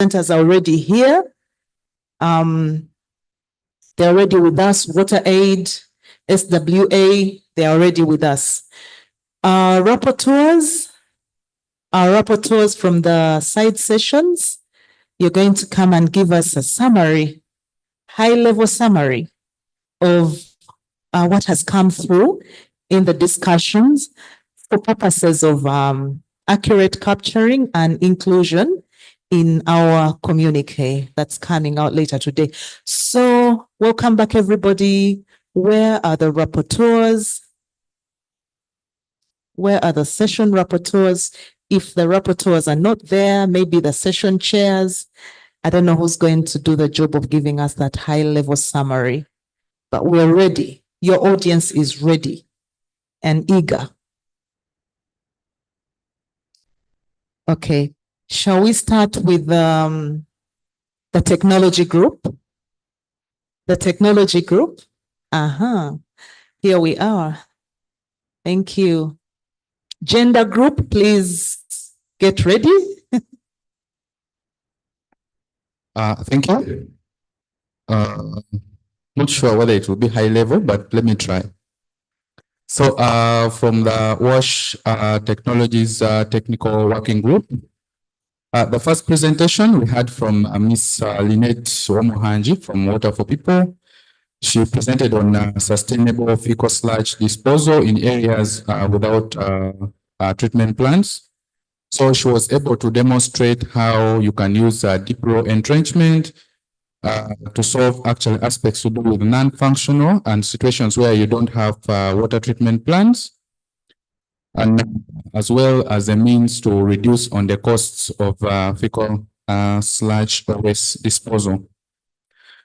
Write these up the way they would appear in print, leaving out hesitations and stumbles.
Presenters are already here. They're already with us. WaterAid, SWA, they're already with us. Our rapporteurs from the side sessions, you're going to come and give us a summary, high-level summary of what has come through in the discussions for purposes of accurate capturing and inclusion in our communique that's coming out later today. So welcome back, everybody. Where are the rapporteurs? Where are the session rapporteurs? If the rapporteurs are not there, maybe the session chairs. I don't know who's going to do the job of giving us that high-level summary, but we're ready. Your audience is ready and eager. Okay, shall we start with the technology group? The technology group? Here we are. Thank you. Gender group, please get ready. Thank you. Not sure whether it will be high level, but let me try. So from the WASH Technologies Technical Working Group, the first presentation we had from Ms. Lynette Omohanji from Water for People. She presented on sustainable fecal sludge disposal in areas without treatment plants. So she was able to demonstrate how you can use deep row entrenchment to solve actual aspects to do with non-functional and situations where you don't have water treatment plants, and as well as a means to reduce on the costs of fecal sludge waste disposal.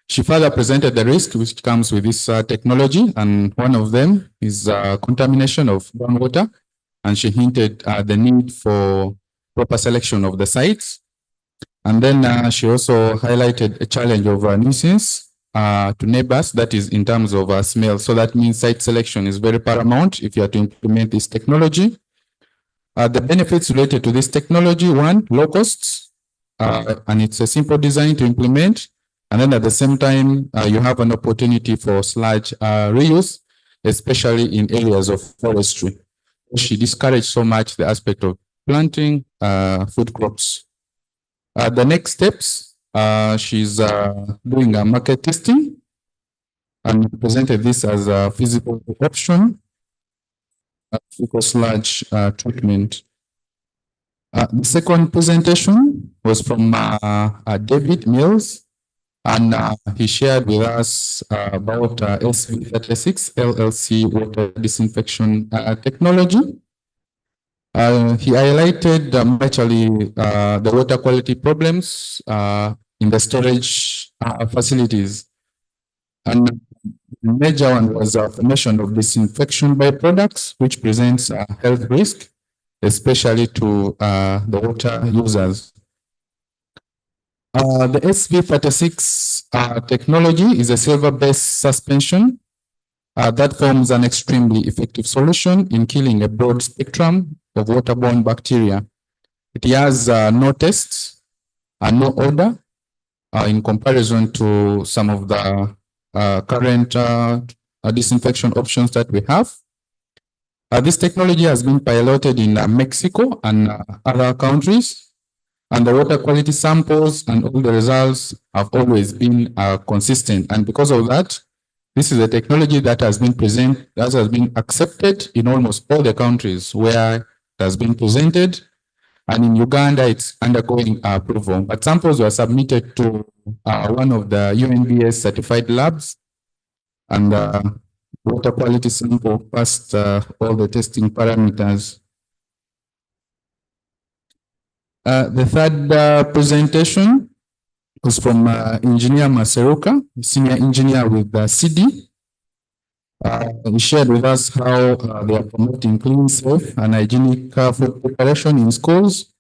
She further presented the risk which comes with this technology, and one of them is contamination of groundwater, and she hinted at the need for proper selection of the sites. And then she also highlighted a challenge of nuisance to neighbors, that is in terms of smell. So that means site selection is very paramount if you are to implement this technology. The benefits related to this technology: one, low costs, and it's a simple design to implement. And then at the same time, you have an opportunity for sludge reuse, especially in areas of forestry. She discouraged so much the aspect of planting food crops. The next steps, she's doing a market testing and presented this as a feasible option for sludge treatment. The second presentation was from David Mills, and he shared with us about SV36 LLC water disinfection technology. He highlighted actually the water quality problems in the storage facilities. And the major one was formation of disinfection byproducts, which presents a health risk, especially to the water users. The SV36 technology is a silver-based suspension that forms an extremely effective solution in killing a broad spectrum of waterborne bacteria. It has no taste and no odor in comparison to some of the current disinfection options that we have. This technology has been piloted in Mexico and other countries, and the water quality samples and all the results have always been consistent. And because of that, this is a technology that has been accepted in almost all the countries where it has been presented. And in Uganda, it's undergoing approval. But samples were submitted to one of the UNBS certified labs, and water quality sample passed all the testing parameters. The third presentation was from Engineer Maseruka, Senior Engineer with CD. He shared with us how they are promoting clean, safe, and hygienic food preparation in schools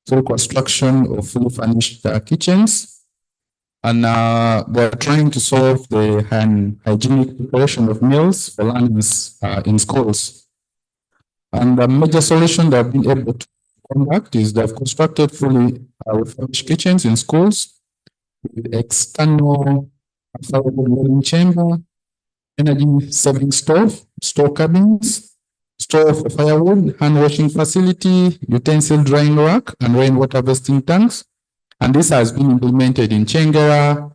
through construction of fully furnished kitchens. And they're trying to solve the hygienic preparation of meals for learners in schools. And the major solution they've been able to conduct is they've constructed fully refurbished kitchens in schools with external affordable chamber, energy saving stove, store cabins, store for firewood, hand washing facility, utensil drying rack, and rainwater harvesting tanks. And this has been implemented in Chengera,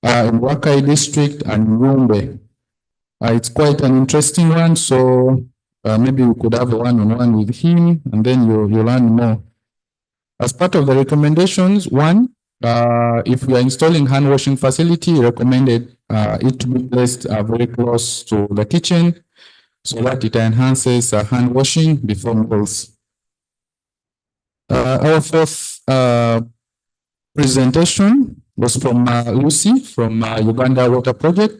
in Wakai district, and Rumbe. It's quite an interesting one, so maybe we could have a one-on-one with him, and then you learn more. As part of the recommendations, one, if we are installing hand washing facility, recommended it to be placed very close to the kitchen so that it enhances hand washing before meals. Our fourth presentation was from Lucy from Uganda Water Project.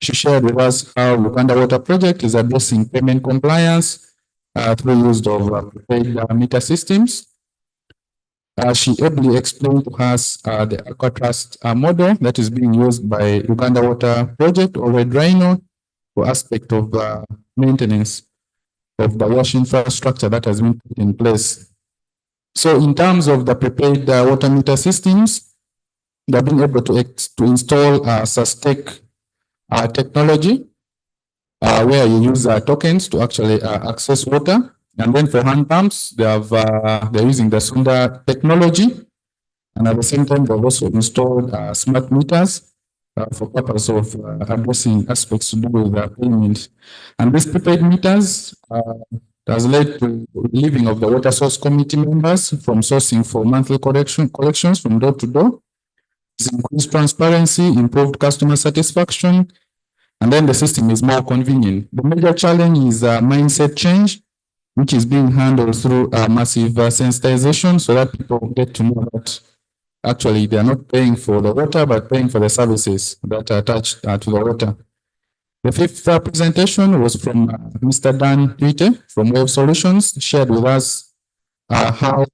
She shared with us how Uganda Water Project is addressing payment compliance through use of prepaid meter systems. She ably explained to us the Aquatrust model that is being used by Uganda Water Project or Red Rhino for aspect of maintenance of the wash infrastructure that has been put in place. So in terms of the prepaid water meter systems, they've been able to install Sustec technology where you use tokens to actually access water. And then for hand pumps, they're using the Sunda technology. And at the same time, they've also installed smart meters for purpose of addressing aspects to do with payment. And these prepaid meters has led to relieving of the water source committee members from sourcing for monthly collections from door to door. It's increased transparency, improved customer satisfaction, and then the system is more convenient. The major challenge is mindset change, which is being handled through massive sensitization so that people get to know that actually they are not paying for the water, but paying for the services that are attached to the water. The fifth presentation was from Mr. Dan Twite from Wave Solutions, shared with us how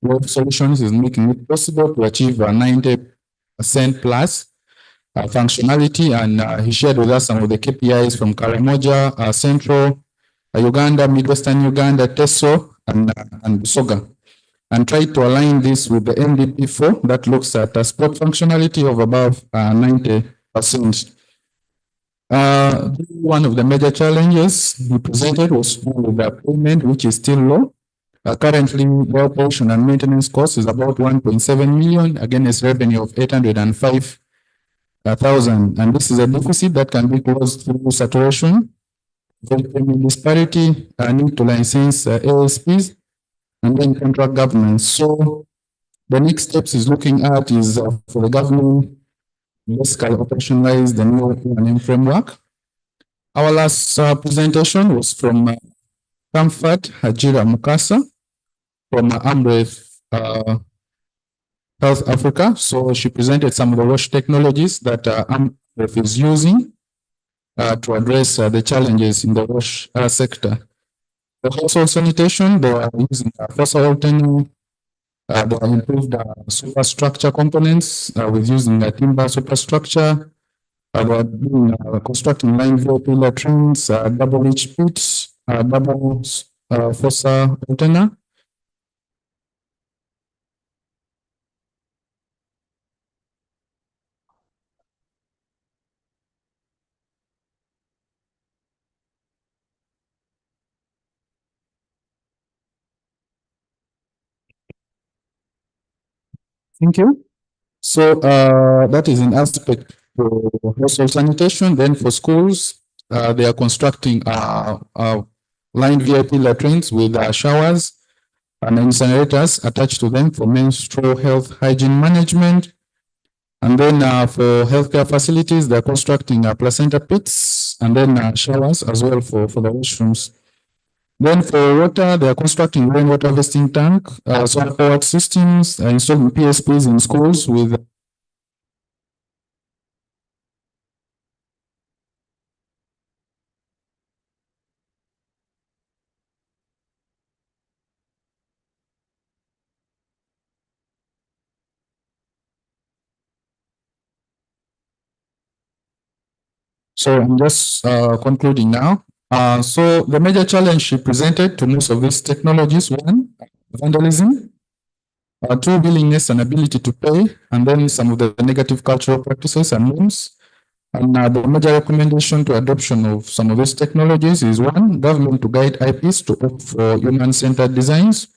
Wave Solutions is making it possible to achieve 90% plus functionality, and he shared with us some of the KPIs from Karamoja, Central Uganda, Midwestern Uganda, Teso, and Busoga, and tried to align this with the MDP4 that looks at a spot functionality of above 90%. One of the major challenges we presented was with the payment, which is still low. Currently, well portion and maintenance cost is about 1.7 million against revenue of 805,000. And this is a deficit that can be closed through saturation, payment disparity, need to license ASPs, and then contract governance. So the next steps is looking at is for the government basically operationalize the new planning framework. Our last presentation was from Comfort Hajira Mukasa from Amref South Africa. So she presented some of the wash technologies that Amref is using to address the challenges in the wash sector. The household sanitation, they are using fossil alternative. They have improved superstructure components with using timber superstructure. They are doing constructing line vehicle latrines, double H pits, double fossa antenna. Thank you. So that is an aspect for household sanitation. Then for schools, they are constructing line VIP latrines with showers and incinerators attached to them for menstrual health hygiene management. And then for healthcare facilities, they're constructing placenta pits and then showers as well for the washrooms. Then for water, they are constructing rainwater harvesting tank, solar powered systems, installing PSPs in schools with So I'm just concluding now. So the major challenge she presented to most of these technologies, one, vandalism. True willingness and ability to pay, and then some of the negative cultural practices and norms. And the major recommendation to adoption of some of these technologies is one, government to guide IPs to opt for human-centered designs,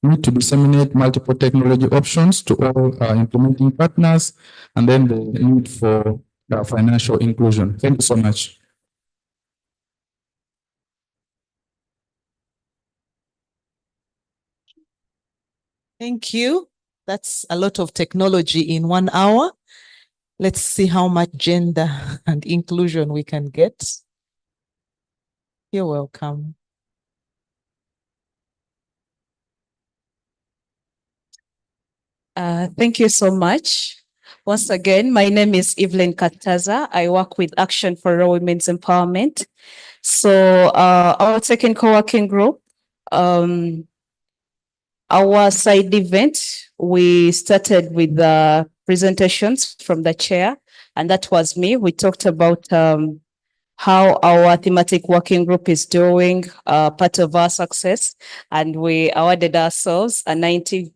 need to disseminate multiple technology options to all implementing partners, and then the need for financial inclusion. Thank you so much. Thank you. That's a lot of technology in 1 hour. Let's see how much gender and inclusion we can get. You're welcome. Thank you so much. Once again, my name is Evelyn Kataza. I work with Action for Women's Empowerment. So our second co-working group, our side event, we started with the presentations from the chair, and that was me. We talked about how our thematic working group is doing, part of our success, and we awarded ourselves a 90%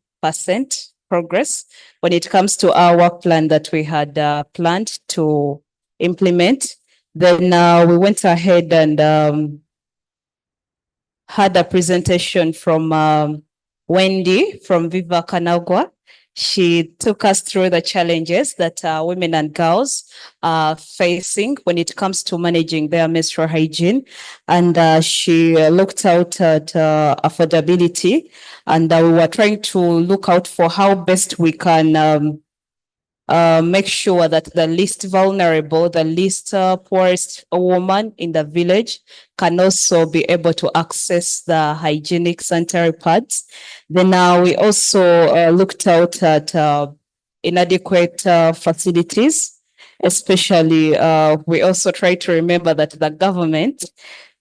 progress when it comes to our work plan that we had planned to implement. Then we went ahead and had a presentation from Wendy from Viva Kanagwa. She took us through the challenges that women and girls are facing when it comes to managing their menstrual hygiene. And she looked out at affordability, and we were trying to look out for how best we can make sure that the least vulnerable, the least poorest woman in the village can also be able to access the hygienic sanitary pads. Then we also looked out at inadequate facilities, especially we also try to remember that the government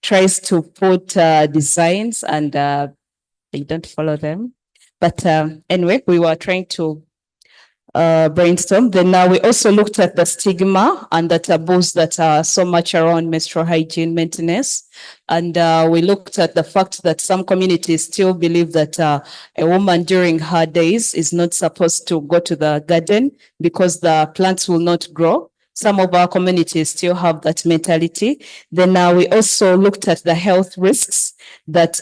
tries to put designs and they don't follow them. But anyway, we were trying to brainstorm. Then we also looked at the stigma and the taboos that are so much around menstrual hygiene maintenance. And we looked at the fact that some communities still believe that a woman during her days is not supposed to go to the garden because the plants will not grow. Some of our communities still have that mentality. Then we also looked at the health risks that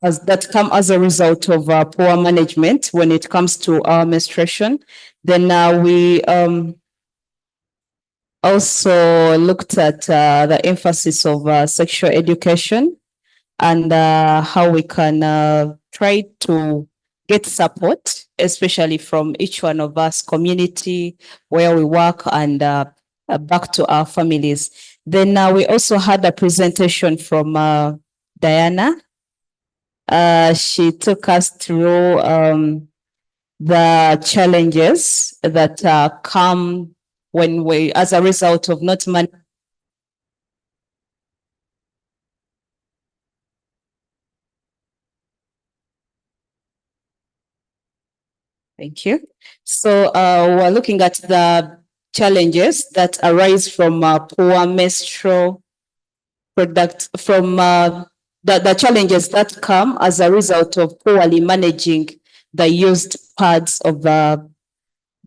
that come as a result of poor management when it comes to our menstruation. Then we also looked at the emphasis of sexual education and how we can try to get support, especially from each one of us, community, where we work, and back to our families. Then we also had a presentation from Diana. She took us through the challenges that come when we, as a result of not Thank you. So we're looking at the challenges that arise from poor menstrual product, from the challenges that come as a result of poorly managing the used pads of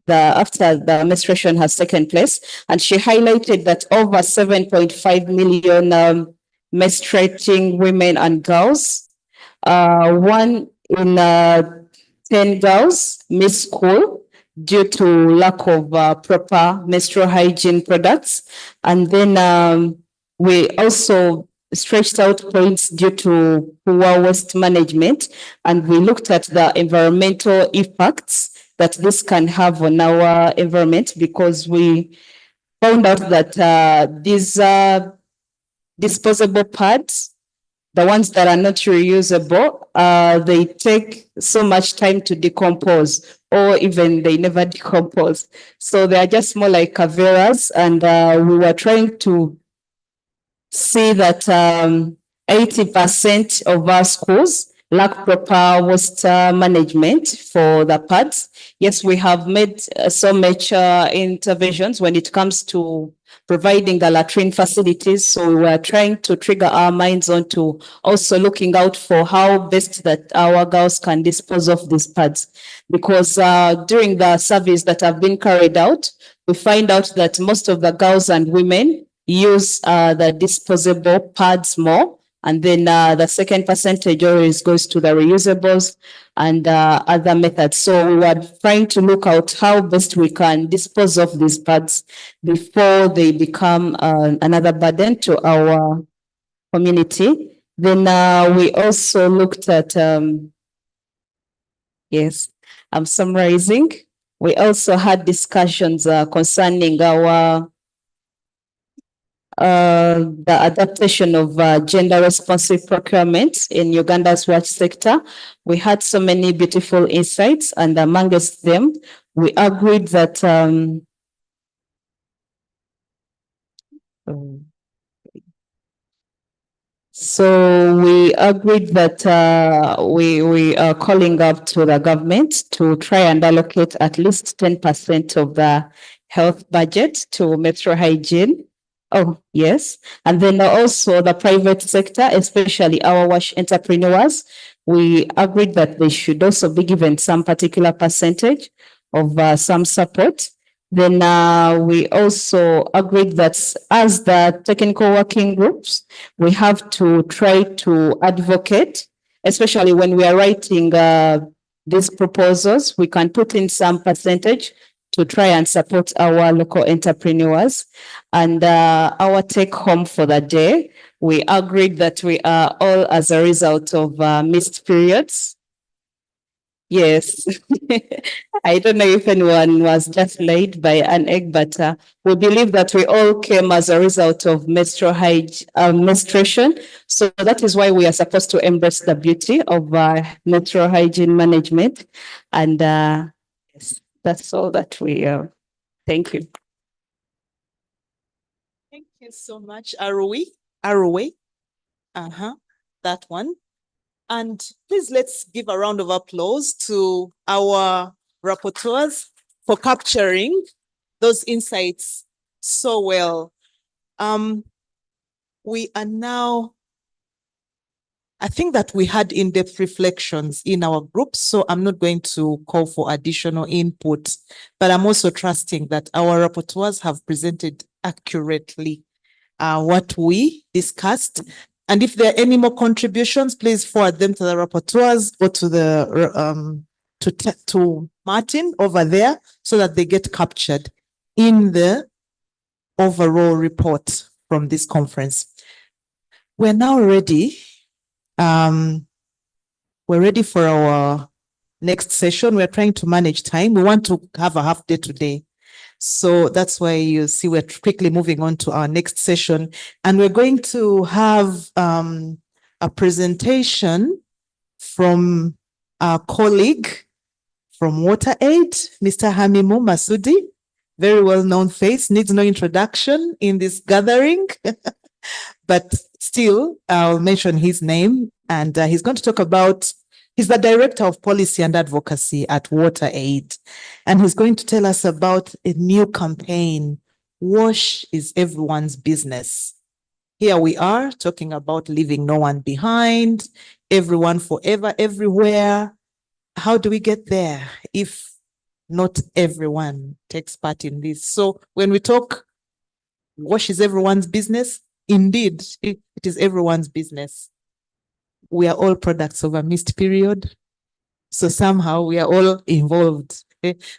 after the menstruation has taken place. And she highlighted that over 7.5 million menstruating women and girls, 1 in 10 girls miss school due to lack of proper menstrual hygiene products. And then we also stretched out points due to poor waste management, and we looked at the environmental impacts that this can have on our environment, because we found out that these disposable pads, the ones that are not reusable, they take so much time to decompose, or even they never decompose. So they are just more like caveras, and we were trying to see that 80% of our schools lack proper waste management for the pads. Yes, we have made so much interventions when it comes to providing the latrine facilities. So we are trying to trigger our minds onto also looking out for how best that our girls can dispose of these pads. Because during the surveys that have been carried out, we find out that most of the girls and women use the disposable pads more. And then the second percentage always goes to the reusables and other methods. So we were trying to look out how best we can dispose of these pads before they become another burden to our community. Then we also looked at, yes, I'm summarizing. We also had discussions concerning our the adaptation of gender responsive procurement in Uganda's watch sector. We had so many beautiful insights, and amongst them, we agreed that so we agreed that we are calling up to the government to try and allocate at least 10% of the health budget to metro hygiene. Oh, yes. And then also the private sector, especially our wash entrepreneurs, we agreed that they should also be given some particular percentage of some support. Then we also agreed that as the technical working groups, we have to try to advocate, especially when we are writing these proposals, we can put in some percentage to try and support our local entrepreneurs. And our take home for the day, we agreed that we are all as a result of missed periods. Yes. I don't know if anyone was just laid by an egg, but we believe that we all came as a result of menstruation. So that is why we are supposed to embrace the beauty of menstrual hygiene management. And yes, that's all that we thank you. Thank you so much, Arrowe. That one. And please let's give a round of applause to our rapporteurs for capturing those insights so well. We are now, I think that we had in-depth reflections in our group, so I'm not going to call for additional input, but I'm also trusting that our rapporteurs have presented accurately what we discussed. And if there are any more contributions, please forward them to the rapporteurs or to the to Martin over there so that they get captured in the overall report from this conference. We're now ready. We're ready for our next session. We're trying to manage time. We want to have a half day today. So that's why you see we're quickly moving on to our next session. And we're going to have a presentation from our colleague from WaterAid, Mr. Hamimu Masudi, very well-known face, needs no introduction in this gathering, but still I'll mention his name. And he's going to talk about, he's the Director of Policy and Advocacy at WaterAid. And he's going to tell us about a new campaign, Wash is Everyone's Business. Here we are talking about leaving no one behind, everyone forever, everywhere. How do we get there if not everyone takes part in this? So when we talk wash is everyone's business, indeed, it is everyone's business. We are all products of a missed period. So somehow we are all involved.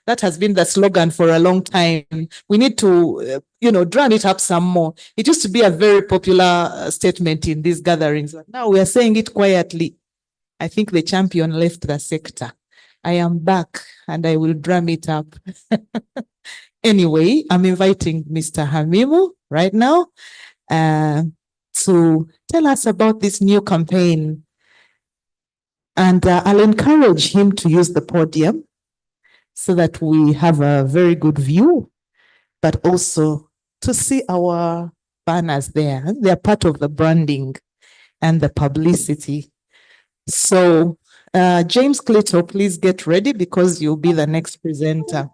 That has been the slogan for a long time. We need to, drum it up some more. It used to be a very popular statement in these gatherings. Now we are saying it quietly. I think the champion left the sector. I am back and I will drum it up. Anyway, I'm inviting Mr. Hamimu right now to tell us about this new campaign. And I'll encourage him to use the podium so that we have a very good view, but also to see our banners there. They're part of the branding and the publicity So, James Clito, please get ready because you'll be the next presenter.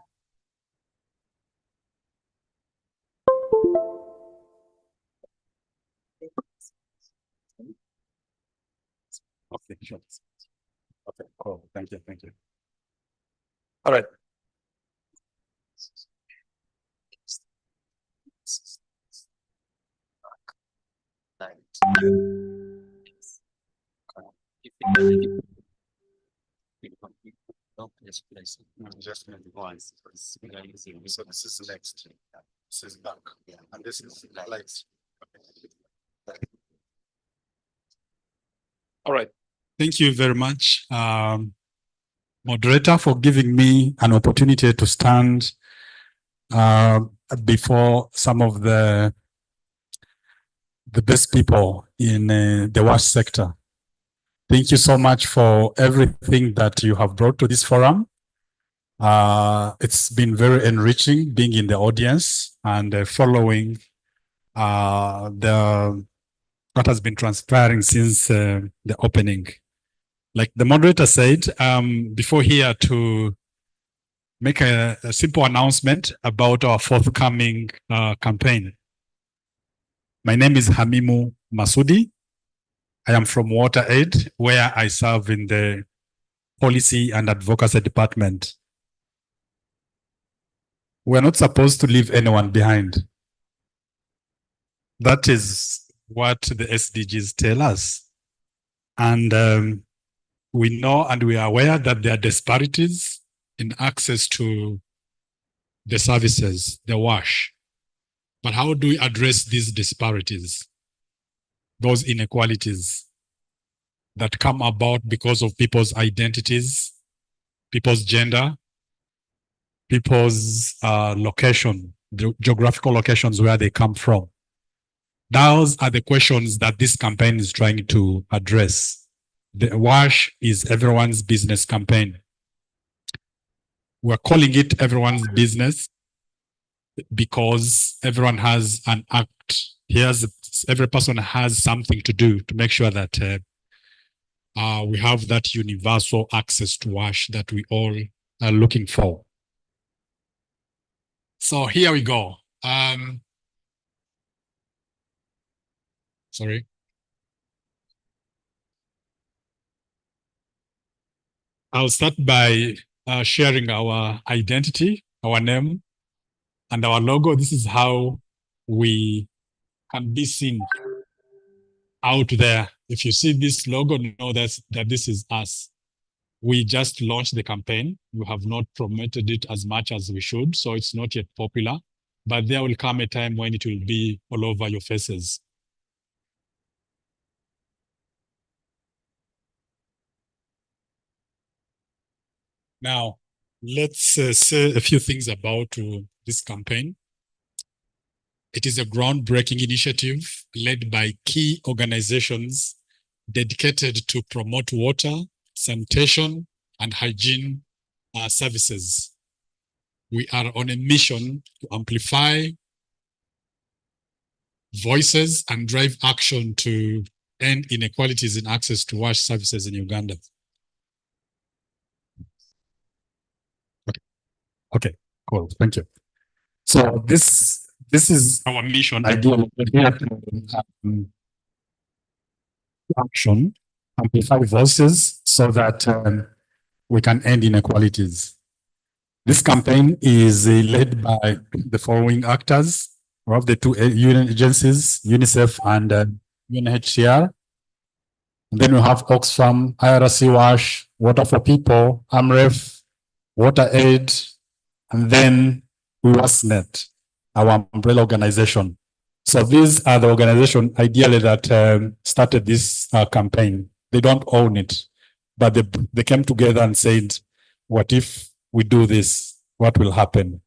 Okay, sure. Okay, cool. Thank you. Thank you. All right. Just maybe once. So this is next. This is back. Yeah. And this is lights. Okay. All right. Thank you very much, moderator, for giving me an opportunity to stand before some of the best people in the WASH sector. Thank you so much for everything that you have brought to this forum. It's been very enriching being in the audience and following what has been transpiring since the opening. Like the moderator said, before here to make a simple announcement about our forthcoming campaign. My name is Hamimu Masudi. I am from WaterAid, where I serve in the policy and advocacy department. We're not supposed to leave anyone behind. That is what the SDGs tell us. And we know and we are aware that there are disparities in access to the services, the WASH. But how do we address these disparities, those inequalities that come about because of people's identities, people's gender, people's location, the geographical locations where they come from? Those are the questions that this campaign is trying to address. The WASH is everyone's business campaign. We're calling it everyone's business because everyone has an act. Every person has something to do to make sure that we have that universal access to WASH that we all are looking for. So here we go. Sorry. I'll start by sharing our identity, our name, and our logo. This is how we can be seen out there. If you see this logo, know that this is us. We just launched the campaign. We have not promoted it as much as we should, so it's not yet popular. But there will come a time when it will be all over your faces. Now, let's say a few things about this campaign. It is a groundbreaking initiative led by key organizations dedicated to promote water, sanitation, and hygiene services. We are on a mission to amplify voices and drive action to end inequalities in access to WASH services in Uganda. Okay, cool. Thank you. So this is our mission. Ideally, action, amplify voices so that we can end inequalities. This campaign is led by the following actors. We have the two UN agencies, UNICEF and UNHCR. And then we have Oxfam, IRC WASH, Water for People, AMREF, WaterAid, and then WASNet, our umbrella organization. So these are the organization ideally that started this campaign. They don't own it, but they came together and said, what if we do this? What will happen?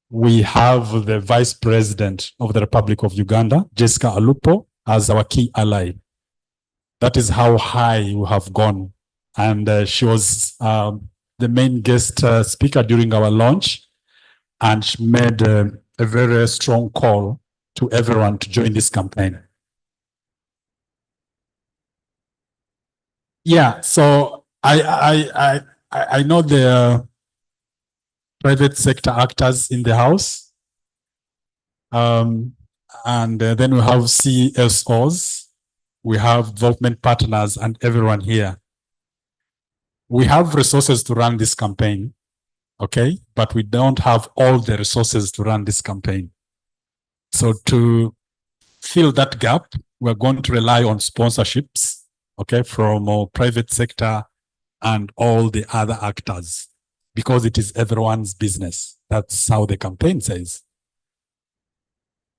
We have the Vice President of the Republic of Uganda, Jessica Alupo, as our key ally. That is how high we have gone. And she was the main guest speaker during our launch. And she made a very strong call to everyone to join this campaign. Yeah, so I know the private sector actors in the house. And then we have CSOs, we have development partners and everyone here. We have resources to run this campaign, okay? But we don't have all the resources to run this campaign. So to fill that gap, we're going to rely on sponsorships, okay, from our private sector and all the other actors, because it is everyone's business. That's how the campaign says.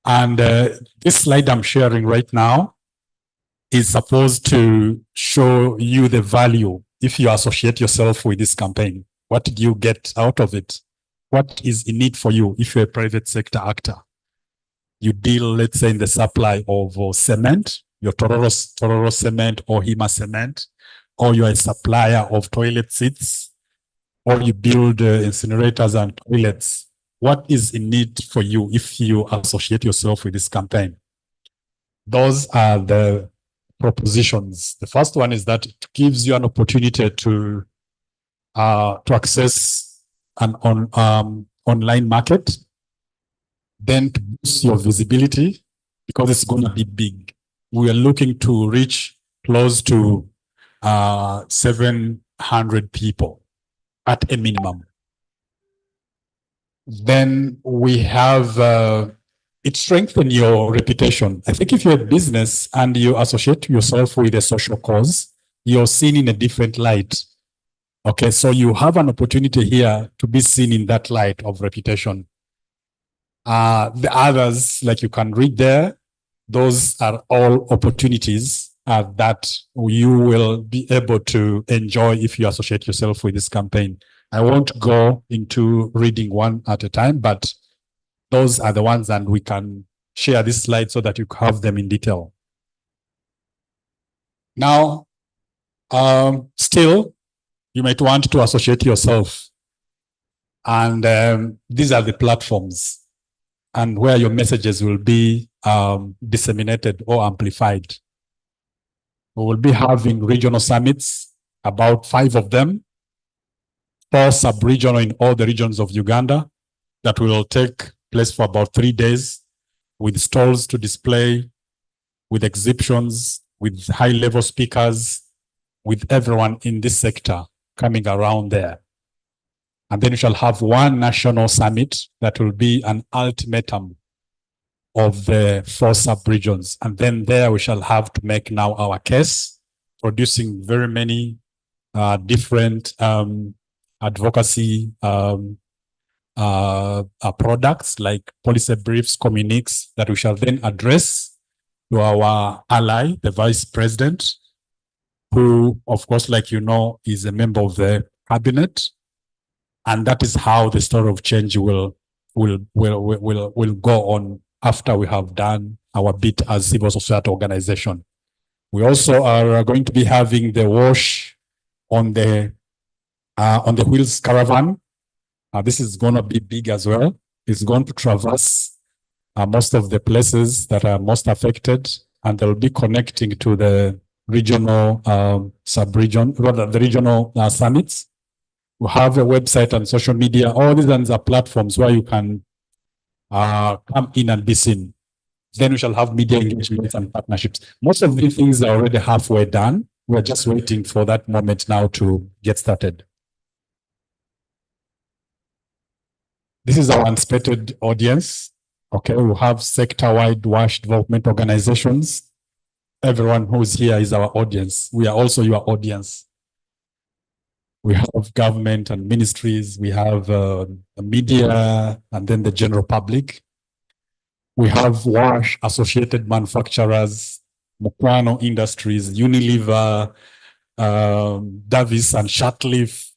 And this slide I'm sharing right now is supposed to show you the value if you associate yourself with this campaign. What did you get out of it? What is in it for you if you're a private sector actor? You deal, let's say, in the supply of cement, your Tororo cement or Hima cement, or you're a supplier of toilet seats, or you build incinerators and toilets. What is in it for you if you associate yourself with this campaign? Those are the propositions. The first one is that it gives you an opportunity to access an online market, then to boost your visibility because it's going to be big. We are looking to reach close to 700 people at a minimum. Then we have it strengthens your reputation. I think if you're a business and you associate yourself with a social cause, you're seen in a different light. Okay, so you have an opportunity here to be seen in that light of reputation. The others, like you can read there, those are all opportunities that you will be able to enjoy if you associate yourself with this campaign. I won't go into reading one at a time, but those are the ones, and we can share this slide so that you have them in detail. Now, still, you might want to associate yourself. And these are the platforms and where your messages will be disseminated or amplified. We will be having regional summits, about 5 of them, 4 sub-regional in all the regions of Uganda, that will take place for about 3 days, with stalls to display, with exhibitions, with high-level speakers, with everyone in this sector coming around there. And then we shall have one national summit that will be an ultimatum of the 4 sub-regions. And then there we shall have to make now our case, producing very many different advocacy products like policy briefs, communiques that we shall then address to our ally, the Vice President, who, of course, like you know, is a member of the cabinet. And that is how the story of change will go on after we have done our bit as civil society organization. We also are going to be having the wash on the wheels caravan. This is going to be big as well. It's going to traverse most of the places that are most affected, and they'll be connecting to the regional sub-region, rather the regional summits. We have a website and social media. All these ones are platforms where you can come in and be seen. Then we shall have media engagements and partnerships. Most of these things are already halfway done. We're just waiting for that moment now to get started. This is our unspotted audience. Okay, we have sector-wide WASH development organizations. Everyone who's here is our audience. We are also your audience. We have government and ministries. We have the media, and then the general public. We have WASH associated manufacturers, Mukwano Industries, Unilever, Davis and Shatleaf.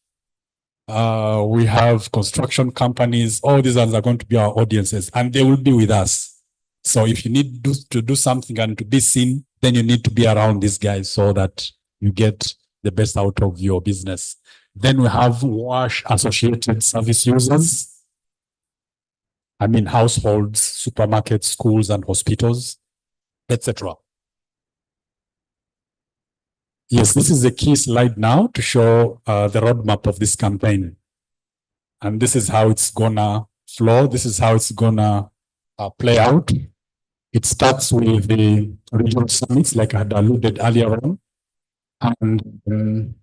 We have construction companies. All these ones are going to be our audiences, and they will be with us. So if you need to do something and to be seen, then you need to be around these guys so that you get the best out of your business. Then we have WASH associated service users. I mean, households, supermarkets, schools, and hospitals, etc. Yes, this is a key slide now to show the roadmap of this campaign. And this is how it's gonna flow. This is how it's gonna play out. It starts with the regional summits, like I had alluded earlier on. And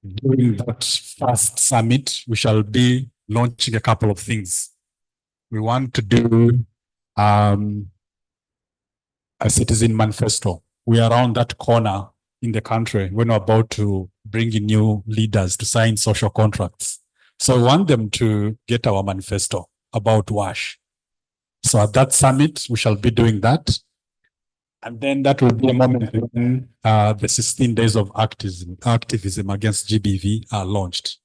during that first summit, we shall be launching a couple of things. We want to do a citizen manifesto. We are around that corner in the country when we're about to bring in new leaders to sign social contracts. So we want them to get our manifesto about WASH. So at that summit, we shall be doing that. And then that will be a moment when the 16 days of activism against GBV are launched.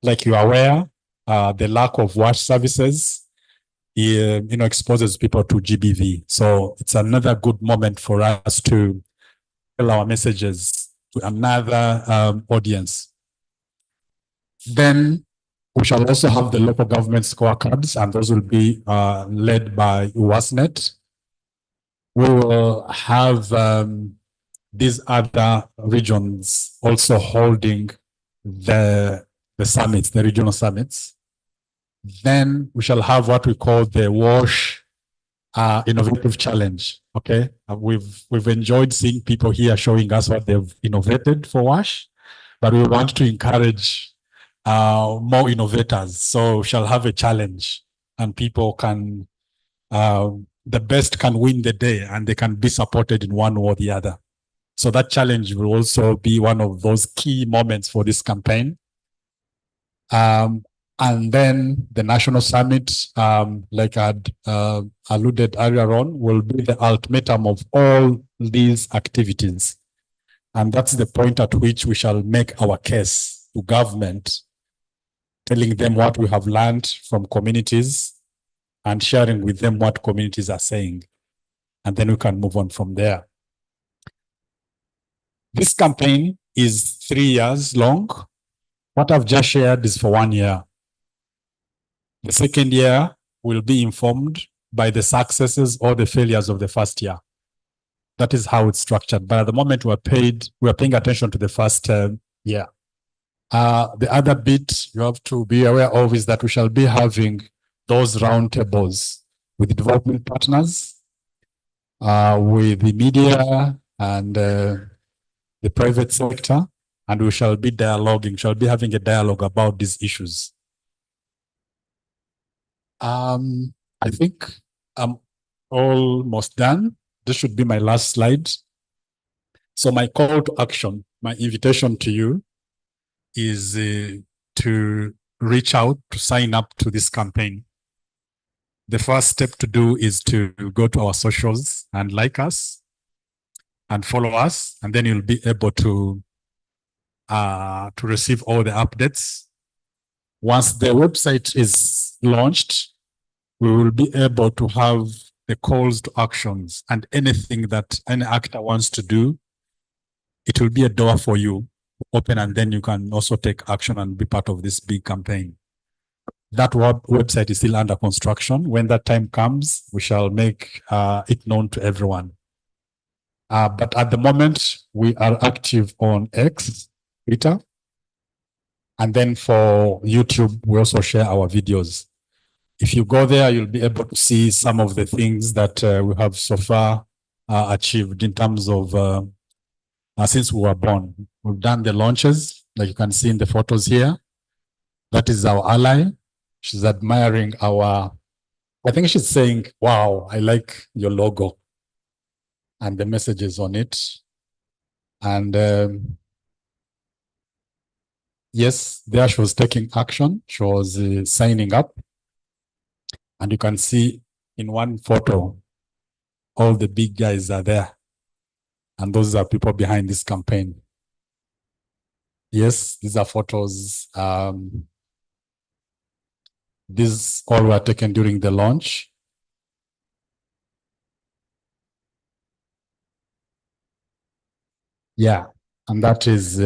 Like you are aware, the lack of WASH services exposes people to GBV. So it's another good moment for us to tell our messages to another audience. Then we shall also have the local government scorecards, and those will be led by UWASNet. We will have these other regions also holding the summits, the regional summits. Then we shall have what we call the WASH Innovative Challenge. Okay, we've enjoyed seeing people here showing us what they've innovated for WASH, but we want to encourage more innovators. So we shall have a challenge, and people can, the best can win the day, and they can be supported in one or the other. So that challenge will also be one of those key moments for this campaign. And then the national summit, like I had alluded earlier on, will be the ultimatum of all these activities. And that's the point at which we shall make our case to government, telling them what we have learned from communities and sharing with them what communities are saying. And then we can move on from there. This campaign is 3 years long. What I've just shared is for 1 year. The second year will be informed by the successes or the failures of the first year. That is how it's structured. But at the moment, we're paying attention to the first year. The other bit you have to be aware of is that we shall be having those roundtables with development partners, with the media and the private sector, and we shall be having a dialogue about these issues. I think I'm almost done. This should be my last slide. So my call to action, my invitation to you is to reach out, to sign up to this campaign. The first step to do is to go to our socials and like us and follow us, and then you'll be able to receive all the updates. Once the website is launched, we will be able to have the calls to actions, and anything that any actor wants to do, it will be a door for you open, and then you can also take action and be part of this big campaign. That website is still under construction. When that time comes, we shall make it known to everyone. But at the moment, we are active on X, Twitter, and then for YouTube, we also share our videos. If you go there, you'll be able to see some of the things that we have so far achieved in terms of since we were born. We've done the launches, like you can see in the photos here. That is our ally. She's admiring I think she's saying, wow, I like your logo and the messages on it. And yes, there she was taking action. She was signing up. And you can see in one photo, all the big guys are there. And those are people behind this campaign. Yes, these are photos. These all were taken during the launch. Yeah, and that is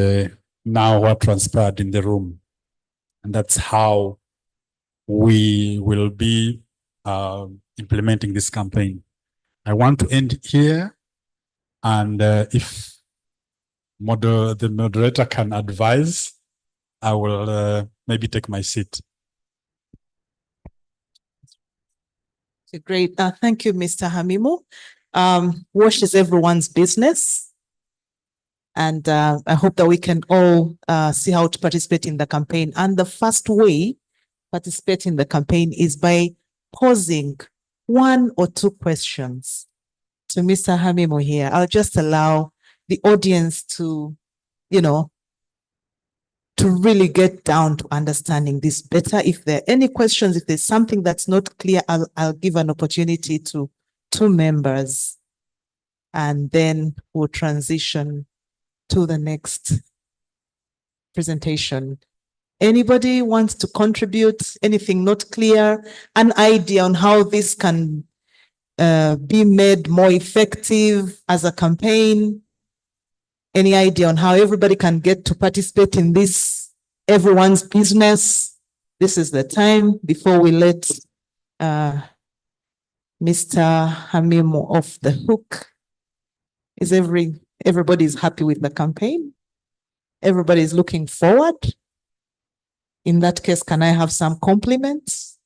now what transpired in the room. And that's how we will be implementing this campaign. I want to end here, and if the moderator can advise, I will maybe take my seat. Great. Thank you, Mr. Hamimu. WASH is everyone's business. And I hope that we can all see how to participate in the campaign. And the first way participate in the campaign is by posing 1 or 2 questions to Mr. Hamimu here. I'll just allow the audience to, to really get down to understanding this better. If there are any questions, if there's something that's not clear, I'll give an opportunity to 2 members, and then we'll transition to the next presentation. Anybody wants to contribute? Anything not clear? An idea on how this can be made more effective as a campaign? Any idea on how everybody can get to participate in this, everyone's business? This is the time before we let Mr. Hamimu off the hook. Is everybody's happy with the campaign? Everybody's looking forward? In that case, can I have some compliments?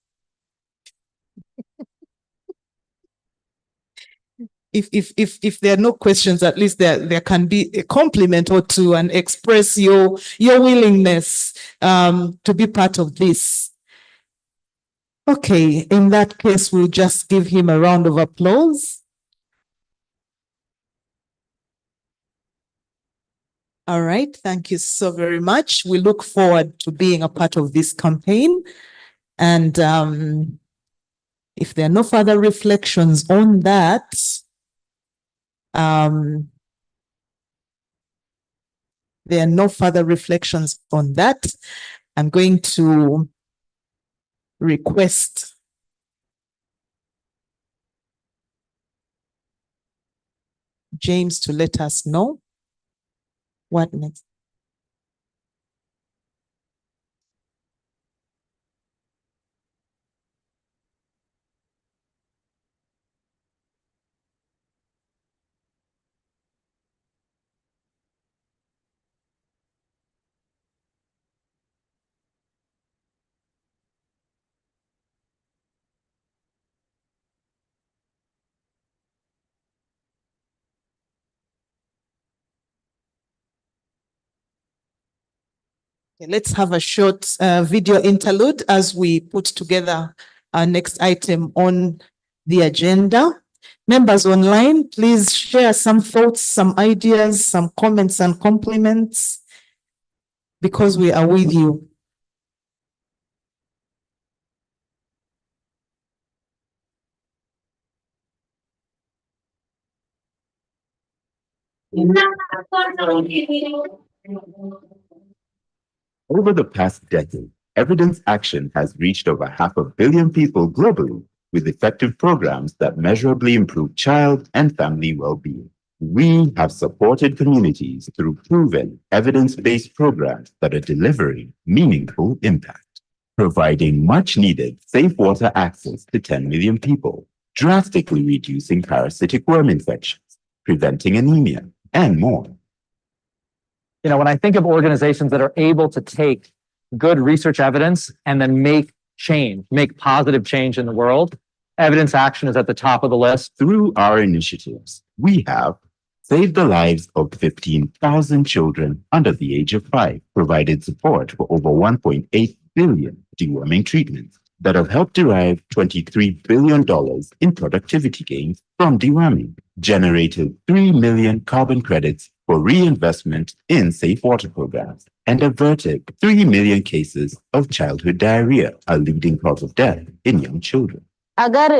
If there are no questions, at least there can be a compliment or two, and express your willingness to be part of this. Okay, in that case, we'll just give him a round of applause. All right, thank you so very much. We look forward to being a part of this campaign. And if there are no further reflections on that, there are no further reflections on that, I'm going to request James to let us know what next. Let's have a short video interlude as we put together our next item on the agenda. Members online, please share some thoughts, some ideas, some comments and compliments, because we are with you. Over the past decade, Evidence Action has reached over 500 million people globally with effective programs that measurably improve child and family well-being. We have supported communities through proven evidence-based programs that are delivering meaningful impact, providing much-needed safe water access to 10 million people, drastically reducing parasitic worm infections, preventing anemia, and more. When I think of organizations that are able to take good research evidence and then make positive change in the world, Evidence Action is at the top of the list. Through our initiatives, we have saved the lives of 15,000 children under the age of 5, provided support for over 1.8 billion deworming treatments that have helped derive $23 billion in productivity gains from deworming, generated 3 million carbon credits for reinvestment in safe water programs, and averted 3 million cases of childhood diarrhea, a leading cause of death in young children. अगर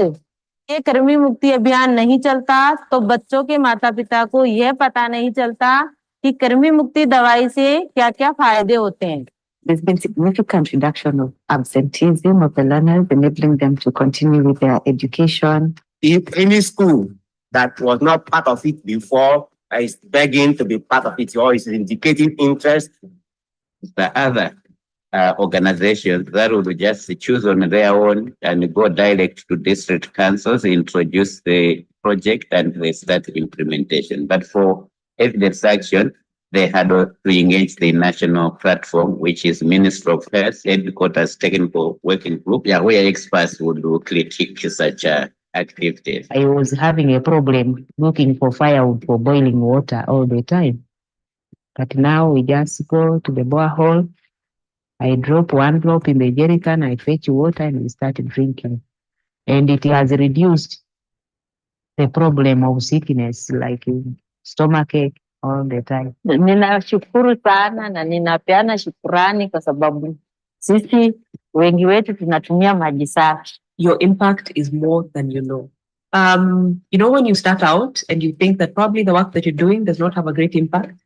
ये कृमि मुक्ति अभियान नहीं चलता तो बच्चों के माता पिता को यह पता नहीं चलता कि कृमि मुक्ति दवाई से क्या-क्या फायदे होते हैं. There's been significant reduction of absenteeism of the learners, enabling them to continue with their education. If any school that was not part of it before is begging to be part of it or is indicating interest, the other organizations that would just choose on their own and go direct to district councils, introduce the project, and they start implementation. But for evidence action, they had to engage the national platform, which is Ministry of Health Headquarters Technical Working Group, where experts would do critique such activities. I was having a problem looking for firewood for boiling water all the time. But now we just go to the borehole. I drop one drop in the jerry can, I fetch water and we start drinking. And it has reduced the problem of sickness like stomachache all the time. Ninashukuru sana na ninapeana shukurani kwa sababu sisi wengi wetu tunatumia maji safi. Your impact is more than you know. When you start out and you think that probably the work that you're doing does not have a great impact,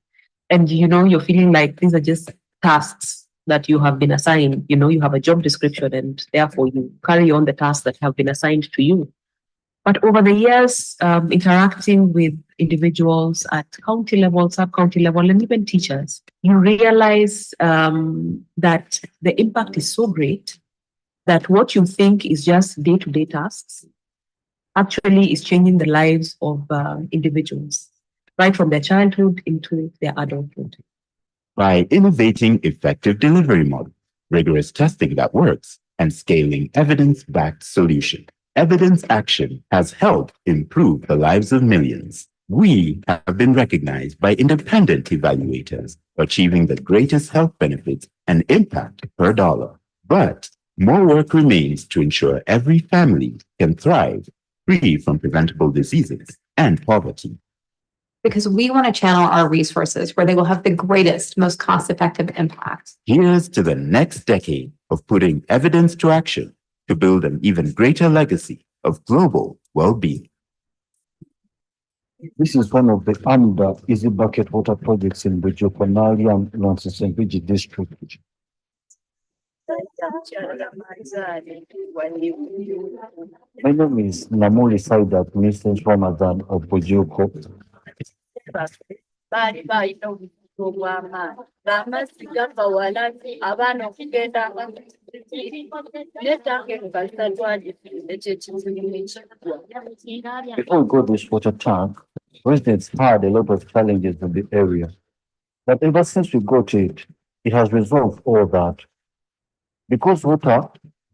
and you're feeling like these are just tasks that you have been assigned, you have a job description and therefore you carry on the tasks that have been assigned to you. But over the years, interacting with individuals at county level, sub-county level, and even teachers, you realize that the impact is so great that what you think is just day-to-day tasks actually is changing the lives of individuals, right from their childhood into their adulthood. By innovating effective delivery models, rigorous testing that works, and scaling evidence-backed solutions, Evidence Action has helped improve the lives of millions. We have been recognized by independent evaluators, achieving the greatest health benefits and impact per dollar. But more work remains to ensure every family can thrive, free from preventable diseases and poverty. Because we want to channel our resources where they will have the greatest, most cost-effective impact. Here's to the next decade of putting evidence to action to build an even greater legacy of global well-being. This is one of the under easy bucket water projects in Bujokonali and Nonsense district. My name is Namuli Saidat, Mrs. Ramadan of Bujoko. Before we got this water tank, residents had a lot of challenges in the area. But ever since we got it, it has resolved all that. Because water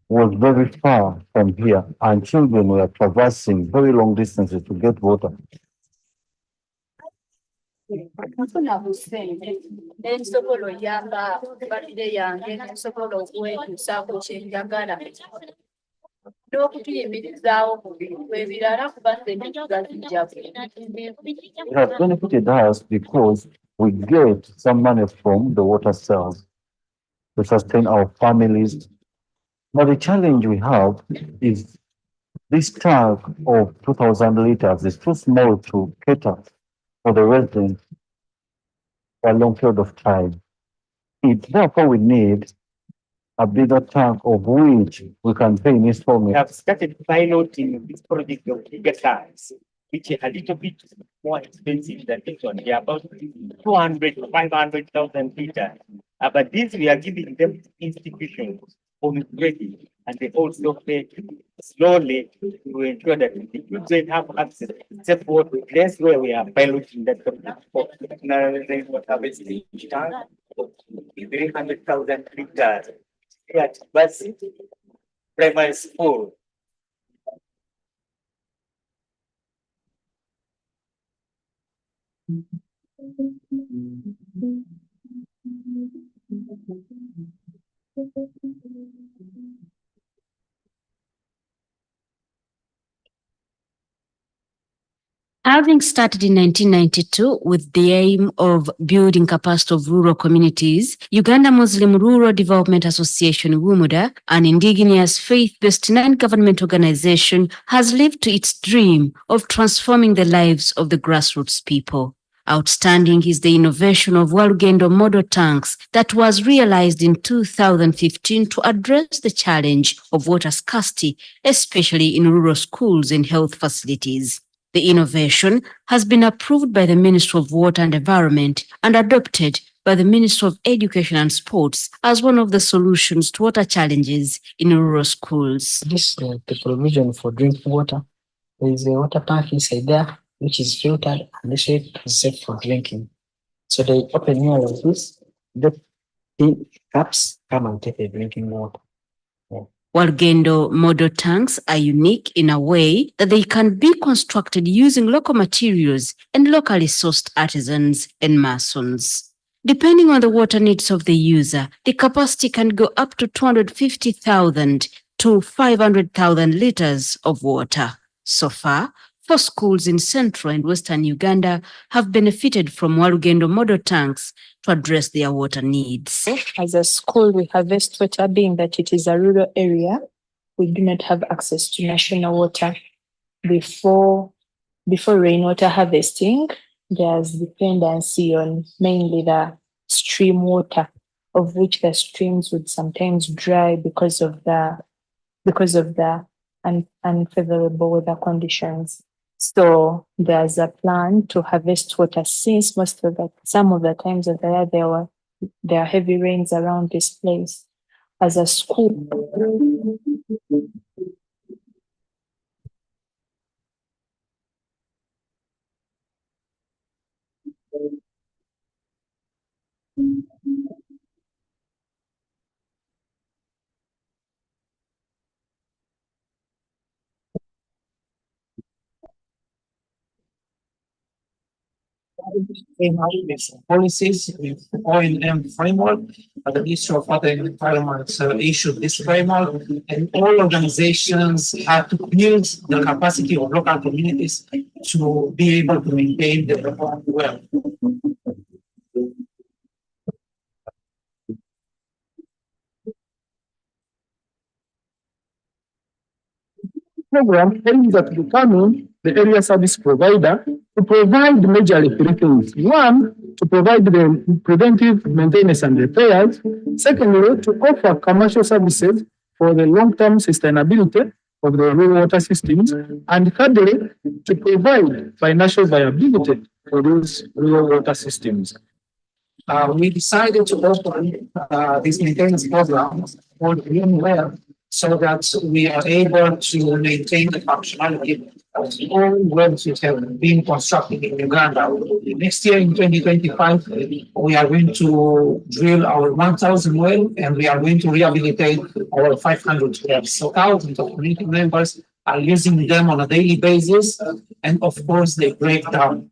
was very far from here and children were traversing very long distances to get water. It has benefited us because we get some money from the water sales to sustain our families. But the challenge we have is this tank of 2,000 liters is too small to cater for the residents for a long period of time. Therefore, we need a bigger tank of which we can pay in installments. We have started piloting this project of bigger tanks, which are a little bit more expensive than this one. They are about 200 to 500,000 liters. But these we are giving them institutions already, and they also pay slowly to ensure that the children have access, except for the place where we are piloting that for rainwater harvesting tank of 300,000 liters at Basi Primary School. Having started in 1992 with the aim of building capacity of rural communities, Uganda Muslim Rural Development Association, WUMUDA, an indigenous faith-based non-government organization, has lived to its dream of transforming the lives of the grassroots people. Outstanding is the innovation of Walugendo model tanks that was realized in 2015 to address the challenge of water scarcity, especially in rural schools and health facilities. The innovation has been approved by the Ministry of Water and Environment and adopted by the Ministry of Education and Sports as one of the solutions to water challenges in rural schools. This the provision for drinking water. There is a water tank inside there which is filtered and this is safe for drinking. So they open here like this, the taps come and take the drinking water. Walgendo model tanks are unique in a way that they can be constructed using local materials and locally sourced artisans and masons. Depending on the water needs of the user, the capacity can go up to 250,000 to 500,000 liters of water. So far, 4 schools in central and western Uganda have benefited from Walgendo model tanks to address their water needs. As a school, we harvest water, being that it is a rural area. We do not have access to national water. Before rainwater harvesting, there's dependency on mainly the stream water, of which the streams would sometimes dry because of the unfavorable weather conditions. So there's a plan to harvest water, since some of the times of the year there are heavy rains around this place. As a school, policies with O&M framework, the Ministry of Water and Environment issued this framework, and all organizations have to build the capacity of local communities to be able to maintain the water well. Program aims at becoming the area service provider to provide majorly three things. One, to provide the preventive maintenance and repairs. Secondly, to offer commercial services for the long-term sustainability of the rural water systems. And thirdly, to provide financial viability for those rural water systems. We decided to open this maintenance program called Green Well, so that we are able to maintain the functionality of all wells which have been constructed in Uganda. Next year in 2025, we are going to drill our 1,000 well, and we are going to rehabilitate our 500 wells. So thousands of community members are using them on a daily basis, and of course they break down.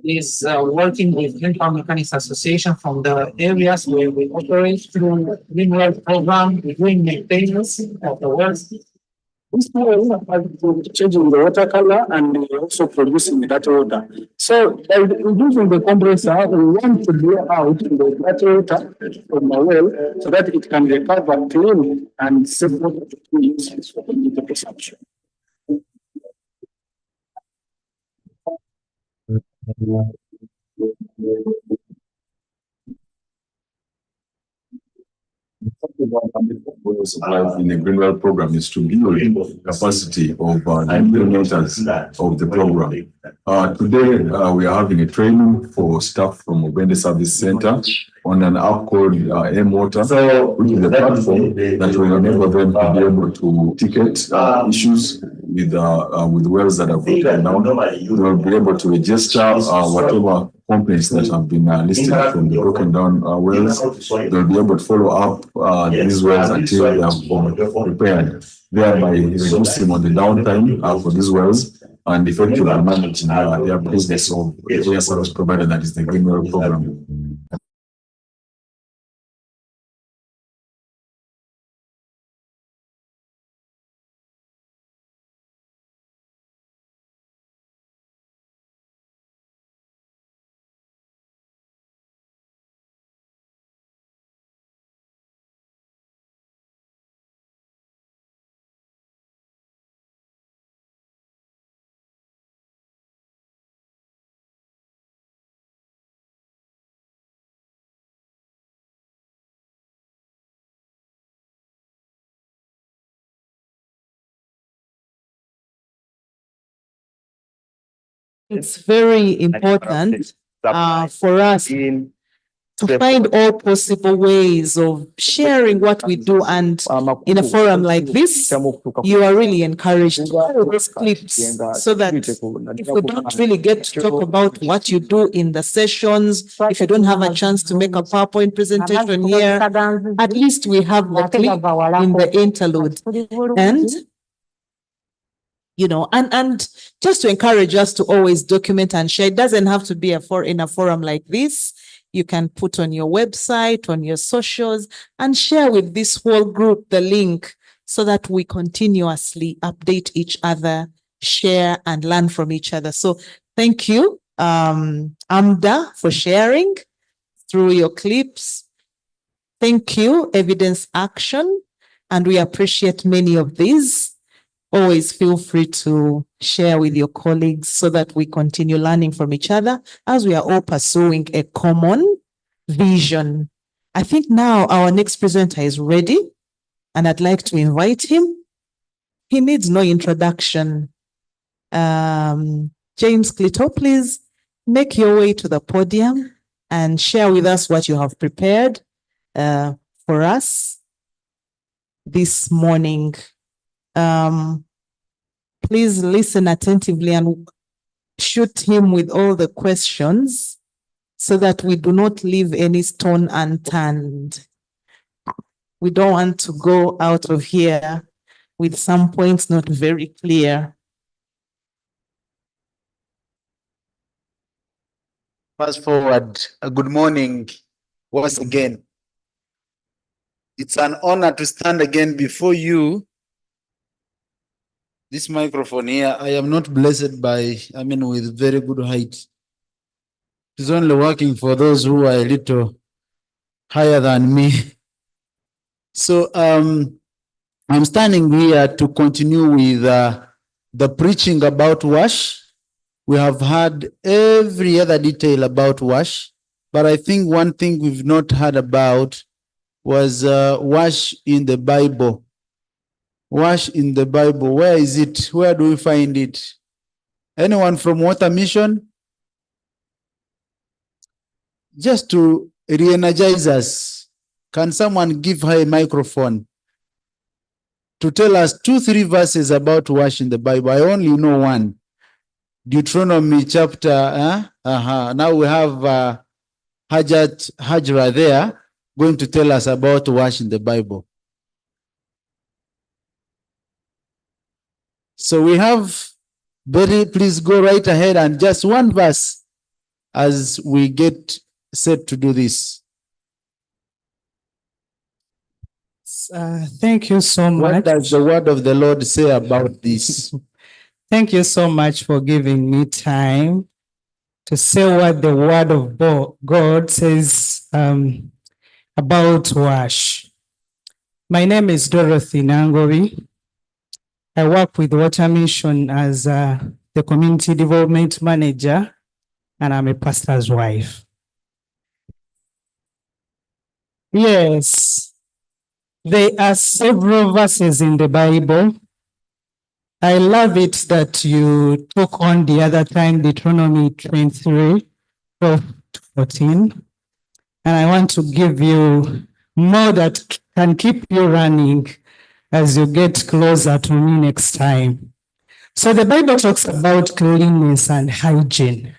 Is working with Green Power Mechanics Association from the areas where we operate through Green Well program. We're doing maintenance of the wells. This well is changing the water color and also producing that water. So by using the compressor, we want to blow out the water from the well so that it can recover clean and safe water to be used for community consumption. Supplies in the Greenwell program is to build capacity of the implementers of the program. Today, we are having a training for staff from Obende Service Center on an app called M-Water, which is a platform that will enable them to be able to ticket issues with wells that are broken down. They will be able to register whatever complaints that have been listed from the broken down wells. They'll be able to follow up these wells until they have been repaired, thereby reducing on the downtime for these wells and effectively managing their business of area service provider, that is the Green Well program. it's very important for us to find all possible ways of sharing what we do. And in a forum like this, you are really encouraged to share those clips so that if we don't really get to talk about what you do in the sessions, if you don't have a chance to make a PowerPoint presentation here, at least we have the clip in the interlude. And and just to encourage us to always document and share. It doesn't have to be in a forum like this. You can put on your website, on your socials, and share with this whole group the link so that we continuously update each other, share, and learn from each other. So thank you, Amda, for sharing through your clips. Thank you, Evidence Action, and we appreciate many of these. Always feel free to share with your colleagues so that we continue learning from each other as we are all pursuing a common vision. I think now our next presenter is ready, and I'd like to invite him. He needs no introduction. James Clito, please make your way to the podium and share with us what you have prepared for us this morning. Please listen attentively and shoot him with all the questions so that we do not leave any stone unturned. We don't want to go out of here with some points not very clear. Fast forward, good morning once again. It's an honor to stand again before you. This microphone here, I am not blessed with very good height. It's only working for those who are a little higher than me. So I'm standing here to continue with the preaching about WASH. We have had every other detail about WASH, but I think one thing we've not heard about was WASH in the Bible. WASH in the Bible, where is it? Where do we find it? Anyone from Water Mission? Just to re-energize us, can someone give her a microphone to tell us 2-3 verses about WASH in the Bible? I only know one. Deuteronomy chapter, now we have Hajra there going to tell us about WASH in the Bible. So we have, please go right ahead and just one verse as we get set to do this. Thank you so much. What does the word of the Lord say about this? Thank you so much for giving me time to say what the word of God says about WASH. My name is Dorothy Nangovi. I work with Water Mission as the Community Development Manager, and I'm a pastor's wife. Yes, there are several verses in the Bible. I love it that you took on the other time Deuteronomy 23, 12-14. And I want to give you more that can keep you running as you get closer to me next time. So the Bible talks about cleanliness and hygiene.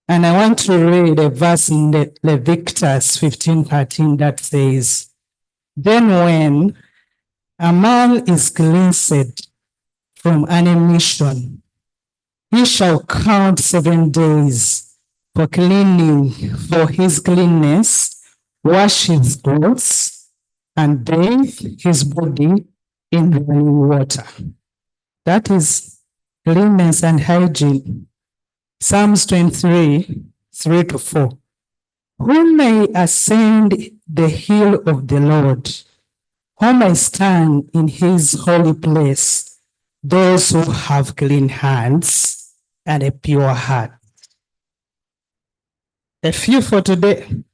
And I want to read a verse in Leviticus 15:13 that says, "Then when a man is cleansed from an emission, he shall count 7 days for cleaning, for his cleanness, wash his clothes, and bathe his body in running water." That is cleanness and hygiene. Psalms 23, 3-4. Who may ascend the hill of the Lord? Who may stand in his holy place? Those who have clean hands and a pure heart. A few for today.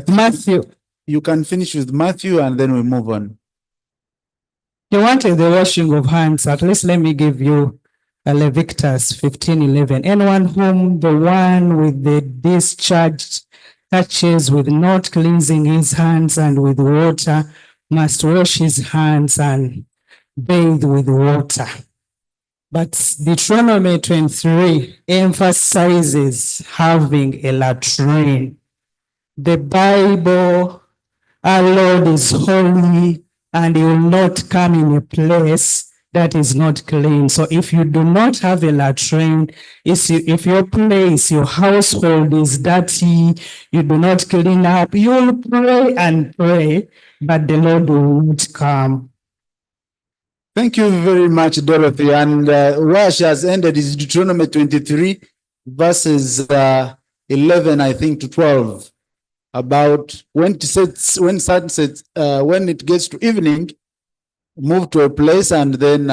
Matthew. You can finish with Matthew and then we move on. You wanted the washing of hands. At least let me give you Leviticus 15:11. Anyone whom the one with the discharge touches with not cleansing his hands and with water must wash his hands and bathe with water. But Deuteronomy 23 emphasizes having a latrine. The Bible, our Lord is holy and he will not come in a place that is not clean. So if you do not have a latrine, if your place, your household is dirty, you do not clean up, you will pray and pray, but the Lord will not come. Thank you very much, Dorothy. And where she has ended is Deuteronomy 23, verses 11, I think, to 12. About when it gets to evening, move to a place and then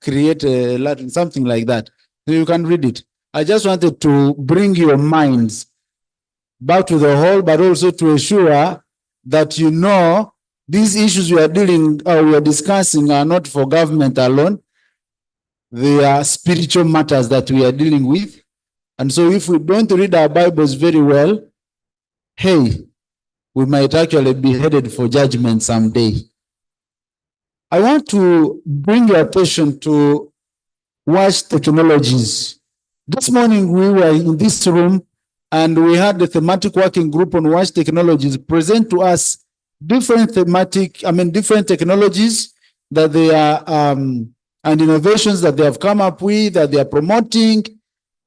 create a Latin, something like that. So you can read it. I just wanted to bring your minds back to the hall, but also to assure that you know these issues we are discussing are not for government alone. They are spiritual matters that we are dealing with. And so if we don't read our Bibles very well, hey, we might actually be headed for judgment someday. I want to bring your attention to WASH technologies. This morning we were in this room and we had the thematic working group on WASH technologies present to us different technologies that they are and innovations that they have come up with, that they are promoting.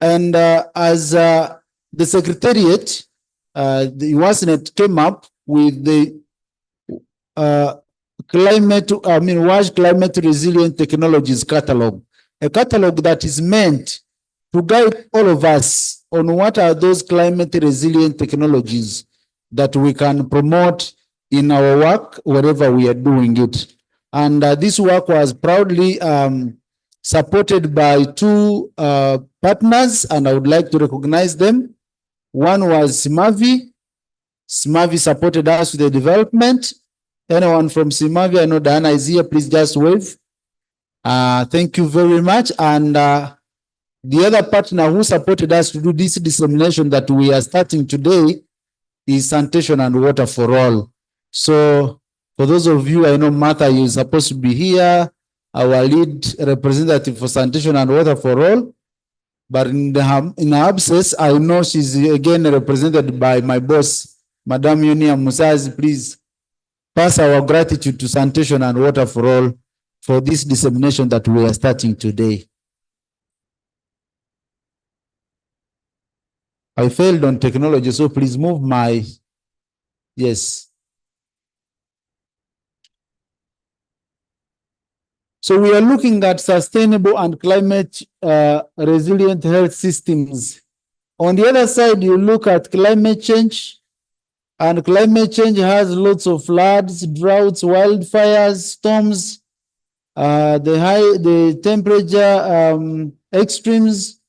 And as the Secretariat, the WASNet came up with the WASH Climate Resilient Technologies Catalog, a catalog that is meant to guide all of us on what are those climate resilient technologies that we can promote in our work, wherever we are doing it. And this work was proudly supported by two partners, and I would like to recognize them. One was Simavi. Simavi supported us with the development. Anyone from Simavi? I know Diana is here. Please just wave. Thank you very much. And the other partner who supported us to do this dissemination that we are starting today is Sanitation and Water for All. So for those of you, I know Martha, you're supposed to be here, our lead representative for Sanitation and Water for All. But in her absence, I know she's again represented by my boss, Madam Yunia Musazi. Please pass our gratitude to Sanitation and Water for All for this dissemination that we are starting today. I failed on technology, so please move my, yes. So we are looking at sustainable and climate resilient health systems. On the other side, you look at climate change, and climate change has lots of floods, droughts, wildfires, storms, the temperature extremes,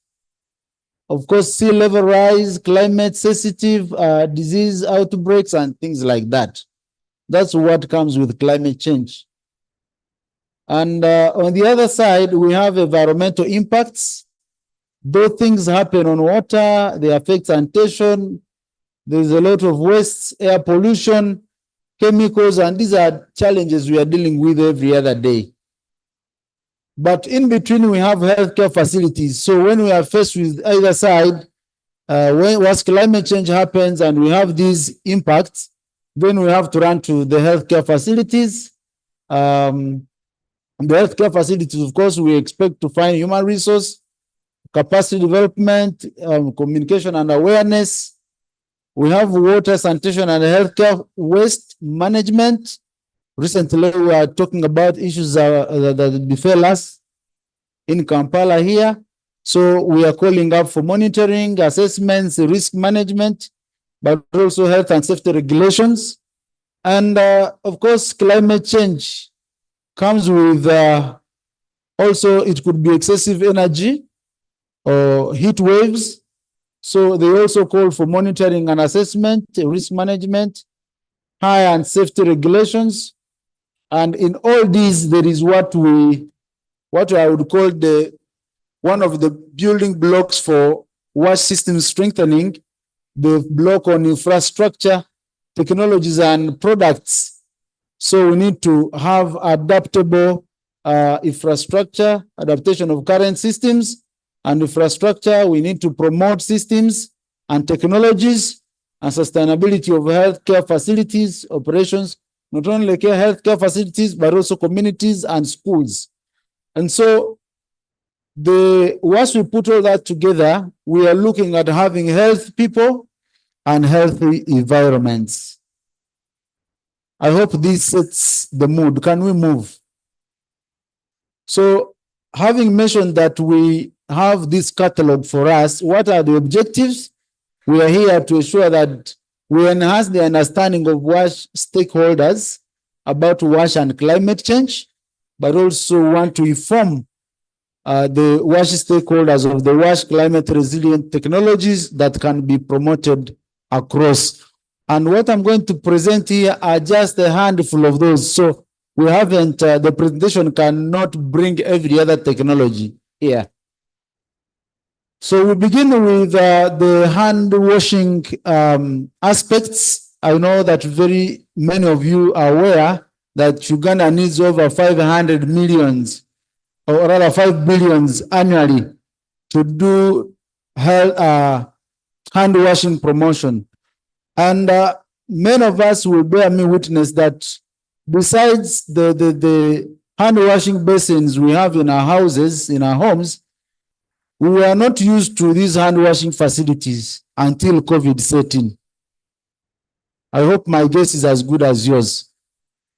of course, sea level rise, climate sensitive disease outbreaks, and things like that. That's what comes with climate change. And on the other side, we have environmental impacts. Those things happen on water, they affect sanitation. There's a lot of waste, air pollution, chemicals, and these are challenges we are dealing with every other day. But in between, we have healthcare facilities. So when we are faced with either side, once climate change happens and we have these impacts, then we have to run to the healthcare facilities. The healthcare facilities, of course, we expect to find human resource, capacity development, communication and awareness. We have water, sanitation, and healthcare waste management. Recently, we are talking about issues that befell us in Kampala here. So we are calling up for monitoring, assessments, risk management, but also health and safety regulations. And of course, climate change comes with also, it could be excessive energy or heat waves. So they also call for monitoring and assessment, risk management, high and safety regulations. And in all these, there is what I would call one of the building blocks for wash system strengthening, the block on infrastructure, technologies and products. So we need to have adaptable infrastructure, adaptation of current systems and infrastructure. We need to promote systems and technologies and sustainability of healthcare facilities, operations, not only healthcare facilities, but also communities and schools. And so once we put all that together, we are looking at having healthy people and healthy environments. I hope this sets the mood. Can we move? So having mentioned that we have this catalog for us, what are the objectives? We are here to ensure that we enhance the understanding of WASH stakeholders about WASH and climate change, but also want to inform the WASH stakeholders of the WASH climate resilient technologies that can be promoted across. And what I'm going to present here are just a handful of those. So we haven't, the presentation cannot bring every other technology here. So we begin with the hand washing aspects. I know that very many of you are aware that Uganda needs over 500 millions, or rather 5 billions annually to do hand washing promotion. And many of us will bear me witness that besides the hand washing basins we have in our houses, in our homes, we were not used to these hand washing facilities until COVID set in. I hope my guess is as good as yours.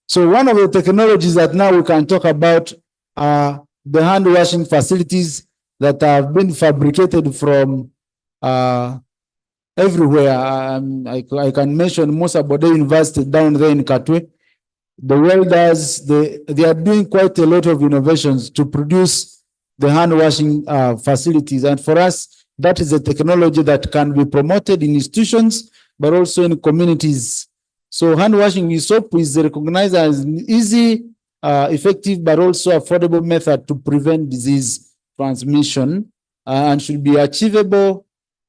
So one of the technologies that now we can talk about are the hand washing facilities that have been fabricated from everywhere. I can mention Musa Bode University down there in Katwe. The welders, they are doing quite a lot of innovations to produce the hand washing facilities. And for us, that is a technology that can be promoted in institutions, but also in communities. So hand washing with soap is recognized as an easy, effective, but also affordable method to prevent disease transmission and should be achievable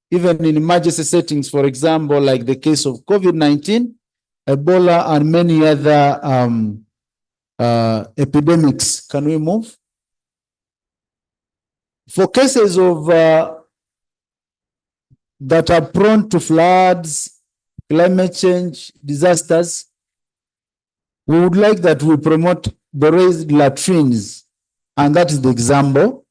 even in emergency settings, for example, like the case of COVID-19, Ebola, and many other epidemics. Can we move? For cases of that are prone to floods, climate change, disasters, we would like that we promote the raised latrines, and that is the example.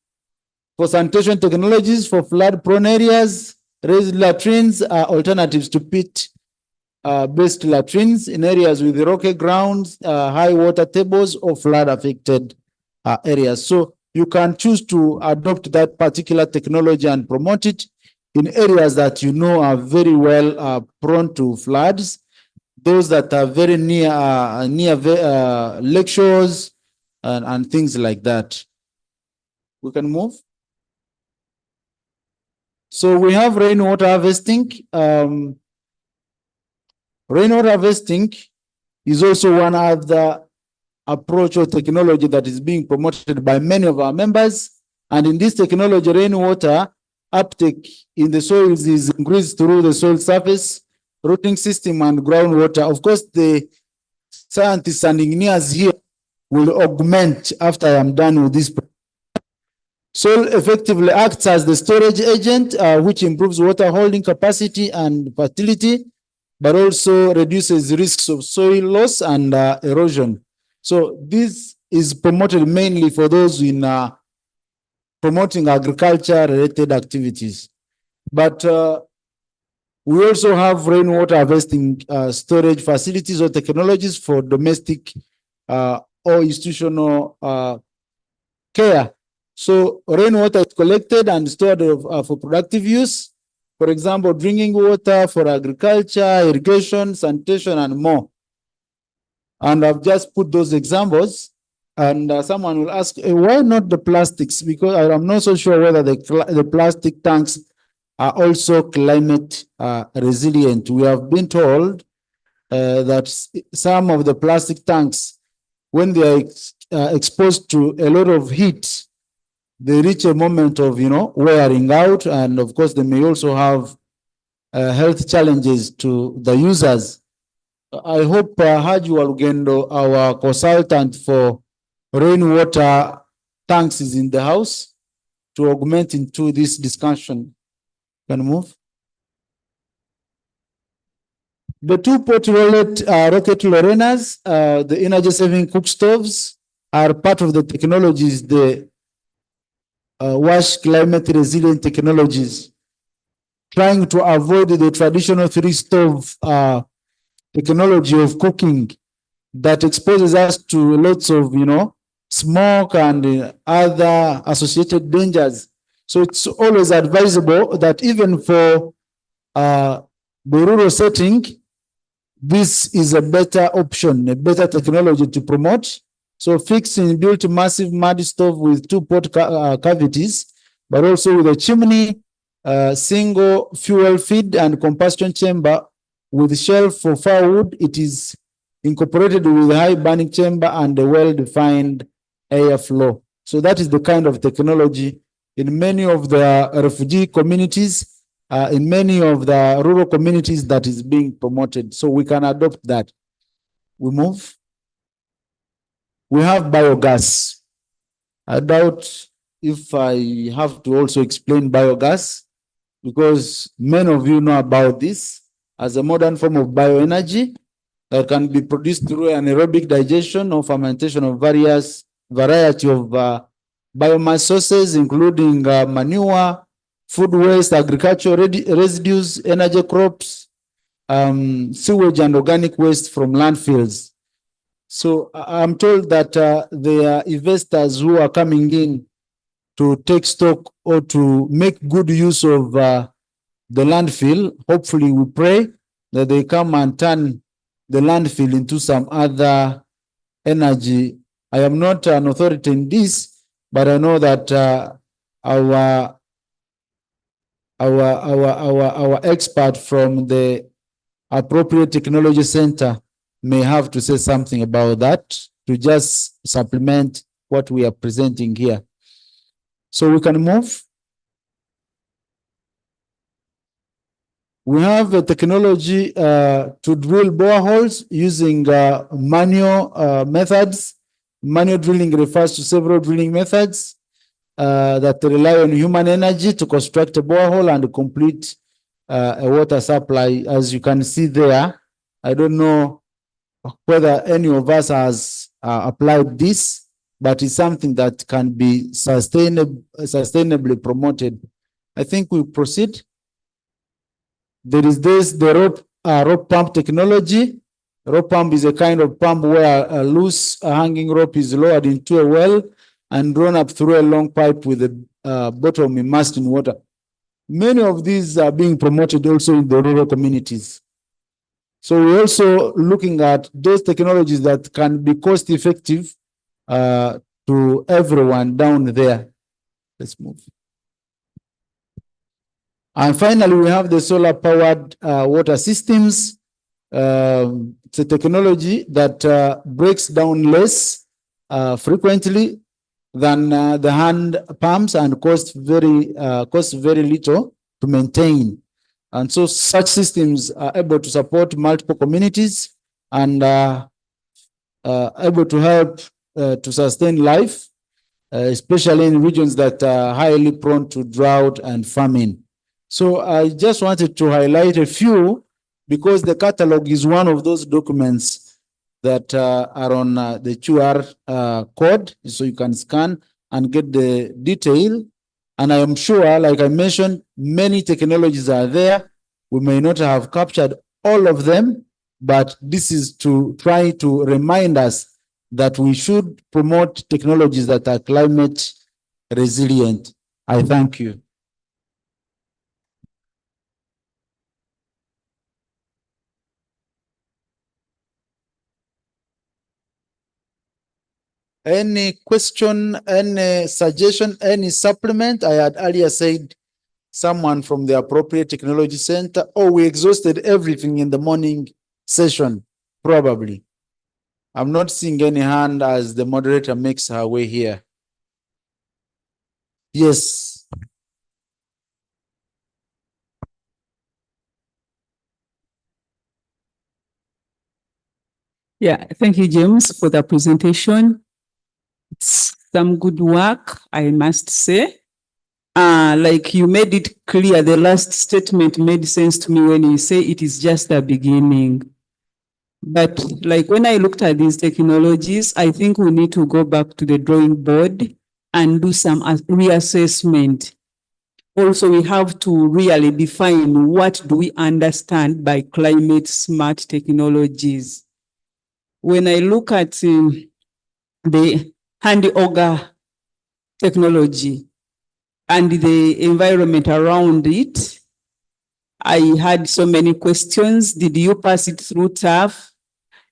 For sanitation technologies for flood-prone areas, raised latrines are alternatives to pit-based latrines in areas with rocky grounds, high water tables, or flood-affected areas. So you can choose to adopt that particular technology and promote it in areas that you know are very well prone to floods, those that are very near lake shores and things like that. We can move. So we have rainwater harvesting. Rainwater harvesting is also one other approach or technology that is being promoted by many of our members. And in this technology, rainwater uptake in the soils is increased through the soil surface, rooting system, and groundwater. Of course, the scientists and engineers here will augment after I am done with this. Soil effectively acts as the storage agent, which improves water holding capacity and fertility, but also reduces risks of soil loss and erosion. So this is promoted mainly for those in promoting agriculture-related activities. But we also have rainwater harvesting storage facilities or technologies for domestic or institutional care. So rainwater is collected and stored for productive use. For example, drinking water for agriculture, irrigation, sanitation, and more. And I've just put those examples. And someone will ask, why not the plastics? Because I'm not so sure whether the plastic tanks are also climate resilient. We have been told that some of the plastic tanks, when they are exposed to a lot of heat, they reach a moment of, wearing out, and of course, they may also have health challenges to the users. I hope Haji Walugendo, our consultant for rainwater tanks, is in the house to augment into this discussion. Can move. The two rocket Lorenas, the energy saving cook stoves, are part of the technologies, the WASH climate resilient technologies, trying to avoid the traditional three stove technology of cooking that exposes us to lots of, smoke and other associated dangers. So it's always advisable that even for the rural setting, this is a better option, a better technology to promote. So fixing built massive mud stove with two pot cavities, but also with a chimney, single fuel feed and combustion chamber with shelf for firewood. It is incorporated with high burning chamber and a well-defined airflow. So that is the kind of technology in many of the refugee communities, in many of the rural communities, that is being promoted. So we can adopt that. We move. We have biogas. I doubt if I have to also explain biogas, because many of you know about this as a modern form of bioenergy that can be produced through anaerobic digestion or fermentation of various variety of biomass sources, including manure, food waste, agricultural residues, energy crops, sewage and organic waste from landfills. So I'm told that there are investors who are coming in to take stock or to make good use of the landfill. Hopefully, we pray that they come and turn the landfill into some other energy. I am not an authority in this, but I know that our expert from the appropriate technology center may have to say something about that to just supplement what we are presenting here. So we can move. We have a technology to drill boreholes using manual methods. Manual drilling refers to several drilling methods that rely on human energy to construct a borehole and complete a water supply. As you can see there, I don't know whether any of us has applied this, but it's something that can be sustainably promoted. I think we proceed. There is the rope pump technology. Rope pump is a kind of pump where a loose hanging rope is lowered into a well and drawn up through a long pipe with the bottom immersed in water. Many of these are being promoted also in the rural communities. So we're also looking at those technologies that can be cost effective to everyone down there. Let's move. And finally, we have the solar powered water systems. It's a technology that breaks down less frequently than the hand pumps and costs very little to maintain. And so such systems are able to support multiple communities and able to help to sustain life, especially in regions that are highly prone to drought and famine. So I just wanted to highlight a few because the catalog is one of those documents that are on the QR code, so you can scan and get the detail. And I am sure, like I mentioned, many technologies are there. We may not have captured all of them, but this is to try to remind us that we should promote technologies that are climate resilient. I thank you. Any question, any suggestion, any supplement? I had earlier said someone from the appropriate technology center, or we exhausted everything in the morning session, probably. I'm not seeing any hand as the moderator makes her way here. Yes. Yeah, thank you, James, for the presentation. It's some good work, I must say. Like you made it clear, the last statement made sense to me when you say it is just the beginning. But like when I looked at these technologies, I think we need to go back to the drawing board and do some reassessment. Also, we have to really define what do we understand by climate smart technologies. When I look at the hand auger technology and the environment around it, I had so many questions. Did you pass it through TAF?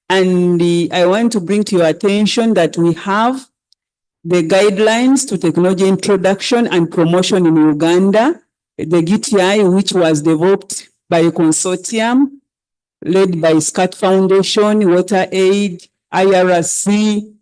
And I want to bring to your attention that we have the guidelines to technology introduction and promotion in Uganda, the GTI, which was developed by a consortium led by SCAT Foundation, WaterAid, IRC,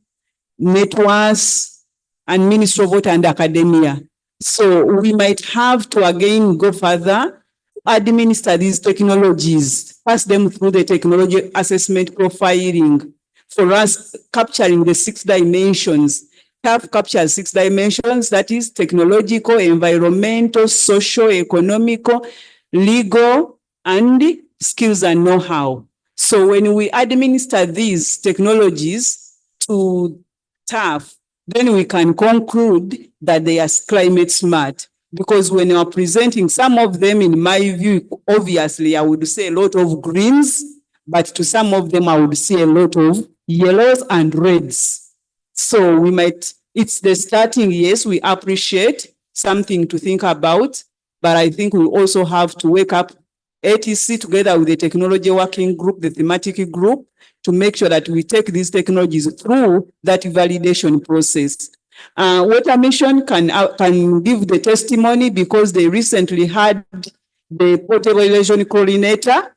Networks, and Ministry of Water and Academia. So we might have to again go further, administer these technologies, pass them through the technology assessment profiling for us capturing the 6 dimensions. TAF captures 6 dimensions, that is technological, environmental, social, economical, legal, and skills and know-how. So when we administer these technologies to TAF, then we can conclude that they are climate smart. Because when you are presenting some of them, in my view, obviously I would say a lot of greens, but to some of them I would see a lot of yellows and reds. So we might, it's the starting, yes, we appreciate something to think about, but I think we also have to wake up ATC together with the technology working group, the thematic group, to make sure that we take these technologies through that validation process. Water Mission can give the testimony because they recently had the potable erosion coordinator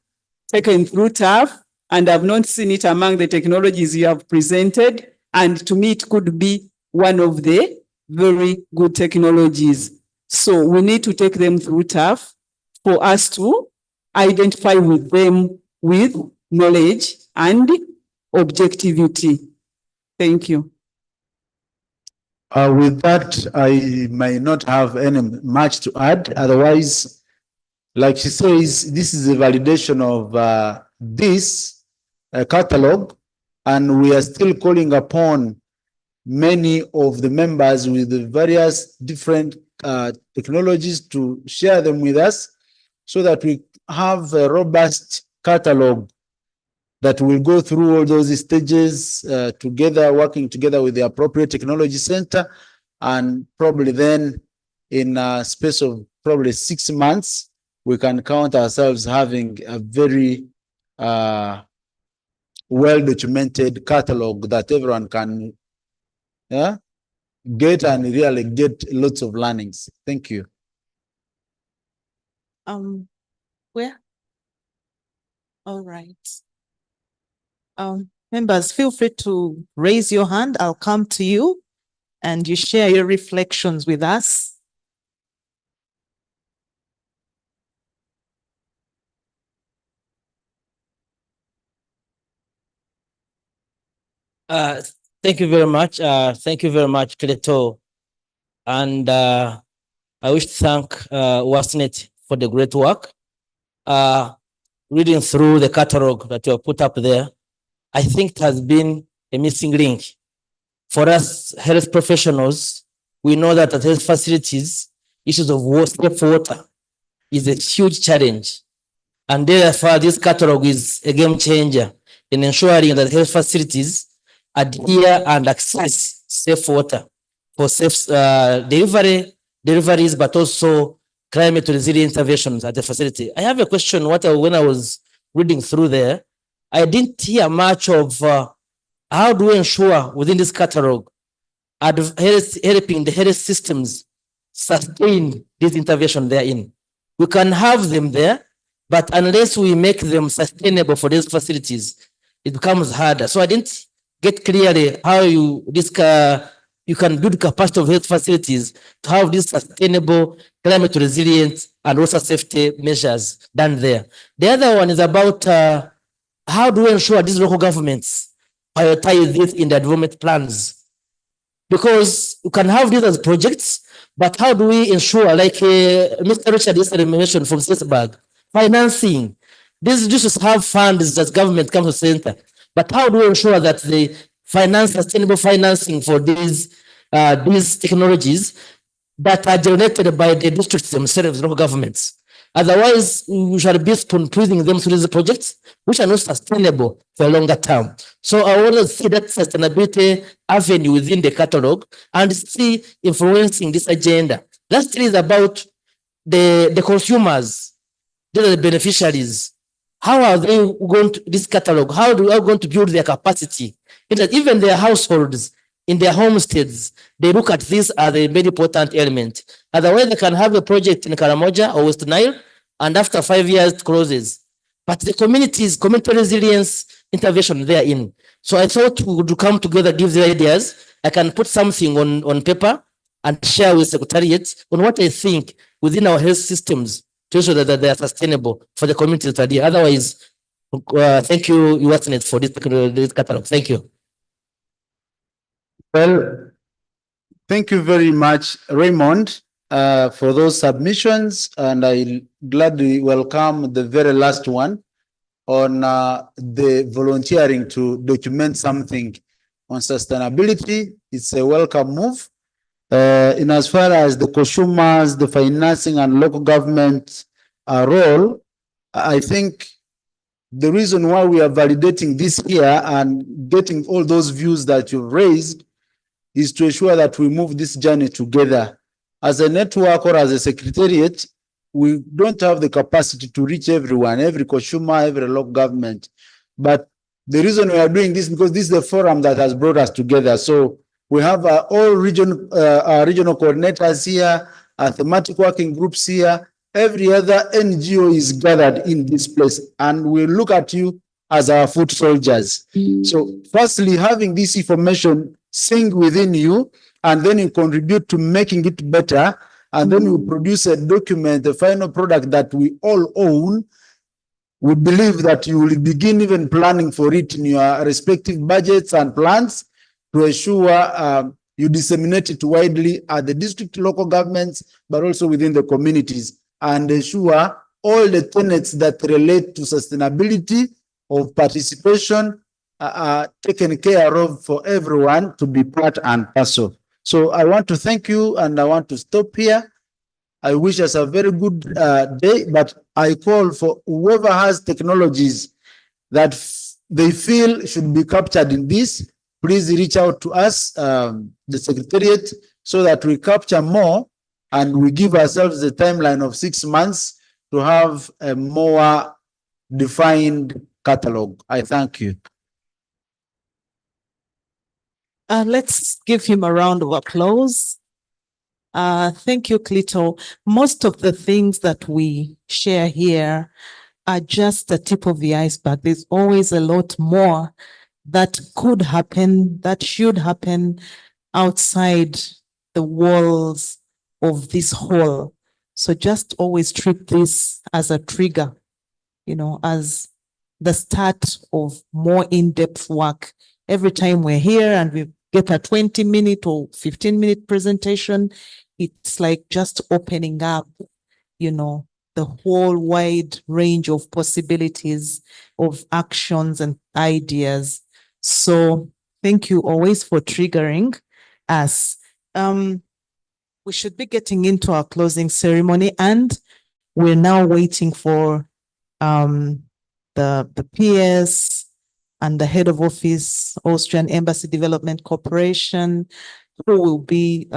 taken through TAF, and I've not seen it among the technologies you have presented. And to me, it could be one of the very good technologies. So we need to take them through TAF for us to identify with them with knowledge and objectivity. Thank you. With that, I may not have any much to add. Otherwise, like she says, this is a validation of this catalog, and we are still calling upon many of the members with the various different technologies to share them with us so that we have a robust catalog that will go through all those stages together, working together with the appropriate technology center, and probably then in a space of probably 6 months, we can count ourselves having a very well-documented catalog that everyone can get and really get lots of learnings. Thank you. Where? All right. Members, feel free to raise your hand. I'll come to you and you share your reflections with us. Thank you very much. Thank you very much, Kleto. And I wish to thank Wasnet for the great work. Reading through the catalog that you have put up there, I think it has been a missing link. For us health professionals, we know that at health facilities, issues of safe water is a huge challenge. And therefore, this catalog is a game changer in ensuring that health facilities adhere and access safe water for safe deliveries, but also climate resilient interventions at the facility. I have a question. When I was reading through there, I didn't hear much of how do we ensure within this catalog helping the health systems sustain this intervention therein. We can have them there, but unless we make them sustainable for these facilities, it becomes harder. So I didn't get clearly how this you can build capacity of health facilities to have these sustainable, climate resilient, and also safety measures done there. The other one is about how do we ensure these local governments prioritize this in their development plans? Because you can have these as projects, but how do we ensure, like Mr. Richard yesterday mentioned from CSOs, financing? These just have funds that government comes to center, but how do we ensure that they finance sustainable financing for these technologies that are generated by the districts themselves, local governments? Otherwise, we shall be spoon-feeding them through these projects, which are not sustainable for a longer term. So I want to see that sustainability avenue within the catalog and see influencing this agenda. Lastly is about the consumers, these are the beneficiaries. How are they going to this catalog? How are they going to build their capacity? Even their households, in their homesteads, they look at this as a very important element. Otherwise, they can have a project in Karamoja or West Nile, and after 5 years, it closes. But the communities, community resilience intervention they are in. So I thought we would come together, give the ideas. I can put something on paper and share with Secretariat on what I think within our health systems to ensure that they are sustainable for the communities that are there. Otherwise, thank you, USNet, for this catalog. Thank you. Well, thank you very much, Raymond, for those submissions, and I gladly welcome the very last one on the volunteering to document something on sustainability. It's a welcome move. In as far as the consumers, the financing and local government role, I think the reason why we are validating this here and getting all those views that you've raised is to ensure that we move this journey together. As a network or as a secretariat, we don't have the capacity to reach everyone, every consumer, every local government. But the reason we are doing this, because this is the forum that has brought us together. So we have all regional coordinators here, thematic working groups here. Every other NGO is gathered in this place, and we look at you as our foot soldiers. So firstly, having this information sink within you, and then you contribute to making it better, and then we produce a document, the final product that we all own. We believe that you will begin even planning for it in your respective budgets and plans to ensure you disseminate it widely at the district, local governments, but also within the communities, and ensure all the tenets that relate to sustainability of participation are taken care of for everyone to be part and parcel. So I want to thank you, and I want to stop here. I wish us a very good day, but I call for whoever has technologies that they feel should be captured in this, please reach out to us, the Secretariat, so that we capture more and we give ourselves a timeline of 6 months to have a more defined catalog. I thank you. Let's give him a round of applause. Thank you, Clito. Most of the things that we share here are just the tip of the iceberg. There's always a lot more that could happen, that should happen outside the walls of this hall. So just always treat this as a trigger, you know, as the start of more in-depth work. Every time we're here and we get a 20-minute or 15-minute presentation, it's like just opening up, you know, the whole wide range of possibilities of actions and ideas. So thank you always for triggering us. We should be getting into our closing ceremony, and we're now waiting for the PS and the head of office, Austrian Embassy Development Corporation, who will be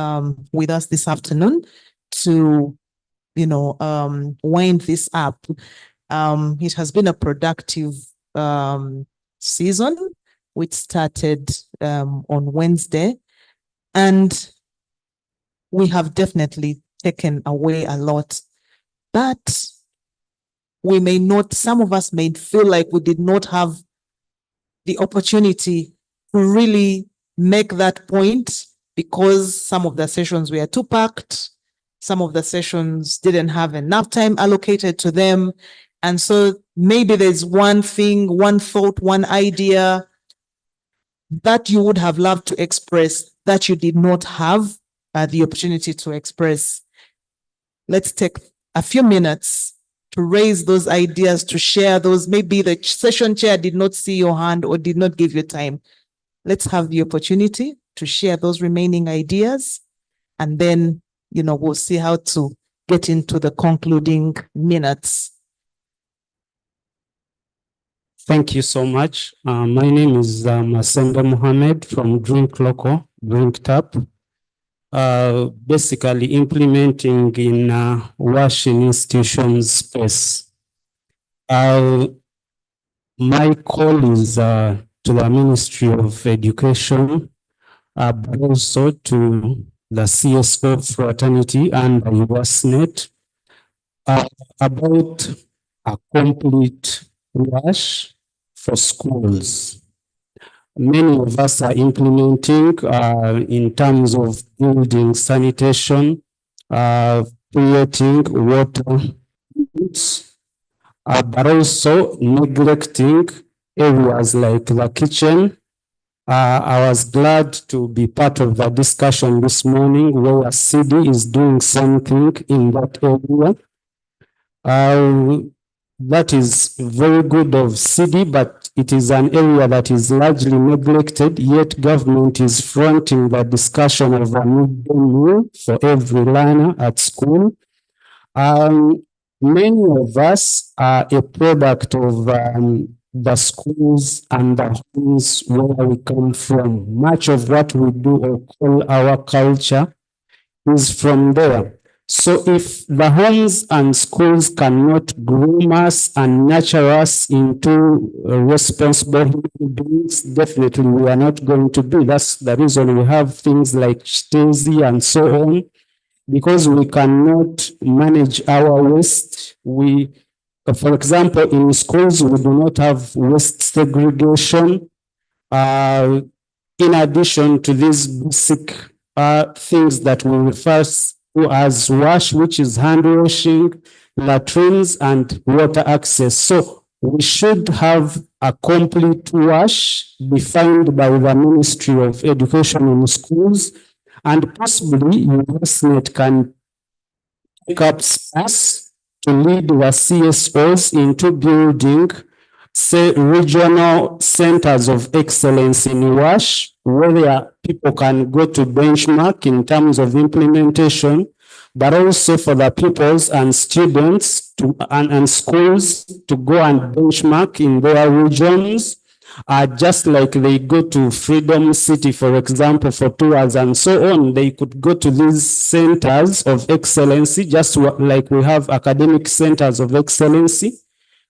with us this afternoon to, you know, wind this up. It has been a productive season, which started on Wednesday, and we have definitely taken away a lot, but we may not, some of us may feel like we did not have the opportunity to really make that point because some of the sessions were too packed, some of the sessions didn't have enough time allocated to them. And so maybe there's one thing, one thought, one idea that you would have loved to express that you did not have the opportunity to express. Let's take a few minutes to raise those ideas, to share those. Maybe the session chair did not see your hand or did not give you time. Let's have the opportunity to share those remaining ideas, and then, we'll see how to get into the concluding minutes. Thank you so much. My name is Masemba Mohammed from Drink Local, Drink Tap. Basically implementing in washing institutions space. My call is to the Ministry of Education, but also to the CSO fraternity and the USNet about a complete wash for schools. Many of us are implementing in terms of building sanitation, creating water, but also neglecting areas like the kitchen. I was glad to be part of the discussion this morning where a CD is doing something in that area. That is very good of CD, but it is an area that is largely neglected, yet government is fronting the discussion of a midday meal for every learner at school. Many of us are a product of the schools and the homes where we come from. Much of what we do or call our culture is from there. So if the homes and schools cannot groom us and nurture us into responsible human beings, definitely we are not going to be. That's the reason we have things like Stasi and so on, because we cannot manage our waste. For example, in schools, we do not have waste segregation. In addition to these basic things that we refer to as wash, which is hand washing, latrines, and water access. So we should have a complete wash defined by the Ministry of Education in schools, and possibly USNet can take up space to lead the CSOs into building, say, regional centers of excellence in WASH, where people can go to benchmark in terms of implementation, but also for the pupils and students and schools to go and benchmark in their regions, just like they go to Freedom City, for example, for tours and so on. They could go to these centers of excellency, just like we have academic centers of excellency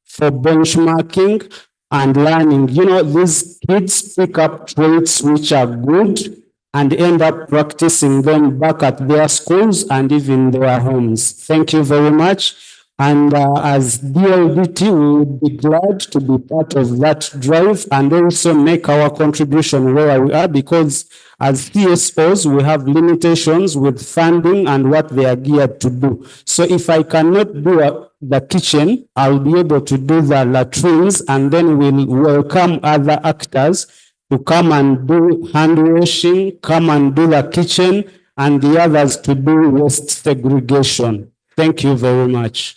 for benchmarking and learning. These kids pick up traits which are good and end up practicing them back at their schools and even their homes. Thank you very much. And as DLDT, we would be glad to be part of that drive and also make our contribution where we are, because as CSOs, we have limitations with funding and what they are geared to do. So if I cannot do the kitchen, I'll be able to do the latrines, and then we'll welcome other actors to come and do hand washing, come and do the kitchen, and the others to do waste segregation. Thank you very much.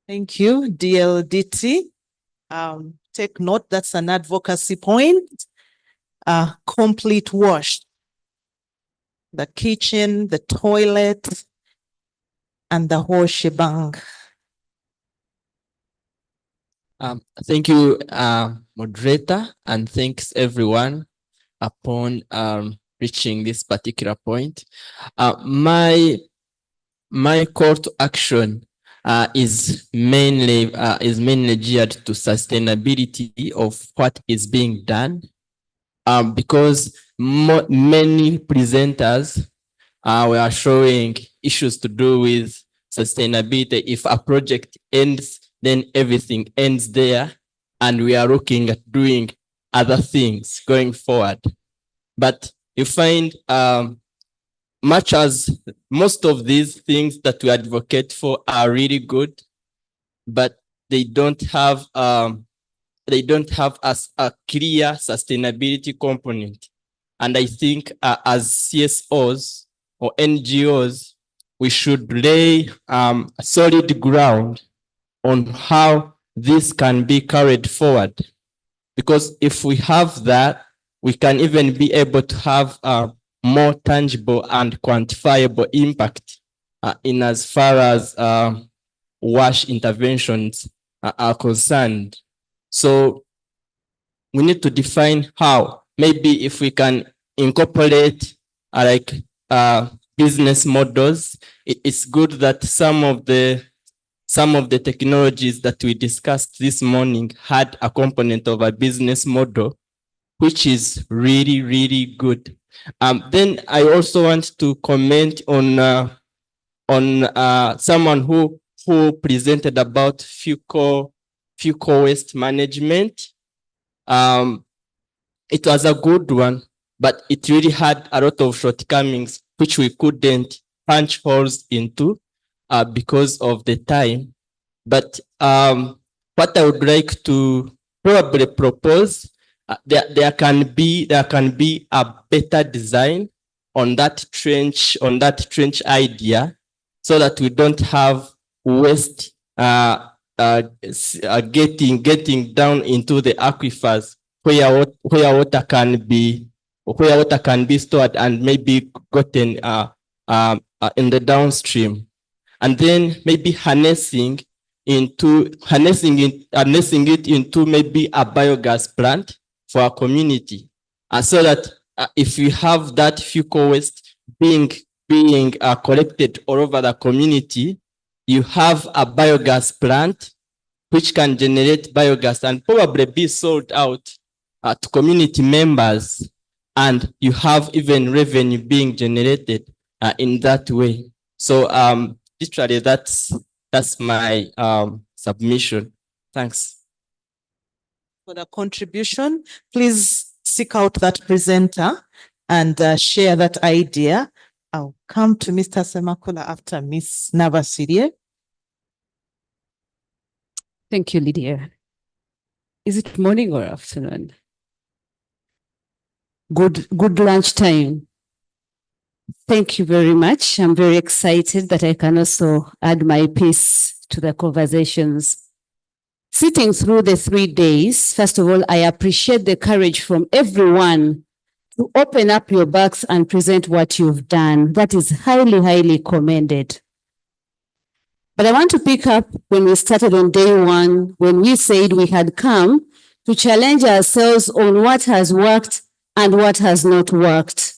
Thank you, DLDT. Take note, that's an advocacy point. Complete wash. The kitchen, the toilet, and the whole shebang. Thank you, moderator, and thanks everyone upon reaching this particular point. My call to action is mainly geared to sustainability of what is being done, because many presenters were showing issues to do with sustainability. If a project ends, then everything ends there, and we are looking at doing other things going forward. But you find much as most of these things that we advocate for are really good, but they don't have a clear sustainability component. And I think as CSOs or NGOs, we should lay a solid ground on how this can be carried forward. Because if we have that, we can even be able to have a more tangible and quantifiable impact in as far as WASH interventions are concerned. So we need to define how. Maybe if we can incorporate business models, it's good that some of the technologies that we discussed this morning had a component of a business model, which is really, really good. Then I also want to comment on someone who presented about fecal waste management. It was a good one, but it really had a lot of shortcomings, which we couldn't punch holes into because of the time. But what I would like to probably propose, there can be a better design on that trench idea, so that we don't have waste getting down into the aquifers where water can be stored and maybe gotten in the downstream, and then maybe harnessing it into maybe a biogas plant for our community, so that if we have that fecal waste being collected all over the community, you have a biogas plant which can generate biogas and probably be sold out to community members, and you have even revenue being generated in that way. So literally that's my submission. Thanks for the contribution. Please seek out that presenter and share that idea. I'll come to Mr. Semakula after Ms. Navasirie. Thank you, Lydia. Is it morning or afternoon? Good lunchtime. Thank you very much. I'm very excited that I can also add my piece to the conversations. Sitting through the 3 days, first of all, I appreciate the courage from everyone to open up your backs and present what you've done. That is highly, highly commended. But I want to pick up when we started on day one, when we said we had come to challenge ourselves on what has worked and what has not worked.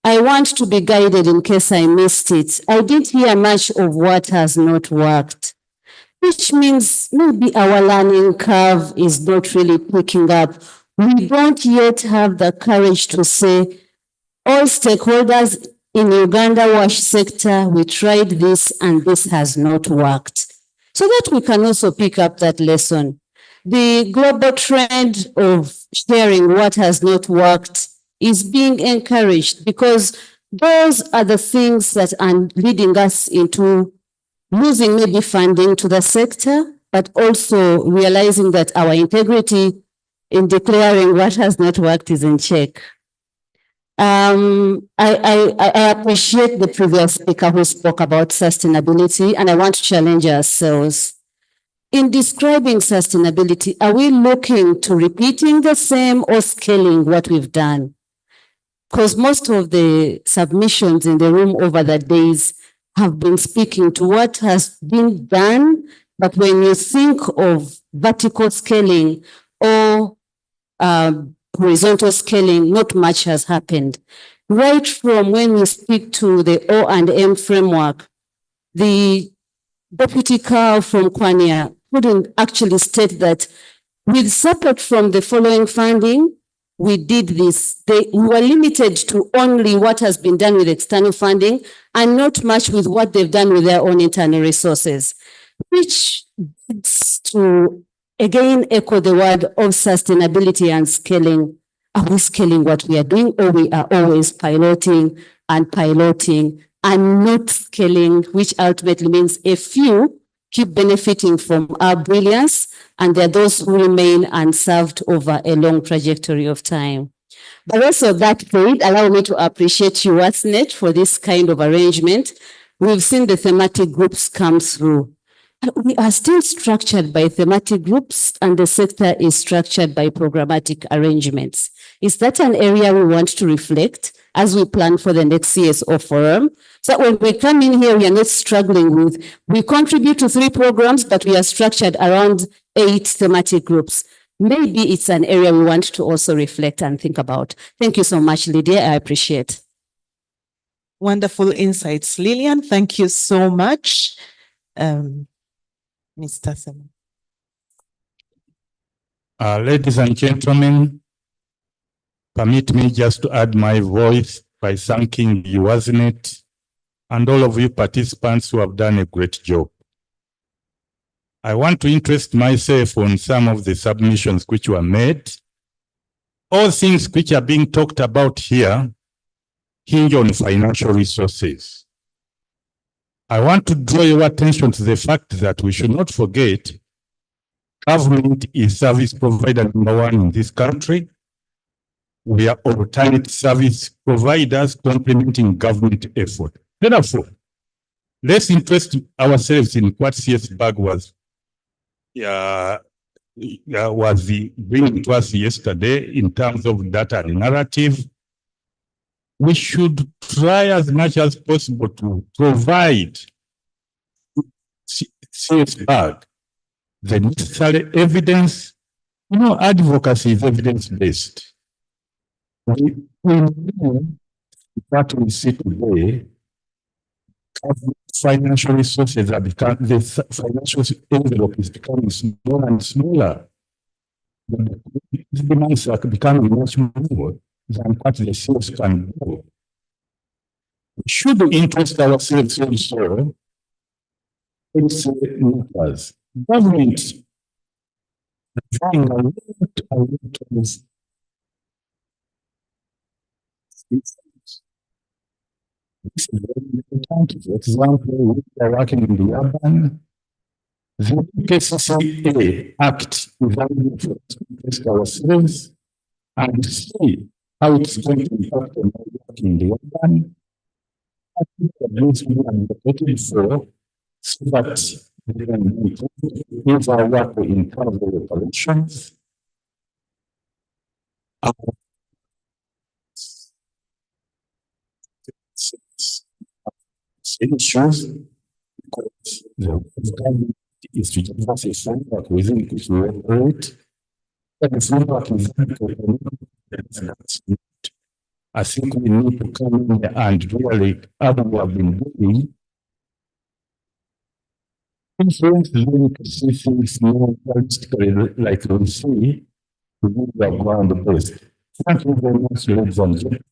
I want to be guided in case I missed it. I didn't hear much of what has not worked, which means maybe our learning curve is not really picking up. We don't yet have the courage to say, all stakeholders in Uganda WASH sector, we tried this and this has not worked. So that we can also pick up that lesson. The global trend of sharing what has not worked is being encouraged, because those are the things that are leading us into losing maybe funding to the sector, but also realizing that our integrity in declaring what has not worked is in check. I appreciate the previous speaker who spoke about sustainability, and I want to challenge ourselves. In describing sustainability, are we looking to repeating the same or scaling what we've done? Because most of the submissions in the room over the days have been speaking to what has been done, but when you think of vertical scaling or horizontal scaling, not much has happened. Right from when we speak to the O&M framework, the Deputy Carl from Kwania couldn't actually state that with support from the following funding, we did this. We were limited to only what has been done with external funding and not much with what they've done with their own internal resources, which leads to, again, echo the word of sustainability and scaling. Are we scaling what we are doing, or we are always piloting and not scaling, which ultimately means a few keep benefiting from our brilliance, and there are those who remain unserved over a long trajectory of time. But also that said, allow me to appreciate you, WASNET, for this kind of arrangement. We've seen the thematic groups come through. We are still structured by thematic groups, and the sector is structured by programmatic arrangements. Is that an area we want to reflect as we plan for the next CSO forum? So when we come in here, we are not struggling with, we contribute to 3 programs, but we are structured around 8 thematic groups. Maybe it's an area we want to also reflect and think about. Thank you so much, Lydia. I appreciate. Wonderful insights, Lillian. Thank you so much. Mr. Simon. Ladies and gentlemen, permit me just to add my voice by thanking you, WASNET, and all of you participants who have done a great job. I want to interest myself on some of the submissions which were made. All things which are being talked about here hinge on financial resources. I want to draw your attention to the fact that we should not forget government is service provider number 1 in this country. We are alternate service providers complementing government effort. Therefore, let's interest ourselves in what CS Bag was bringing to us yesterday in terms of data and narrative. We should try as much as possible to provide CS Bag the necessary evidence. You know, advocacy is evidence-based. We know what we see today, financial resources are becoming, the financial envelope is becoming smaller and smaller. The demands are becoming much more than what the sales can do. We should interest ourselves also in matters. Government is doing a lot of this is very important. For example, we are working in the urban. The KCCA Act is valid for us to test ourselves and see how it's going to impact on our work in the urban. I think that we are advocating for so that we can improve our work in terms of operations. Issues because the government is to give us a framework within which we operate. But the framework is I think we need to come in and really, as we have been doing, influence really to see things more holistically, like we see, to do the ground best. Thank you very much, ladies and gentlemen.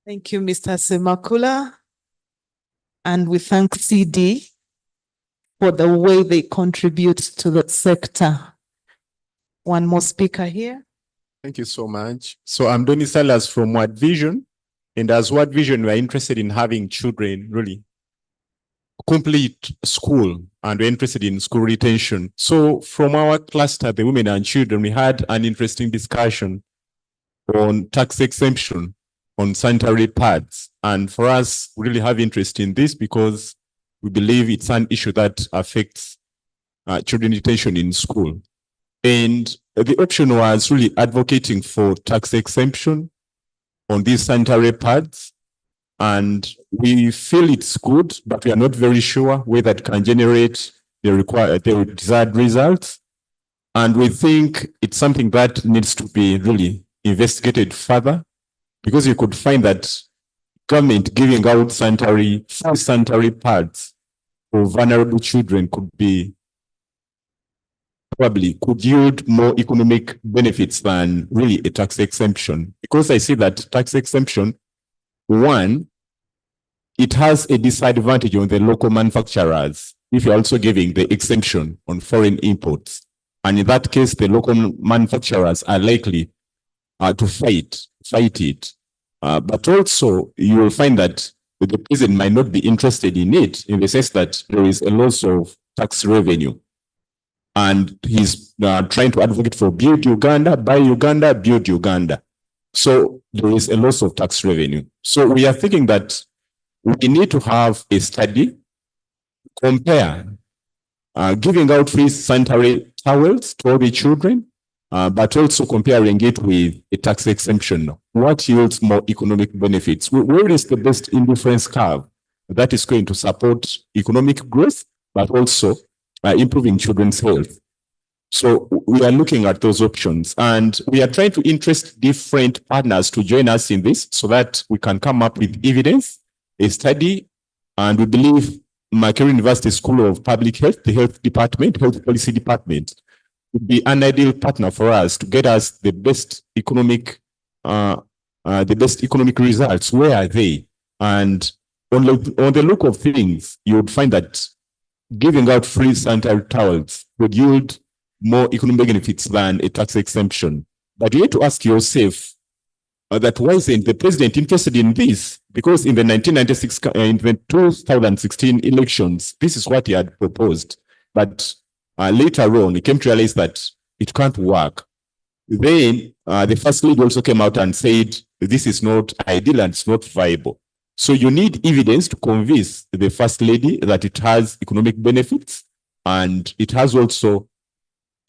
Thank you, Mr. Semakula. And we thank CD for the way they contribute to the sector. One more speaker here. Thank you so much. So I'm Donny Salas from World Vision. And as World Vision, we're interested in having children really complete school, and we're interested in school retention. So from our cluster, the women and children, we had an interesting discussion on tax exemption on sanitary pads. And for us, we really have interest in this because we believe it's an issue that affects children retention in school. And the option was really advocating for tax exemption on these sanitary pads. And we feel it's good, but we are not very sure whether it can generate the desired results. And we think it's something that needs to be really investigated further, because you could find that government giving out sanitary pads for vulnerable children could yield more economic benefits than really a tax exemption. Because I see that tax exemption, one, it has a disadvantage on the local manufacturers. if you're also giving the exemption on foreign imports. And in that case, the local manufacturers are likely to fight it. But also, you will find that the president might not be interested in it, in the sense that there is a loss of tax revenue. And he's trying to advocate for build Uganda, buy Uganda, build Uganda. So there is a loss of tax revenue. So we are thinking that we need to have a study, compare giving out free sanitary towels to all the children, but also comparing it with a tax exemption. What yields more economic benefits? Where is the best indifference curve that is going to support economic growth, but also improving children's health? So we are looking at those options, and we are trying to interest different partners to join us in this so that we can come up with evidence, a study, and we believe Makerere University School of Public Health, the health department, health policy department, would be an ideal partner for us to get us the best economic results. Where are they? And on the look of things, you would find that giving out free sanitary towels would yield more economic benefits than a tax exemption. But you need to ask yourself that why isn't the president interested in this? Because in the 2016 elections, this is what he had proposed. But later on, he came to realize that it can't work. Then the first lady also came out and said, this is not ideal and it's not viable. So you need evidence to convince the first lady that it has economic benefits and it has also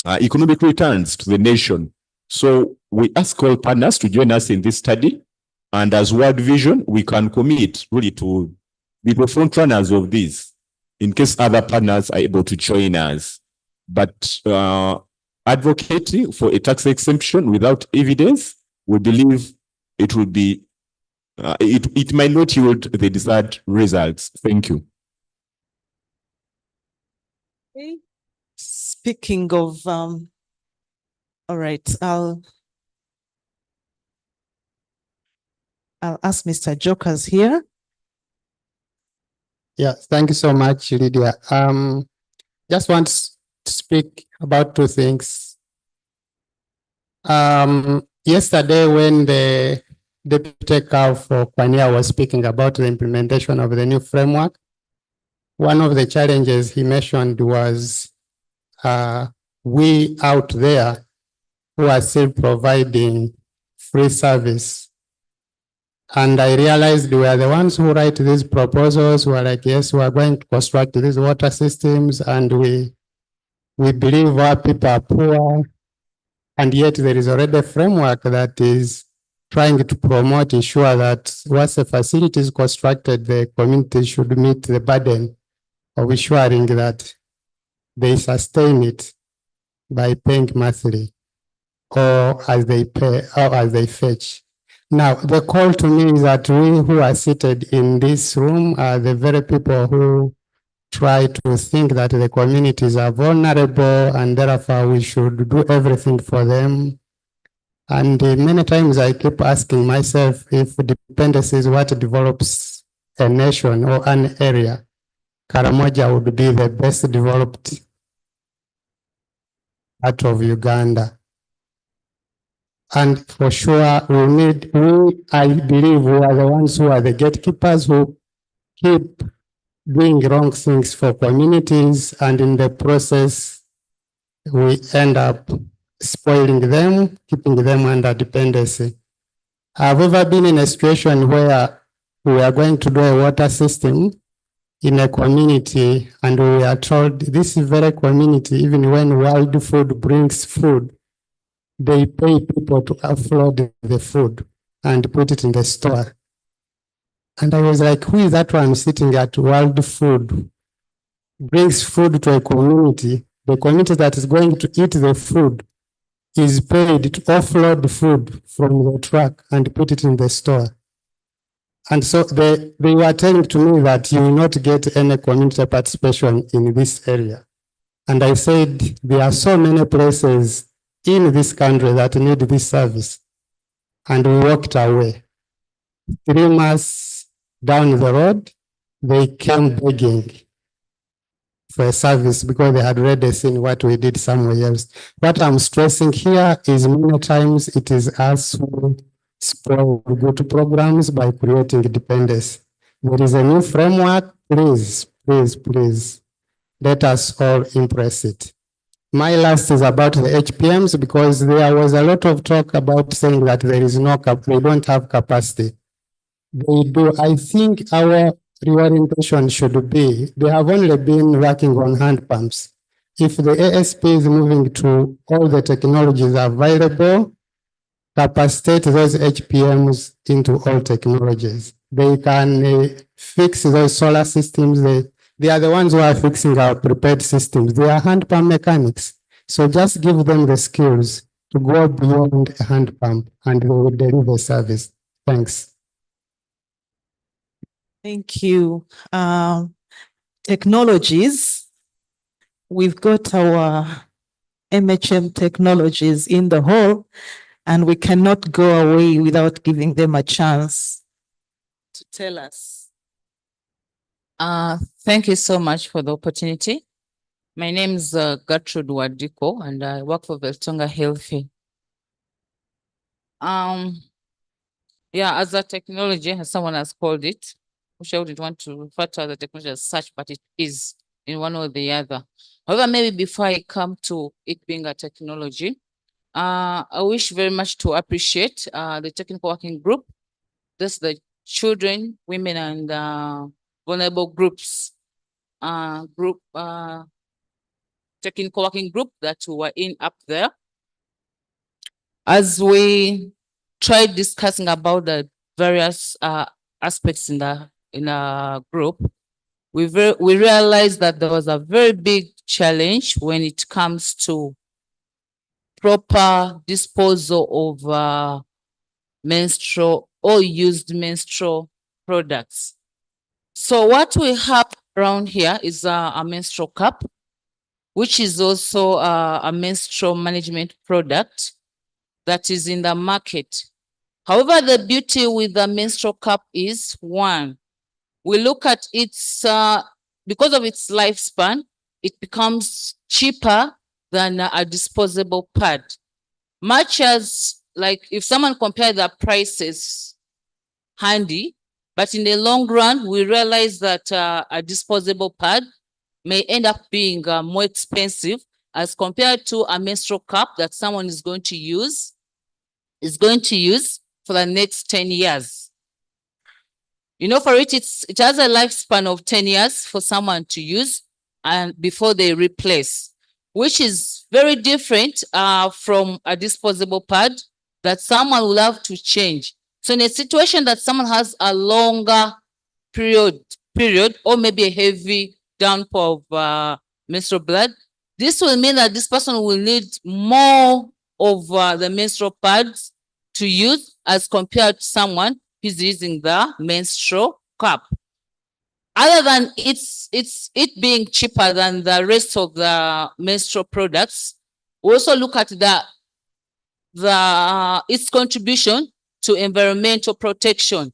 economic returns to the nation. So we ask all partners to join us in this study. And as World Vision, we can commit really to be the front runners of this in case other partners are able to join us. But advocating for a tax exemption without evidence, we believe it will be, it might not yield the desired results. Thank you. Okay. Speaking of, all right, I'll ask Mr. Jokers here. Yeah, thank you so much, Lydia. Just want to speak about two things. Yesterday, when the Deputy for Kwania was speaking about the implementation of the new framework, one of the challenges he mentioned was we out there who are still providing free service. And I realized we are the ones who write these proposals, who are like, yes, we are going to construct these water systems, and we believe our people are poor, and yet there is already a framework that is trying to promote, ensure that once a facility is constructed, the community should meet the burden of ensuring that they sustain it by paying monthly or as they pay or as they fetch. Now, the call to me is that we who are seated in this room are the very people who try to think that the communities are vulnerable and therefore we should do everything for them. And many times I keep asking myself if dependency is what develops a nation or an area. Karamoja would be the best developed part of Uganda. And for sure, I believe we are the ones who are the gatekeepers who keep doing wrong things for communities, and in the process, we end up spoiling them, keeping them under dependency. I've ever been in a situation where we are going to do a water system in a community, and we are told this very community, even when World Food brings food, they pay people to offload the food and put it in the store. And I was like, who is that one sitting at World Food, brings food to a community? The community that is going to eat the food is paid to offload food from the truck and put it in the store. And so they were telling to me that you will not get any community participation in this area. And I said, there are so many places in this country that need this service. And we walked away. 3 months down the road, they came begging for a service because they had already seen what we did somewhere else. What I'm stressing here is many times it is us who spoil good programs by creating dependence. There is a new framework, please, let us all embrace it. My last is about the HPMs because there was a lot of talk about saying that there is no they don't have capacity. They do. I think our reorientation should be, they have only been working on hand pumps. If the ASP is moving to all the technologies available, capacitate those HPMs into all technologies. They can fix those solar systems. They are the ones who are fixing our prepared systems. They are hand pump mechanics. So just give them the skills to go beyond a hand pump and they will deliver service. Thanks. Thank you. Technologies, we've got our MHM technologies in the hall, and we cannot go away without giving them a chance to tell us. Thank you so much for the opportunity. My name is Gertrude Wadiko, and I work for Veltonga Healthy. Yeah, as a technology, as someone has called it, which I wouldn't want to refer to as a technology as such, but it is in one or the other. However, maybe before I come to it being a technology, I wish very much to appreciate the technical working group. That's the children, women, and vulnerable groups technical working group that we were in up there. As we tried discussing about the various aspects in the group, we realized that there was a very big challenge when it comes to proper disposal of menstrual or used menstrual products. So what we have around here is a menstrual cup, which is also a menstrual management product that is in the market. However, the beauty with the menstrual cup is, one, we look at its, because of its lifespan, it becomes cheaper than a disposable pad. Much as, like, if someone compare the prices handy, but in the long run, we realize that a disposable pad may end up being more expensive as compared to a menstrual cup that someone is going to use for the next 10 years. You know, for it has a lifespan of 10 years for someone to use and before they replace, which is very different from a disposable pad that someone will have to change. So in a situation that someone has a longer period or maybe a heavy downpour of menstrual blood, this will mean that this person will need more of the menstrual pads to use as compared to someone who's using the menstrual cup. Other than it being cheaper than the rest of the menstrual products, we also look at its contribution to environmental protection.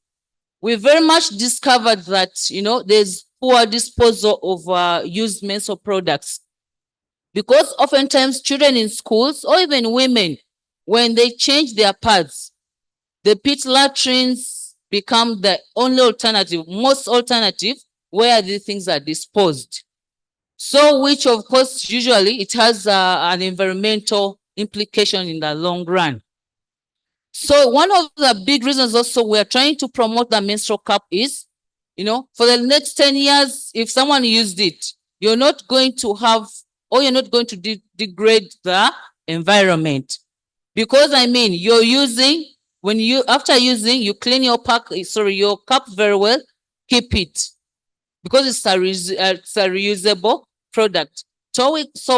We very much discovered that, you know, there's poor disposal of used menstrual products, because oftentimes children in schools or even women, when they change their pads, the pit latrines become the only alternative, most alternative, where these things are disposed. So, which of course, usually it has an environmental implication in the long run. So one of the big reasons also we're trying to promote the menstrual cup is, you know, for the next 10 years, if someone used it, you're not going to have, or you're not going to degrade the environment. Because I mean, you're using, after using, you clean your your cup very well, keep it. Because it's a reusable product. So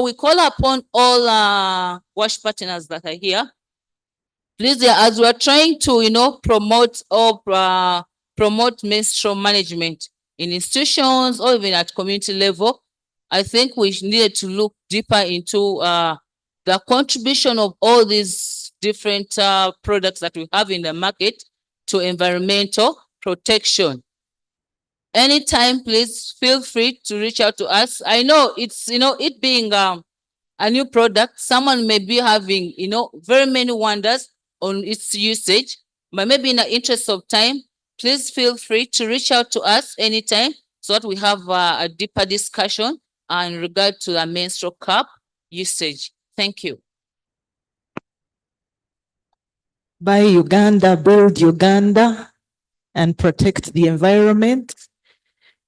we call upon all wash partners that are here. Please, as we're trying to, you know, promote menstrual management in institutions or even at community level, I think we needed to look deeper into the contribution of all these different products that we have in the market to environmental protection. anytime, please feel free to reach out to us. I know it's, it being a new product, someone may be having, very many wonders on its usage, but maybe in the interest of time, please feel free to reach out to us anytime so that we have a deeper discussion in regard to the menstrual cup usage. Thank you. Buy Uganda, build Uganda, and protect the environment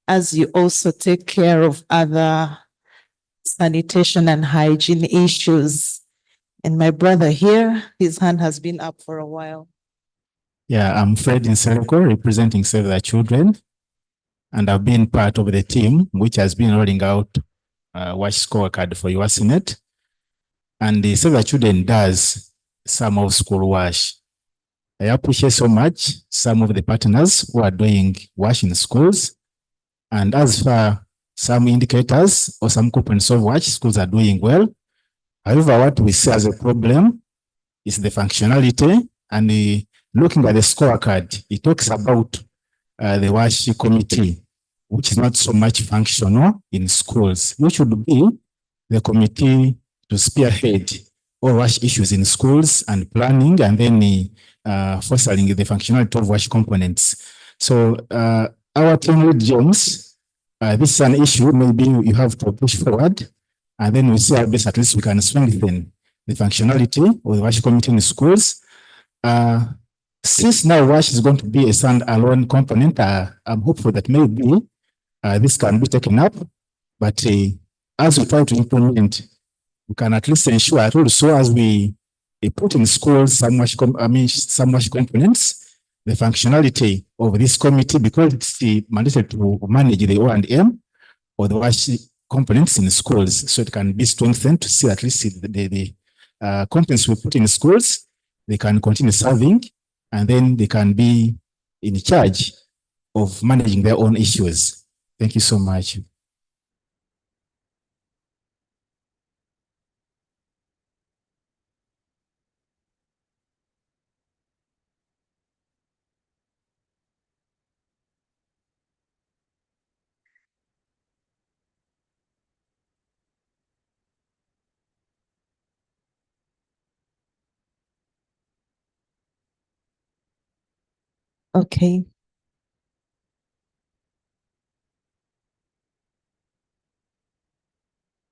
as you also take care of other sanitation and hygiene issues. And my brother here, his hand has been up for a while. Yeah, I'm Fred Nseleko, representing Save the Children, and I've been part of the team which has been rolling out WASH scorecard for UASINET. And the Save the Children does some of school WASH. I appreciate so much some of the partners who are doing WASH in schools. And as for some indicators or some components of WASH, schools are doing well. However, what we see as a problem is the functionality, and looking at the scorecard, it talks about the WASH committee, which is not so much functional in schools. Which should be the committee to spearhead all WASH issues in schools and planning, and then fostering the functionality of WASH components. So our team lead James, this is an issue maybe you have to push forward, and then we see how best at least we can strengthen the functionality of the WASH committee in schools. Since now WASH is going to be a standalone component, I'm hopeful that maybe this can be taken up, but as we try to implement, we can at least ensure that also as we put in schools some WASH components, the functionality of this committee, because it's mandated to manage the O&M or the WASH components in schools, so it can be strengthened to see at least the components we put in schools, they can continue serving, and then they can be in charge of managing their own issues. Thank you so much. Okay.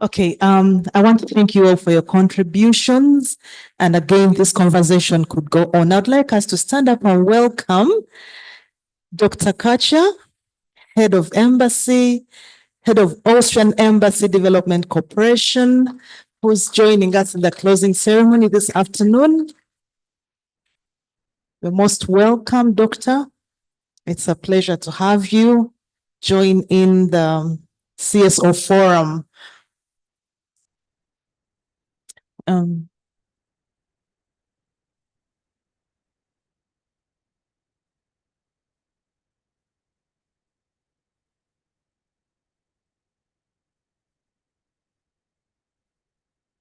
Okay, I want to thank you all for your contributions. And again, this conversation could go on. I'd like us to stand up and welcome Dr. Kacha, Head of Embassy, Head of Austrian Embassy Development Corporation, who's joining us in the closing ceremony this afternoon. You're most welcome, Doctor. It's a pleasure to have you join in the CSO forum.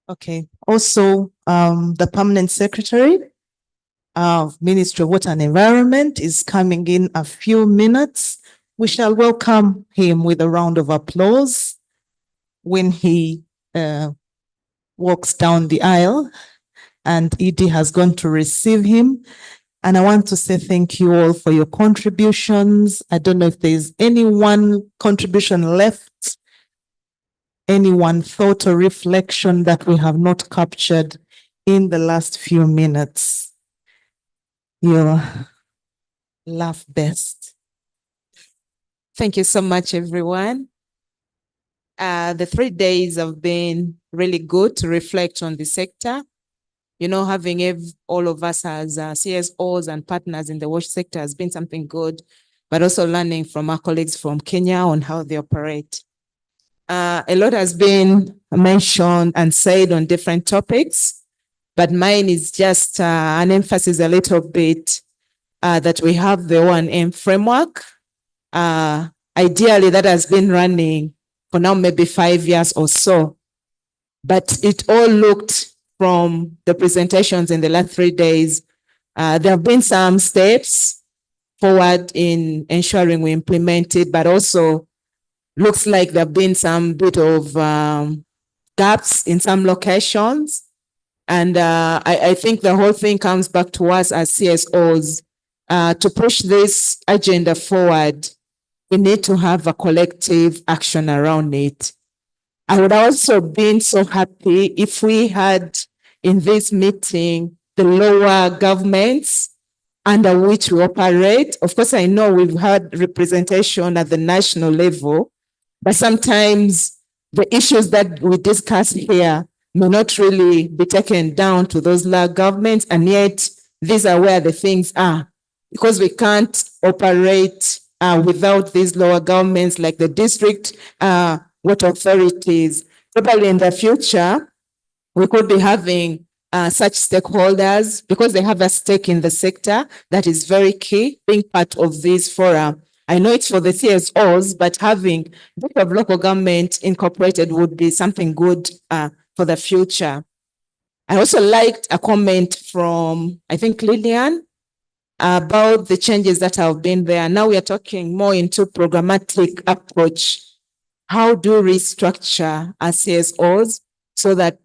Okay, also the permanent secretary of Ministry of Water and Environment is coming in a few minutes. We shall welcome him with a round of applause when he walks down the aisle, and Edie has gone to receive him. And I want to say thank you all for your contributions. I don't know if there's any one contribution left, any one thought or reflection that we have not captured in the last few minutes. You'll laugh best. Thank you so much, everyone. The 3 days have been really good to reflect on the sector. You know, having all of us as CSOs and partners in the WASH sector has been something good, but also learning from our colleagues from Kenya on how they operate. A lot has been mentioned and said on different topics, but mine is just an emphasis a little bit that we have the O&M framework. Ideally, that has been running for now maybe 5 years or so, but it all looked from the presentations in the last 3 days. There have been some steps forward in ensuring we implement it, but also looks like there have been some bit of gaps in some locations. And I think the whole thing comes back to us as CSOs to push this agenda forward. We need to have a collective action around it. I would also been so happy if we had in this meeting the lower governments under which we operate. Of course, I know we've had representation at the national level, but sometimes the issues that we discuss here may not really be taken down to those lower governments, and yet these are where the things are, because we can't operate without these lower governments like the district water authorities. Probably in the future, we could be having such stakeholders because they have a stake in the sector that is very key, being part of this forum. I know it's for the CSOs, but having a bit of local government incorporated would be something good for the future. I also liked a comment from, I think, Lillian, about the changes that have been there. Now we are talking more into programmatic approach. How do we restructure our CSOs so that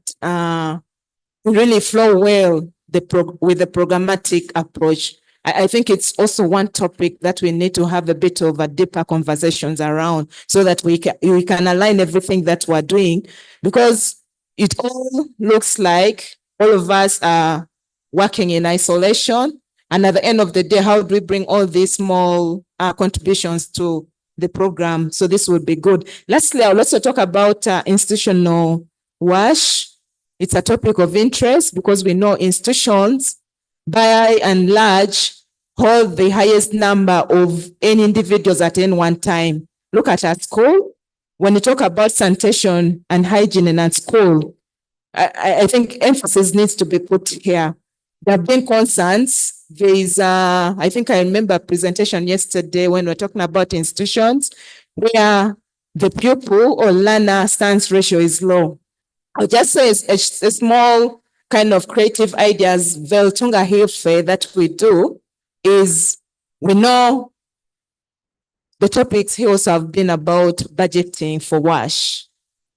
we really flow well with the programmatic approach? I think it's also one topic that we need to have a bit of a deeper conversations around so that we can align everything that we're doing, because it all looks like all of us are working in isolation. And at the end of the day, how do we bring all these small contributions to the program? So this would be good. Lastly, I'll also talk about institutional WASH. It's a topic of interest because we know institutions, by and large, hold the highest number of any individuals at any one time. Look at our school. When you talk about sanitation and hygiene in our school, I think emphasis needs to be put here. There have been concerns. There is, I think I remember a presentation yesterday when we were talking about institutions where the pupil or learner stance ratio is low. I'll just say a small kind of creative ideas, Veltunga Hilfe, that we do is we know the topics here also have been about budgeting for WASH.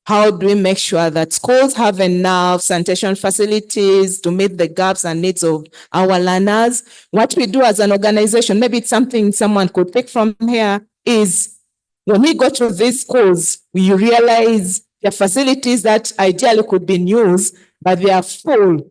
How do we make sure that schools have enough sanitation facilities to meet the gaps and needs of our learners? What we do as an organization, maybe it's something someone could take from here, is when we go to these schools, we realize the facilities that ideally could be used, but they are full.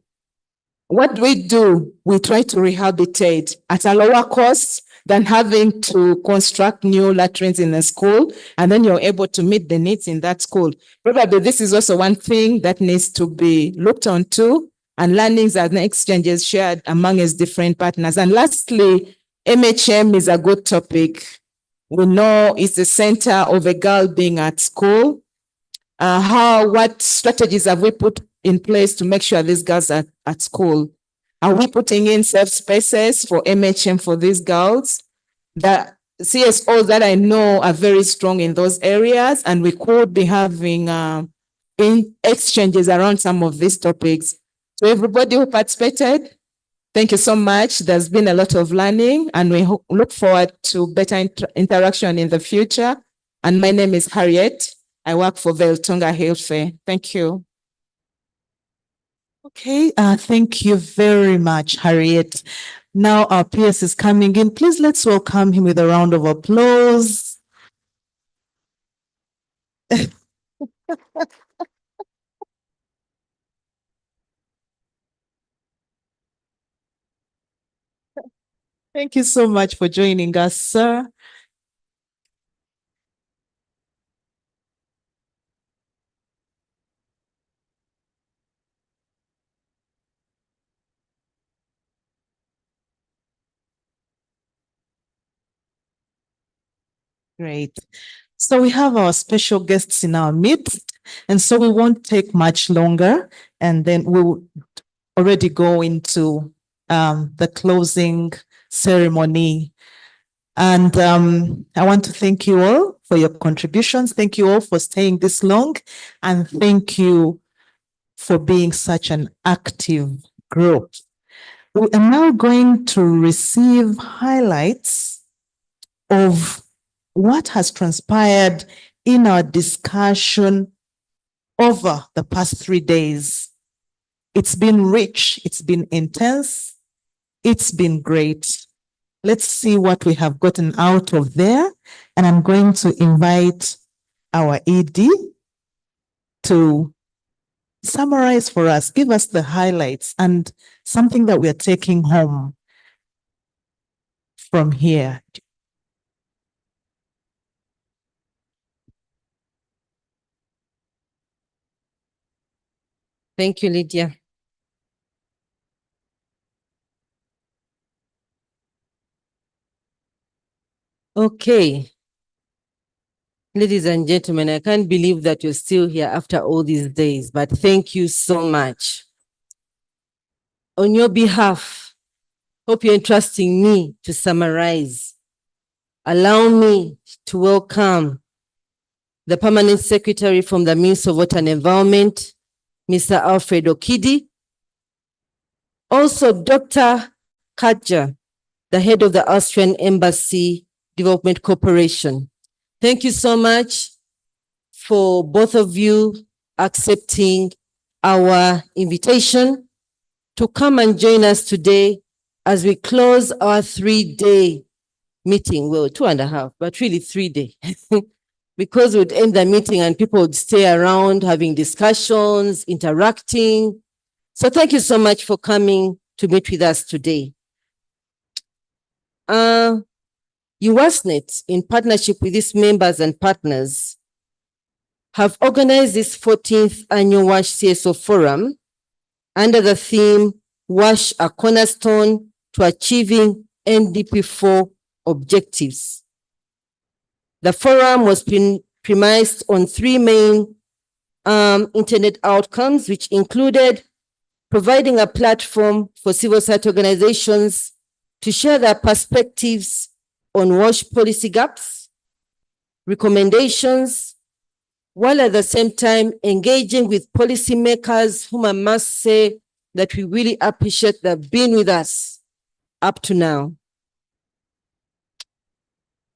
What do? We try to rehabilitate at a lower cost than having to construct new latrines in a school, and then you're able to meet the needs in that school. Probably this is also one thing that needs to be looked onto, and learnings and exchanges shared among its different partners. And lastly, MHM is a good topic. We know it's the center of a girl being at school. What strategies have we put in place to make sure these girls are at school? Are we putting in safe spaces for MHM for these girls? The CSOs that I know are very strong in those areas, and we could be having in exchanges around some of these topics. So everybody who participated, thank you so much. There's been a lot of learning, and we look forward to better interaction in the future. And my name is Harriet. I work for Veltunga Hilfe. Thank you. Okay, thank you very much, Harriet. Now our PS is coming in. Please let's welcome him with a round of applause. Thank you so much for joining us, sir. Great. So we have our special guests in our midst, and so we won't take much longer, and then we'll already go into the closing ceremony. And I want to thank you all for your contributions. Thank you all for staying this long, and thank you for being such an active group. We are now going to receive highlights of what has transpired in our discussion over the past 3 days. It's been rich, it's been intense, it's been great. Let's see what we have gotten out of there. And I'm going to invite our ED to summarize for us, give us the highlights and something that we're taking home from here. Thank you, Lydia. Okay. Ladies and gentlemen, I can't believe that you're still here after all these days, but thank you so much. On your behalf, hope you're entrusting me to summarize. Allow me to welcome the Permanent Secretary from the Ministry of Water and Environment, Mr. Alfred Okidi. Also, Dr. Katja, the head of the Austrian Embassy Development Corporation. Thank you so much for both of you accepting our invitation to come and join us today as we close our 3-day meeting. Well, 2.5, but really 3-day. Because we'd end the meeting and people would stay around having discussions, interacting. So thank you so much for coming to meet with us today. UASNET, in partnership with its members and partners, have organized this 14th annual WASH CSO Forum under the theme, WASH, a cornerstone to achieving NDP4 objectives. The forum was premised on 3 main intended outcomes, which included providing a platform for civil society organizations to share their perspectives on WASH policy gaps, recommendations, while at the same time engaging with policymakers whom I must say that we really appreciate that have been with us up to now.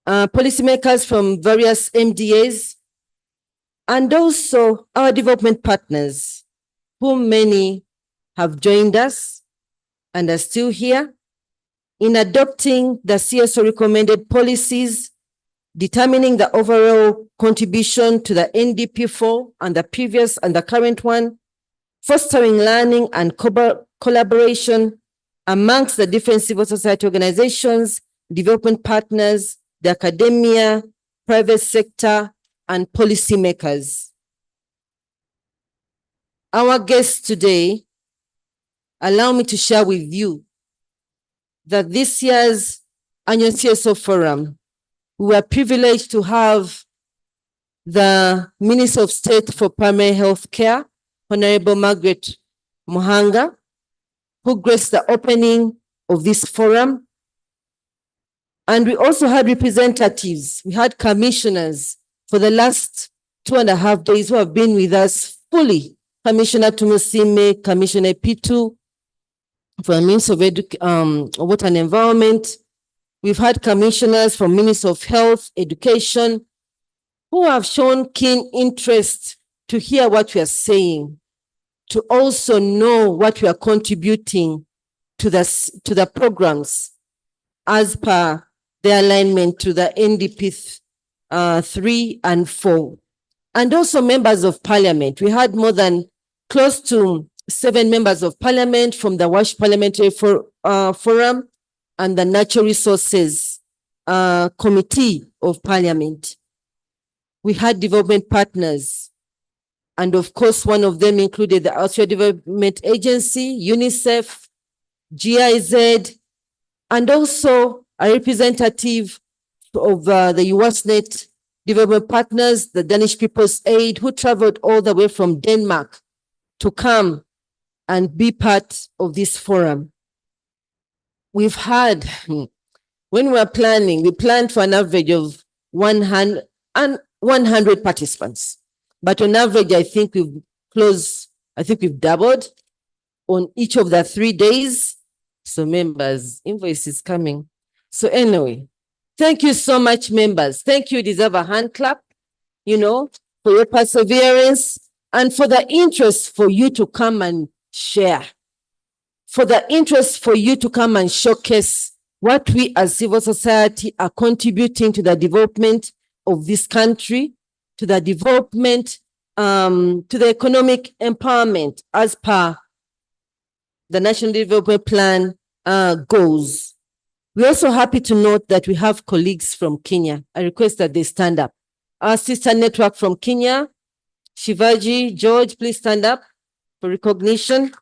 Policymakers from various MDAs and also our development partners, whom many have joined us and are still here in adopting the CSO recommended policies, determining the overall contribution to the NDP4 and the previous and the current one, fostering learning and collaboration amongst the different civil society organizations, development partners, the academia, private sector, and policymakers. Our guests today allow me to share with you that this year's annual CSO Forum, we were privileged to have the Minister of State for Primary Health Care, Honorable Margaret Muhanga, who graced the opening of this forum. And we also had representatives, we had commissioners for the last 2.5 days who have been with us fully. Commissioner Tumusime, Commissioner Pitu, for the Ministry of Water and Environment. We've had commissioners from Ministry of Health, Education, who have shown keen interest to hear what we are saying, to also know what we are contributing to the programs as per the alignment to the NDP 3 and 4. And also members of parliament. We had more than close to 7 members of parliament from the WASH Parliamentary Forum and the Natural Resources Committee of Parliament. We had development partners. And of course, one of them included the Austria Development Agency, UNICEF, GIZ, and also a representative of the UASNET development partners, the Danish People's Aid, who traveled all the way from Denmark to come and be part of this forum. We've had, when we were planning, we planned for an average of 100 participants. But on average, I think we've doubled on each of the 3 days. So members, invoice is coming. So anyway, Thank you so much, members. Thank you. You deserve a hand clap, for your perseverance and for the interest for you to come and share, for the interest for you to come and showcase what we as civil society are contributing to the development of this country, to the development, to the economic empowerment as per the National Development Plan goals. We're also happy to note that we have colleagues from Kenya. I request that they stand up. Our sister network from Kenya, Shivaji, George, please stand up for recognition.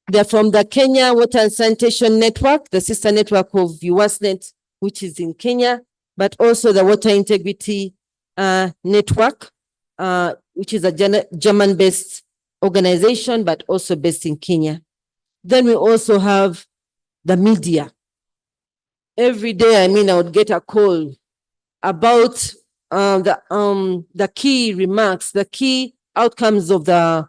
They're from the Kenya Water and Sanitation Network, the sister network of UASNet, which is in Kenya, but also the Water Integrity Network, which is a German-based organization, but also based in Kenya. Then we also have the media. Every day, I would get a call about the key remarks, the key outcomes of the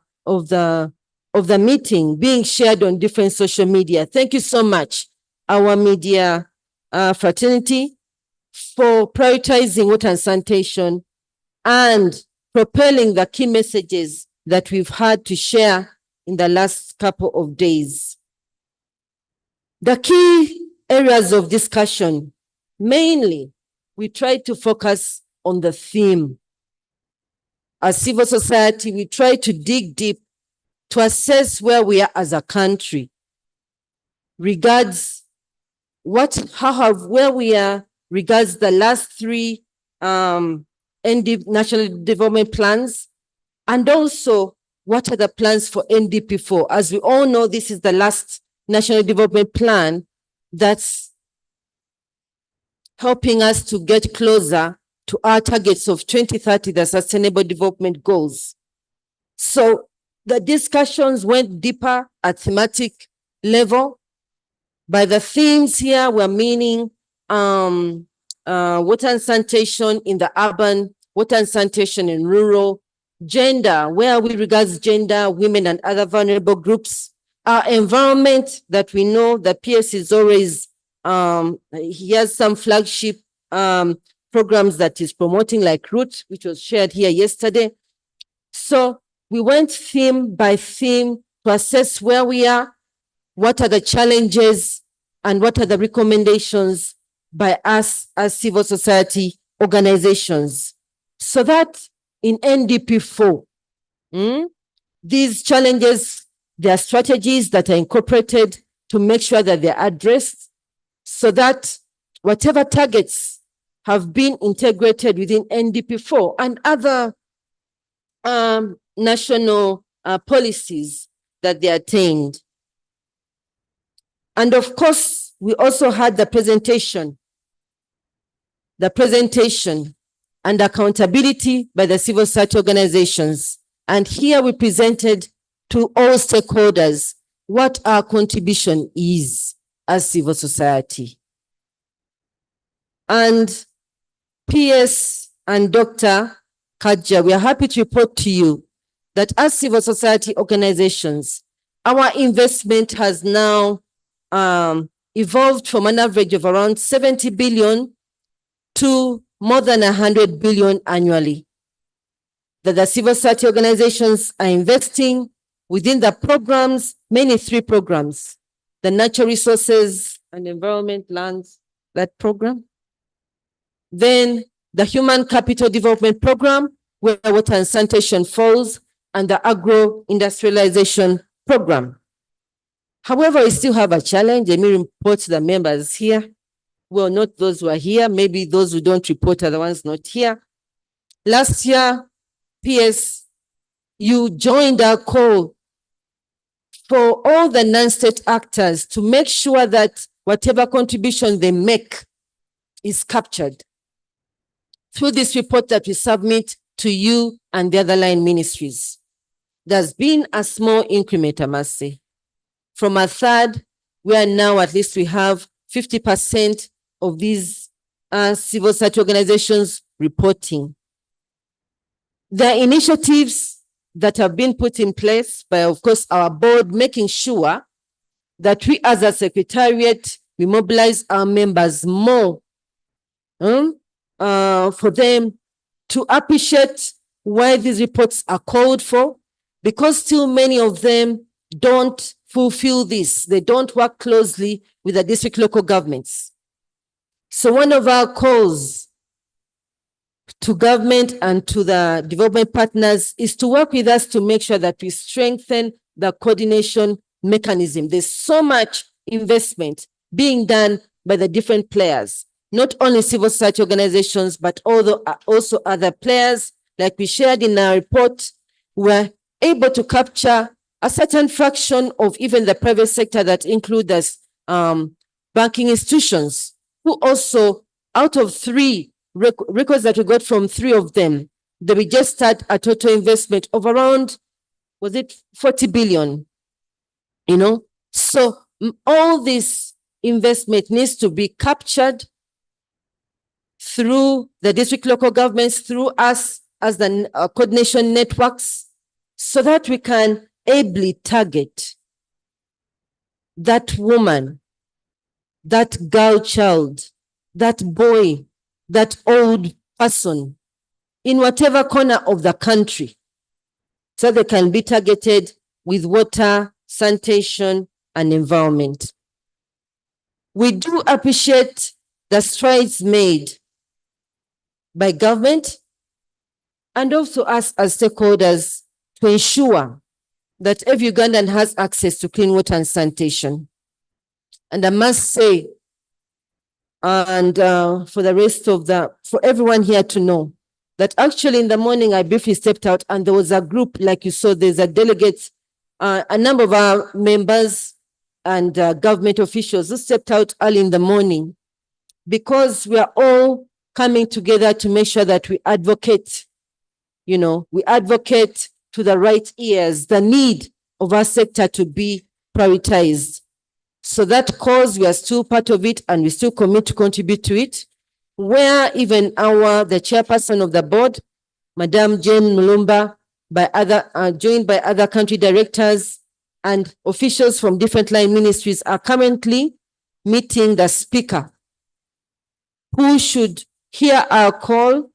meeting being shared on different social media. Thank you so much, our media fraternity, for prioritizing water and sanitation and propelling the key messages that we've had to share in the last couple of days. The key areas of discussion, mainly, we try to focus on the theme. As civil society, we try to dig deep to assess where we are as a country, regards where we are regards the last three national development plans, and also what are the plans for NDP4. As we all know, this is the last national development plan that's helping us to get closer to our targets of 2030, the Sustainable Development Goals. So the discussions went deeper at thematic level. By the themes here, we're meaning water and sanitation in the urban, water and sanitation in rural, gender, where we regard gender, women, and other vulnerable groups, our environment that we know the PS is always, he has some flagship programs that he's promoting, like Root, which was shared here yesterday. So we went theme by theme to assess where we are, what are the challenges, and what are the recommendations by us as civil society organizations, so that in NDP4, these challenges, there are strategies that are incorporated to make sure that they're addressed, so that whatever targets have been integrated within NDP4 and other national policies that they attained. And of course, we also had the presentation and accountability by the civil society organizations. And here we presented to all stakeholders what our contribution is as civil society. And PS and Dr. Kaja, we are happy to report to you that as civil society organizations, our investment has now evolved from an average of around 70 billion to more than 100 billion annually. That the civil society organizations are investing within the programs, mainly three programs: the natural resources and environment lands, that program. Then the human capital development program, where water and sanitation falls, and the agro-industrialization program. However, we still have a challenge. Let me report to the members here. Well, not those who are here, maybe those who don't report are the ones not here. Last year, PS, you joined our call for all the non-state actors to make sure that whatever contribution they make is captured through this report that we submit to you and the other line ministries. There's been a small increment, I must say. From a third, where now at least we have 50% of these civil society organizations reporting. There are initiatives that have been put in place by, of course, our board, making sure that we as a secretariat, we mobilize our members more for them to appreciate why these reports are called for, because still many of them don't fulfill this. They don't work closely with the district local governments. So one of our calls to government and to the development partners is to work with us to make sure that we strengthen the coordination mechanism. There's so much investment being done by the different players, not only civil society organizations, but also other players. Like we shared in our report, we're able to capture a certain fraction of even the private sector that include us, banking institutions, who also, out of three records that we got from three of them, that we just had a total investment of around, was it 40 billion? You know, so all this investment needs to be captured through the district local governments, through us as the coordination networks, so that we can ably target that woman, that girl child, that boy, that old person in whatever corner of the country, so they can be targeted with water, sanitation, and environment. We do appreciate the strides made by government and also us as stakeholders to ensure that every Ugandan has access to clean water and sanitation. And I must say, and for the rest of for everyone here to know, that actually in the morning I briefly stepped out and there was a group, like you saw, there's a delegate, a number of our members and government officials who stepped out early in the morning, because we are all coming together to make sure that we advocate, we advocate to the right ears, the need of our sector to be prioritized. So that cause, we are still part of it and we still commit to contribute to it, where even the chairperson of the board, Madam Jane Mulumba, joined by other country directors and officials from different line ministries, are currently meeting the speaker, who should hear our call.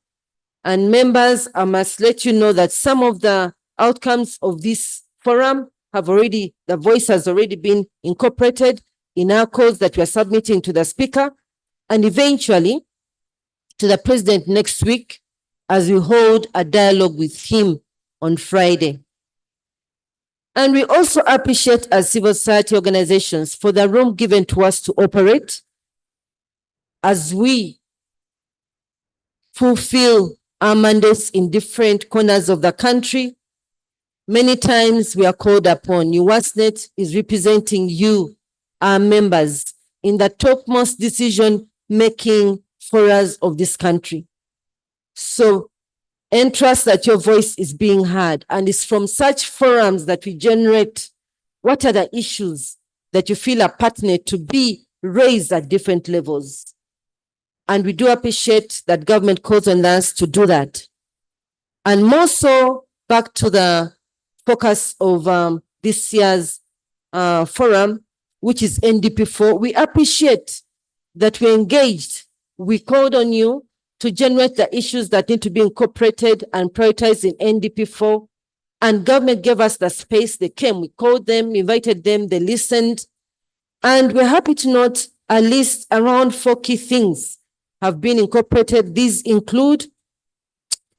And members, I must let you know that some of the outcomes of this forum the voice has already been incorporated in our calls that we are submitting to the speaker and eventually to the president next week, as we hold a dialogue with him on Friday. And we also appreciate as civil society organizations for the room given to us to operate as we fulfill our mandates in different corners of the country. Many times we are called upon. UWASNET is representing you, our members, in the topmost decision-making forums of this country. So entrust that your voice is being heard, and it's from such forums that we generate what are the issues that you feel are pertinent to be raised at different levels. And we do appreciate that government calls on us to do that. And more so, back to the focus of this year's forum, which is NDP4, we appreciate that we engaged. We called on you to generate the issues that need to be incorporated and prioritized in NDP4. And government gave us the space. They came, we called them, invited them, they listened. And we're happy to note at least around 4 key things have been incorporated. These include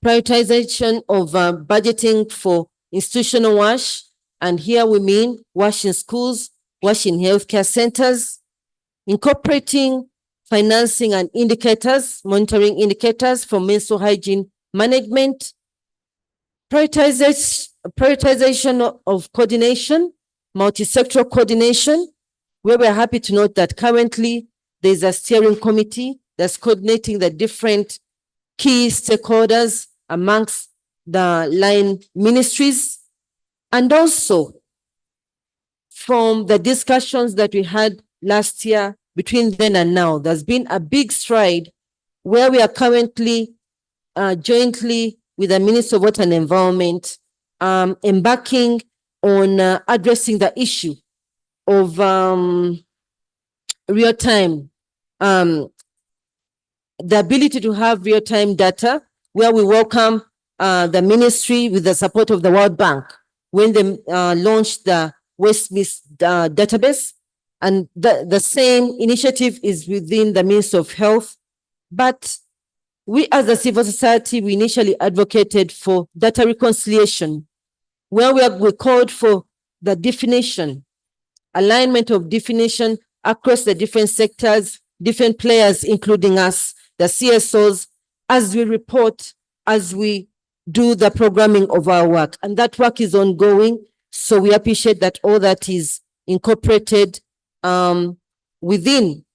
prioritization of budgeting for institutional wash. And here we mean wash in schools, wash in healthcare centers, incorporating financing and indicators, monitoring indicators for menstrual hygiene management, prioritization of coordination, multi-sectoral coordination, where we're happy to note that currently there's a steering committee that's coordinating the different key stakeholders amongst the line ministries. And also from the discussions that we had last year between then and now, there's been a big stride where we are currently jointly with the Minister of Water and Environment embarking on addressing the issue of real-time the ability to have real-time data, where we welcome the ministry with the support of the World Bank when they launched the Waste Miss database. And the same initiative is within the Ministry of Health. But we as a civil society, we initially advocated for data reconciliation, where we called for the definition, alignment of definition across the different sectors, different players, including us, the CSOs, as we report, as we do the programming of our work. And that work is ongoing. So we appreciate that all that is incorporated within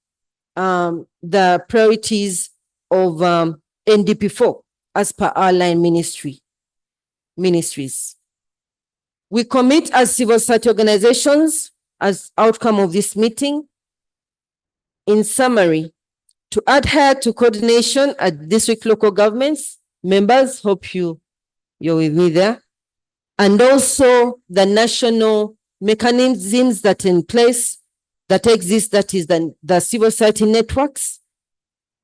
the priorities of NDP4 as per our line ministries. We commit as civil society organizations as outcome of this meeting, in summary, to adhere to coordination at district local governments. Members, hope you're with me there. And also the national mechanisms that in place that exist, that is the civil society networks.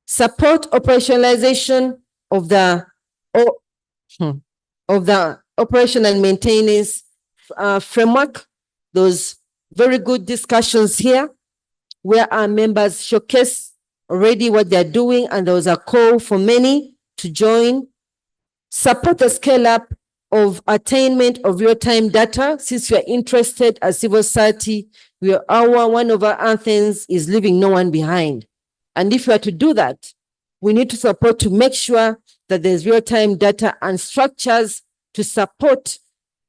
Support operationalization of the operation and maintenance framework. Those very good discussions here where our members showcase already what they're doing, and there was a call for many to join. Support the scale up of attainment of real-time data. Since we are interested as civil society, one of our anthems is leaving no one behind. And if we are to do that, we need to support to make sure that there's real-time data and structures to support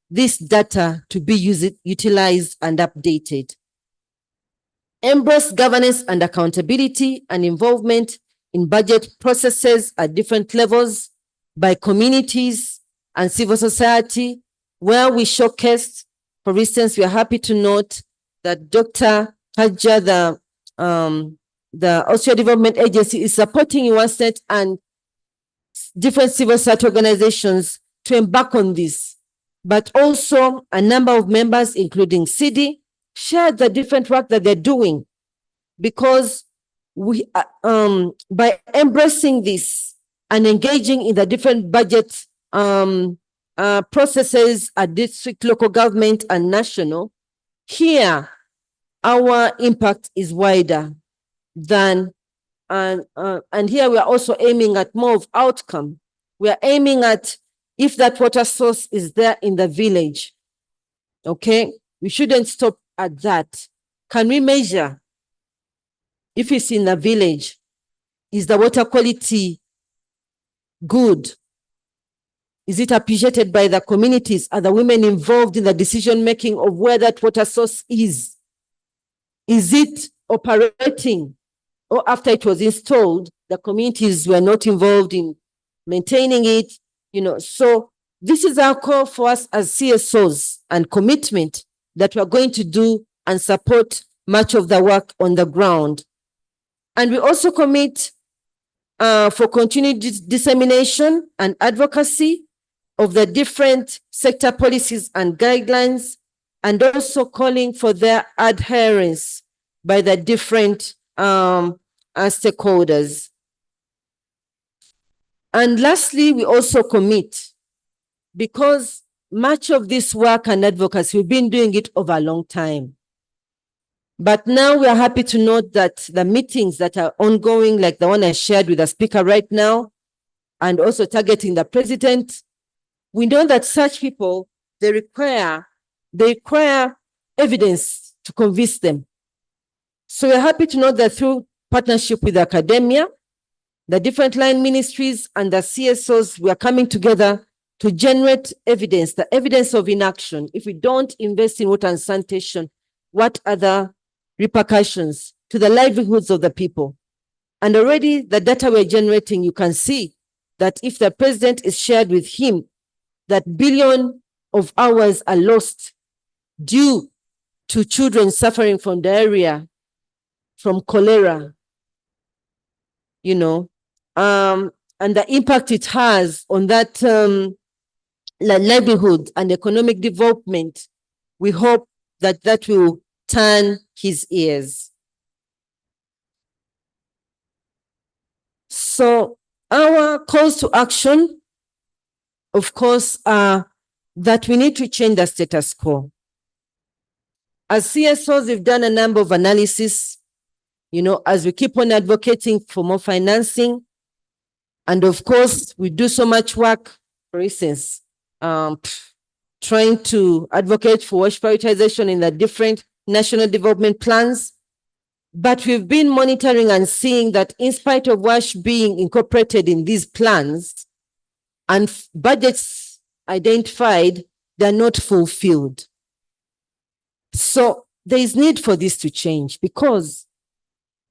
this data to be utilized and updated. Embrace governance and accountability and involvement in budget processes at different levels by communities and civil society, where we showcased, for instance, we are happy to note that Dr. Hadja, the Austria Development Agency, is supporting UNSET and different civil society organizations to embark on this. But also a number of members, including CD, shared the different work that they're doing, because we, by embracing this and engaging in the different budget processes at district, local government, and national, here our impact is wider than, and here we are also aiming at more of outcome. We are aiming at if that water source is there in the village, okay, we shouldn't stop at that. Can we measure if it's in the village? Is the water quality good? Is it appreciated by the communities? Are the women involved in the decision making of where that water source is? Is it operating? Or after it was installed, the communities were not involved in maintaining it? You know, so this is our call for us as CSOs and commitment that we're going to do and support much of the work on the ground. And we also commit for continued dissemination and advocacy of the different sector policies and guidelines, and also calling for their adherence by the different stakeholders. And lastly, we also commit, because much of this work and advocacy, we've been doing it over a long time. But now we are happy to note that the meetings that are ongoing, like the one I shared with the speaker right now, and also targeting the president, we know that such people, they require evidence to convince them. So we're happy to know that through partnership with academia, the different line ministries and the CSOs, we are coming together to generate evidence, the evidence of inaction. If we don't invest in water and sanitation, what are the repercussions to the livelihoods of the people? And already the data we're generating, you can see that if the president is shared with him, that billion of hours are lost due to children suffering from diarrhea, from cholera, you know, and the impact it has on that livelihood and economic development. We hope that that will turn his ears. So our calls to action, of course, are that we need to change the status quo. As CSOs, we've done a number of analysis, as we keep on advocating for more financing. And of course, we do so much work, for instance, trying to advocate for WASH prioritization in the different national development plans. But we've been monitoring and seeing that in spite of WASH being incorporated in these plans and budgets identified, they're not fulfilled. So there is need for this to change, because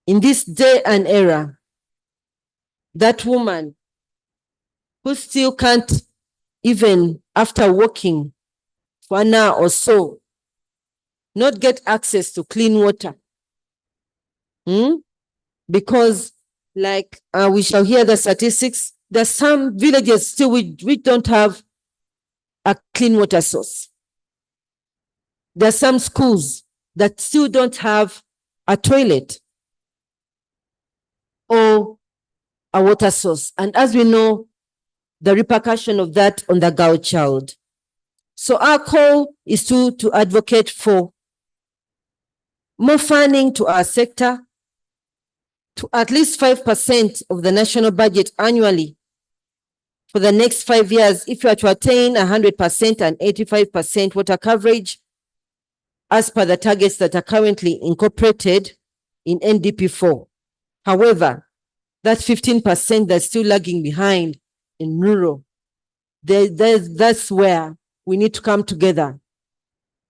in this day and era, that woman who still can't, even after working for an hour or so, not get access to clean water. Because like we shall hear the statistics, there's some villages still we don't have a clean water source. There are some schools that still don't have a toilet or a water source. And as we know, the repercussion of that on the girl child. So our call is to advocate for more funding to our sector, to at least 5% of the national budget annually for the next 5 years, if you are to attain 100% and 85% water coverage, as per the targets that are currently incorporated in NDP4. However, that 15% that's still lagging behind in rural, that's where we need to come together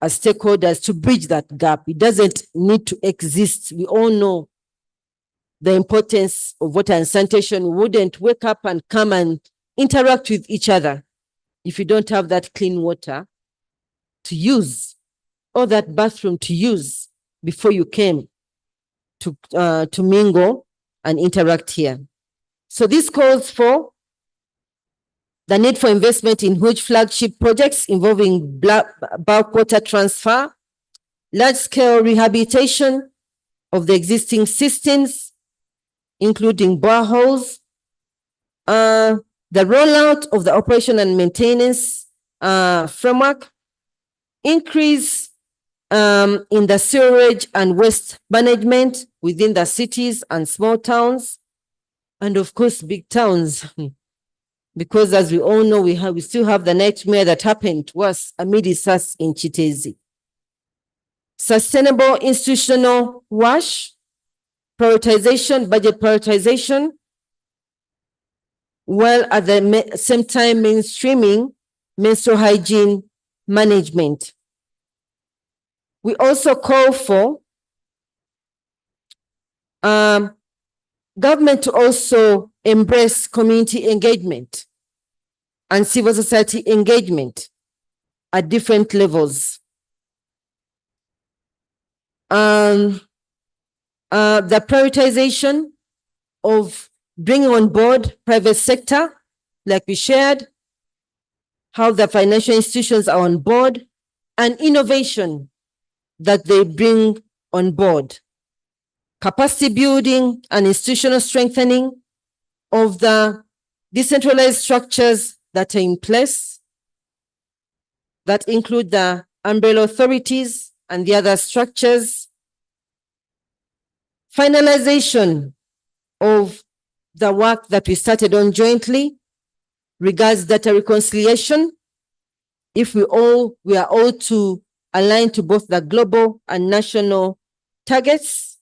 as stakeholders to bridge that gap. It doesn't need to exist. We all know the importance of water and sanitation. We wouldn't wake up and come and interact with each other if you don't have that clean water to use, or that bathroom to use before you came to mingle and interact here. So this calls for the need for investment in huge flagship projects involving bulk water transfer, large-scale rehabilitation of the existing systems, including boreholes, the rollout of the operation and maintenance framework, increase in the sewerage and waste management within the cities and small towns, and of course big towns, because as we all know, we still have the nightmare that happened to us amidst us in Chitezi. Sustainable institutional WASH prioritization, budget prioritization, while at the same time mainstreaming menstrual hygiene management. We also call for government to also embrace community engagement and civil society engagement at different levels. The prioritization of bringing on board private sector, like we shared, how the financial institutions are on board, and innovation that they bring on board. Capacity building and institutional strengthening of the decentralized structures that are in place, that include the umbrella authorities and the other structures. Finalization of the work that we started on jointly regards data reconciliation. If we are all to align to both the global and national targets.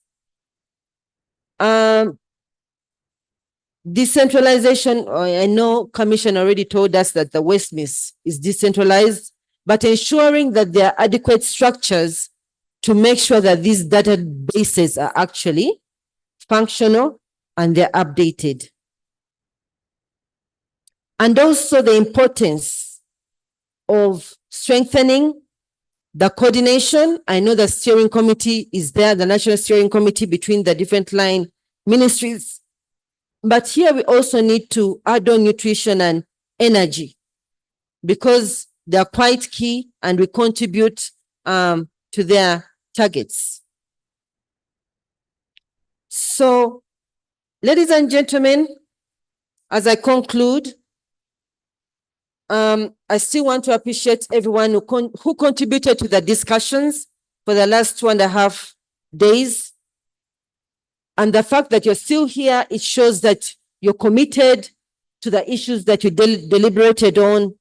Decentralization, I know Commission already told us that the waste mix is decentralized, but ensuring that there are adequate structures to make sure that these databases are actually functional and they're updated. And also the importance of strengthening the coordination. I know the steering committee is there, the national steering committee between the different line ministries. But here we also need to add on nutrition and energy, because they are quite key and we contribute to their targets. So Ladies and gentlemen, as I conclude, I still want to appreciate everyone who contributed to the discussions for the last 2.5 days. And the fact that you're still here, it shows that you're committed to the issues that you deliberated on,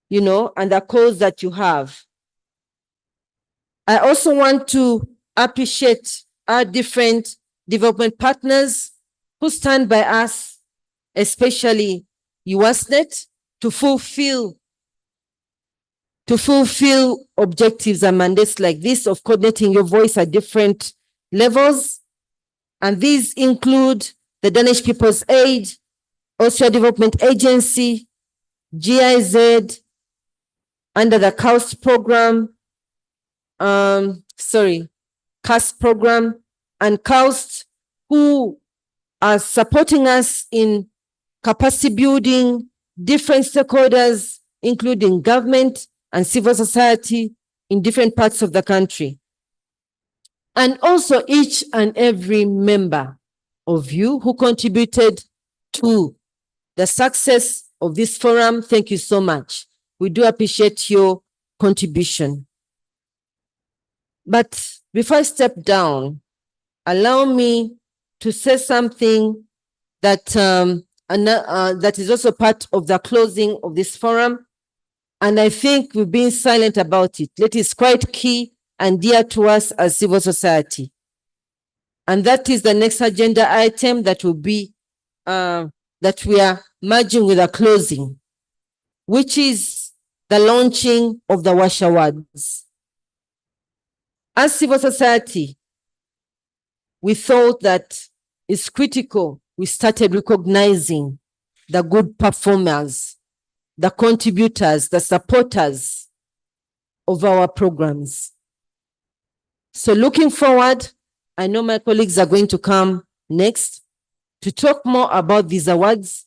you know, and the cause that you have. I also want to appreciate our different development partners who stand by us, especially USNet, to fulfill objectives and mandates like this of coordinating your voice at different levels. And these include the Danish People's Aid, Austria Development Agency, GIZ, under the CAST program, CAST program, and CAST, who are supporting us in capacity building, different stakeholders, including government and civil society in different parts of the country. And also each and every member of you who contributed to the success of this forum. Thank you so much. We do appreciate your contribution. But before I step down, allow me to say something that that is also part of the closing of this forum. And I think we've been silent about it. It is quite key and dear to us as civil society. And that is the next agenda item that will be, that we are merging with a closing, which is the launching of the WASH Awards. As civil society, we thought that it's critical we started recognizing the good performers, the contributors, the supporters of our programs. So looking forward, I know my colleagues are going to come next to talk more about these awards,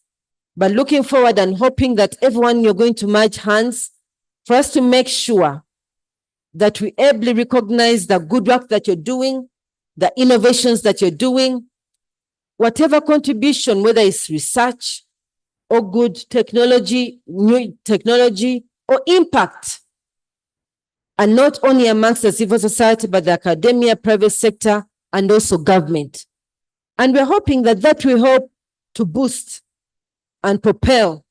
but looking forward and hoping that everyone, you're going to merge hands for us to make sure that we ably recognize the good work that you're doing, the innovations that you're doing, whatever contribution, whether it's research or good technology, new technology, or impact, and not only amongst the civil society, but the academia, private sector, and also government. And we're hoping that that will help to boost and propel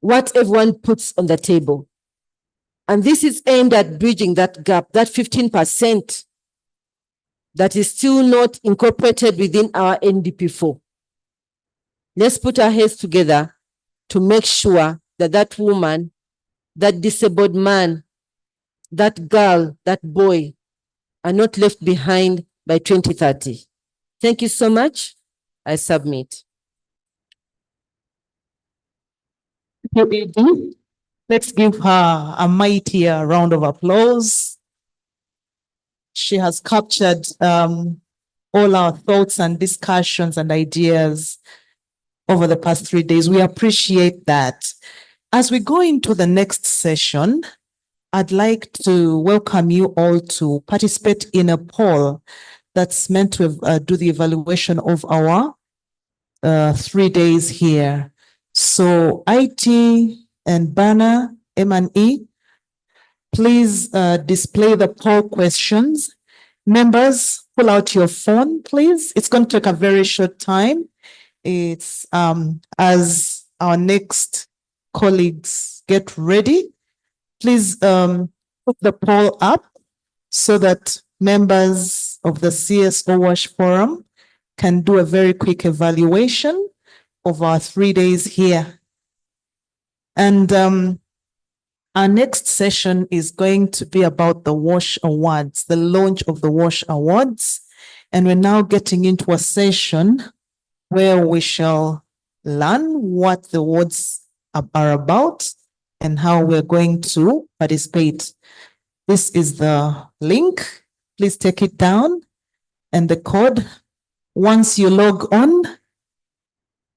what everyone puts on the table. And this is aimed at bridging that gap, that 15% that is still not incorporated within our NDP4. Let's put our heads together to make sure that that woman, that disabled man, that girl, that boy are not left behind by 2030. Thank you so much. I submit. Let's give her a mighty round of applause. She has captured all our thoughts and discussions and ideas over the past 3 days. We appreciate that. As we go into the next session, I'd like to welcome you all to participate in a poll that's meant to do the evaluation of our 3 days here. So IT and Banner, M&E, please display the poll questions. Members, pull out your phone, please. It's going to take a very short time. It's as our next colleagues get ready, please put the poll up so that members of the CSO WASH Forum can do a very quick evaluation of our 3 days here. And our next session is going to be about the WASH Awards, the launch of the WASH Awards. And we're now getting into a session where we shall learn what the awards are about and how we're going to participate. This is the link. Please take it down. And the code, once you log on,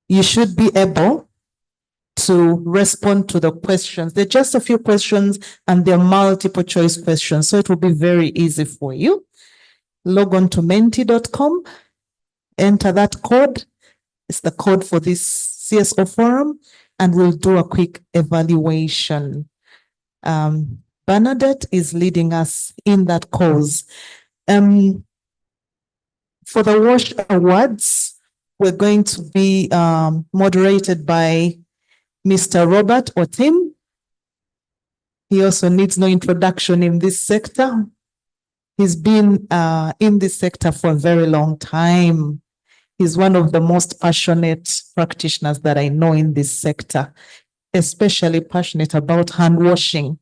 you should be able to respond to the questions. They're just a few questions and they're multiple choice questions. So it will be very easy for you. Log on to menti.com enter that code. It's the code for this CSO forum, and we'll do a quick evaluation. Bernadette is leading us in that cause. For the WASH Awards, we're going to be moderated by Mr. Robert Otim. He also needs no introduction in this sector. He's been in this sector for a very long time. He's one of the most passionate practitioners that I know in this sector, especially passionate about hand washing.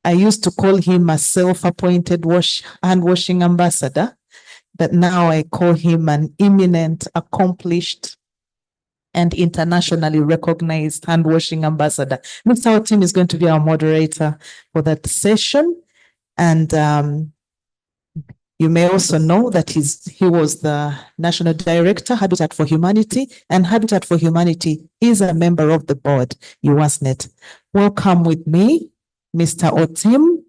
I used to call him a self-appointed hand washing ambassador, but now I call him an eminent, accomplished, and internationally recognized hand washing ambassador. Mr. Otim is going to be our moderator for that session. And you may also know that he was the National Director, Habitat for Humanity, and Habitat for Humanity is a member of the board, UASNet. Welcome with me, Mr. Otim,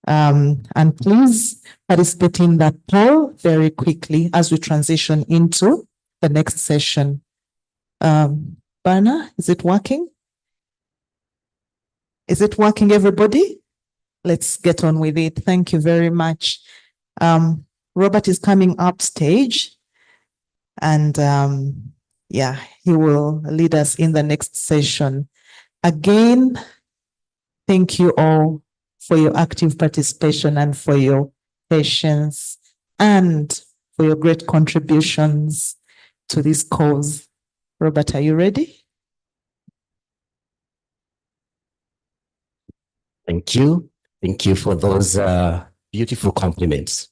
and please participate in that poll very quickly as we transition into the next session. Bana, is it working? Is it working, everybody? Let's get on with it. Thank you very much. Robert is coming up stage, and yeah, he will lead us in the next session. Again, thank you all for your active participation and for your patience and for your great contributions to this cause. Robert, are you ready? Thank you. Thank you for those beautiful compliments.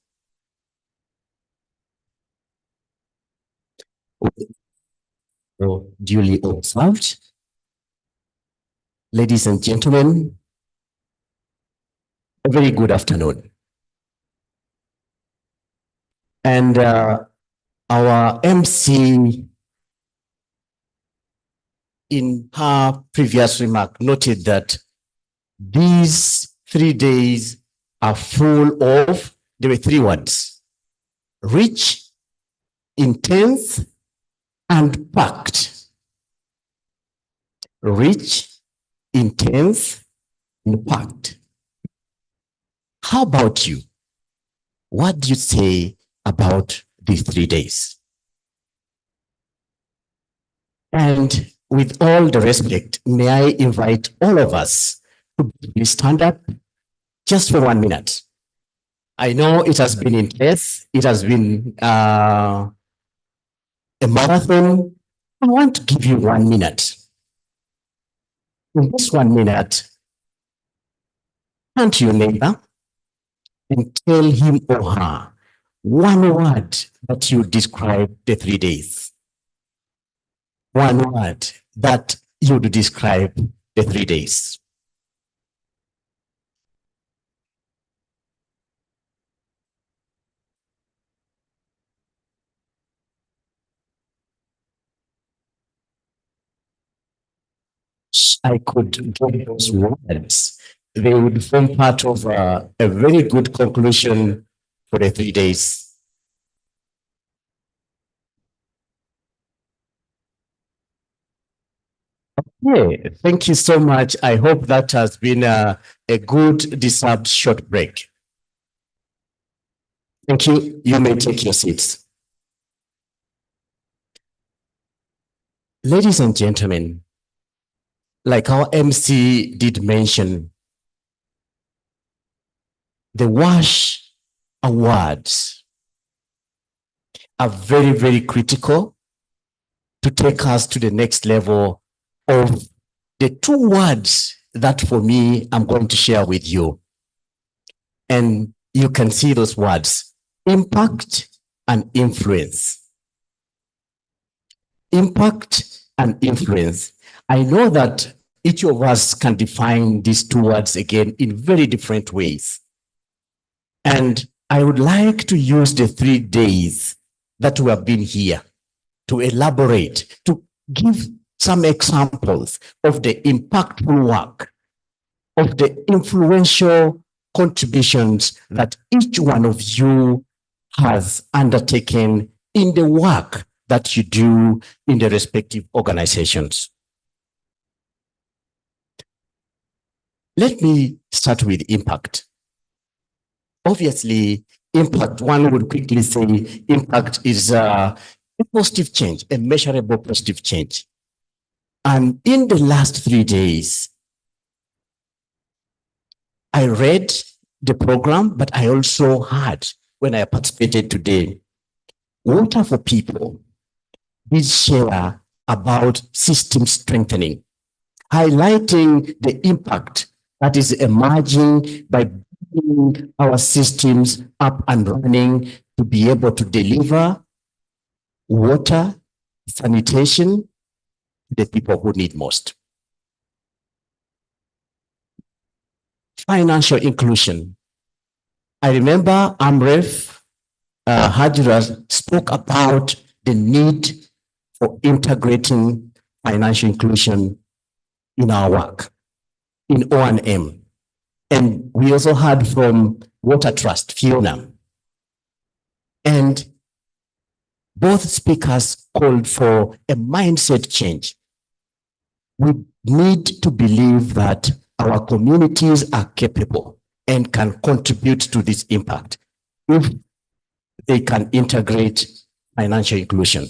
Duly observed. Ladies and gentlemen, a very good afternoon. And our MC in her previous remark noted that these 3 days are full of, there were 3 words: rich, intense, and packed. Rich, intense, and packed. How about you? What do you say about these 3 days? And with all the respect, may I invite all of us to please stand up just for 1 minute. I know it has been intense. It has been a marathon. I want to give you 1 minute. In this 1 minute, turn to your neighbor and tell him or her 1 word that you describe the 3 days. 1 word that you would describe the 3 days. I could give those words. They would form part of a very good conclusion for the 3 days. Okay, thank you so much. I hope that has been a good deserved short break. Thank you. You may take your seats. Ladies and gentlemen, like our MC did mention, the WASH Awards are very, very critical to take us to the next level of the 2 words that for me, I'm going to share with you. And you can see those words: impact and influence. Impact and influence. I know that each of us can define these 2 words again in very different ways. And I would like to use the 3 days that we have been here to elaborate, to give some examples of the impactful work, of the influential contributions that each one of you has undertaken in the work that you do in the respective organizations. Let me start with impact. Obviously, impact, one would quickly say impact is a positive change, a measurable positive change. And in the last 3 days, I read the program, but I also heard when I participated today, Water for People did share about system strengthening, highlighting the impact that is emerging by bringing our systems up and running to be able to deliver water, sanitation to the people who need most. Financial inclusion. I remember Amref Hajra spoke about the need for integrating financial inclusion in our work, in O&M. And we also heard from Water Trust, Fiona. And both speakers called for a mindset change. We need to believe that our communities are capable and can contribute to this impact if they can integrate financial inclusion.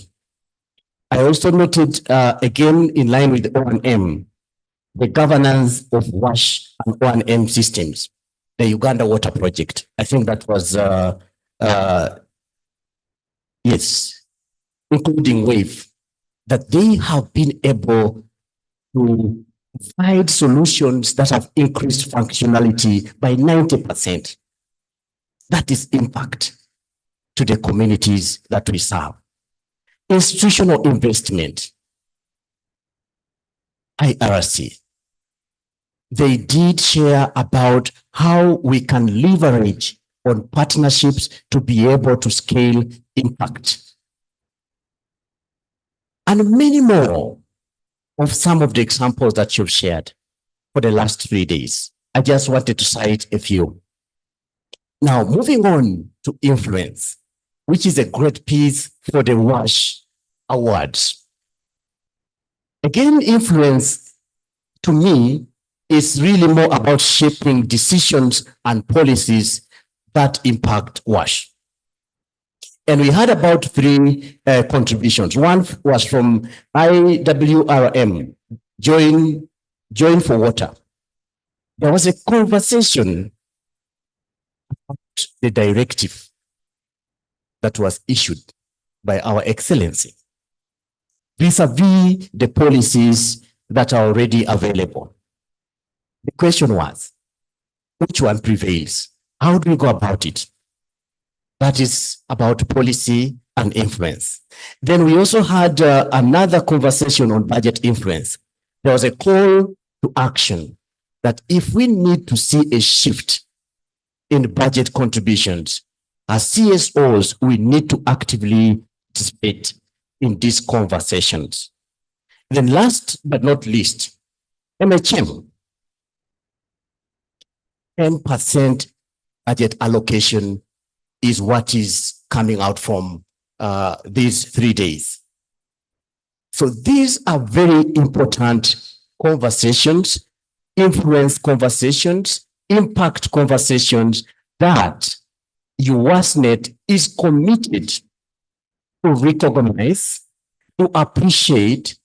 I also noted, again, in line with O&M, the governance of WASH and O&M systems, the Uganda Water Project. I think that was, yes, including WAVE, that they have been able to provide solutions that have increased functionality by 90%. That is impact to the communities that we serve. Institutional investment, IRC. They did share about how we can leverage on partnerships to be able to scale impact. And many more of some of the examples that you've shared for the last 3 days. I just wanted to cite a few. Now, moving on to influence, which is a great piece for the WASH Awards. Again, influence, to me, is really more about shaping decisions and policies that impact WASH. And we had about 3 contributions. One was from IWRM, Join for Water. There was a conversation about the directive that was issued by Our Excellency vis-a-vis the policies that are already available. The question was, which one prevails? How do we go about it? That is about policy and influence. Then we also had another conversation on budget influence. There was a call to action that if we need to see a shift in budget contributions, as CSOs, we need to actively participate in these conversations. Then last but not least, MHM. 10% budget allocation is what is coming out from these 3 days. So these are very important conversations, influence conversations, impact conversations that UWASNet is committed to recognize, to appreciate,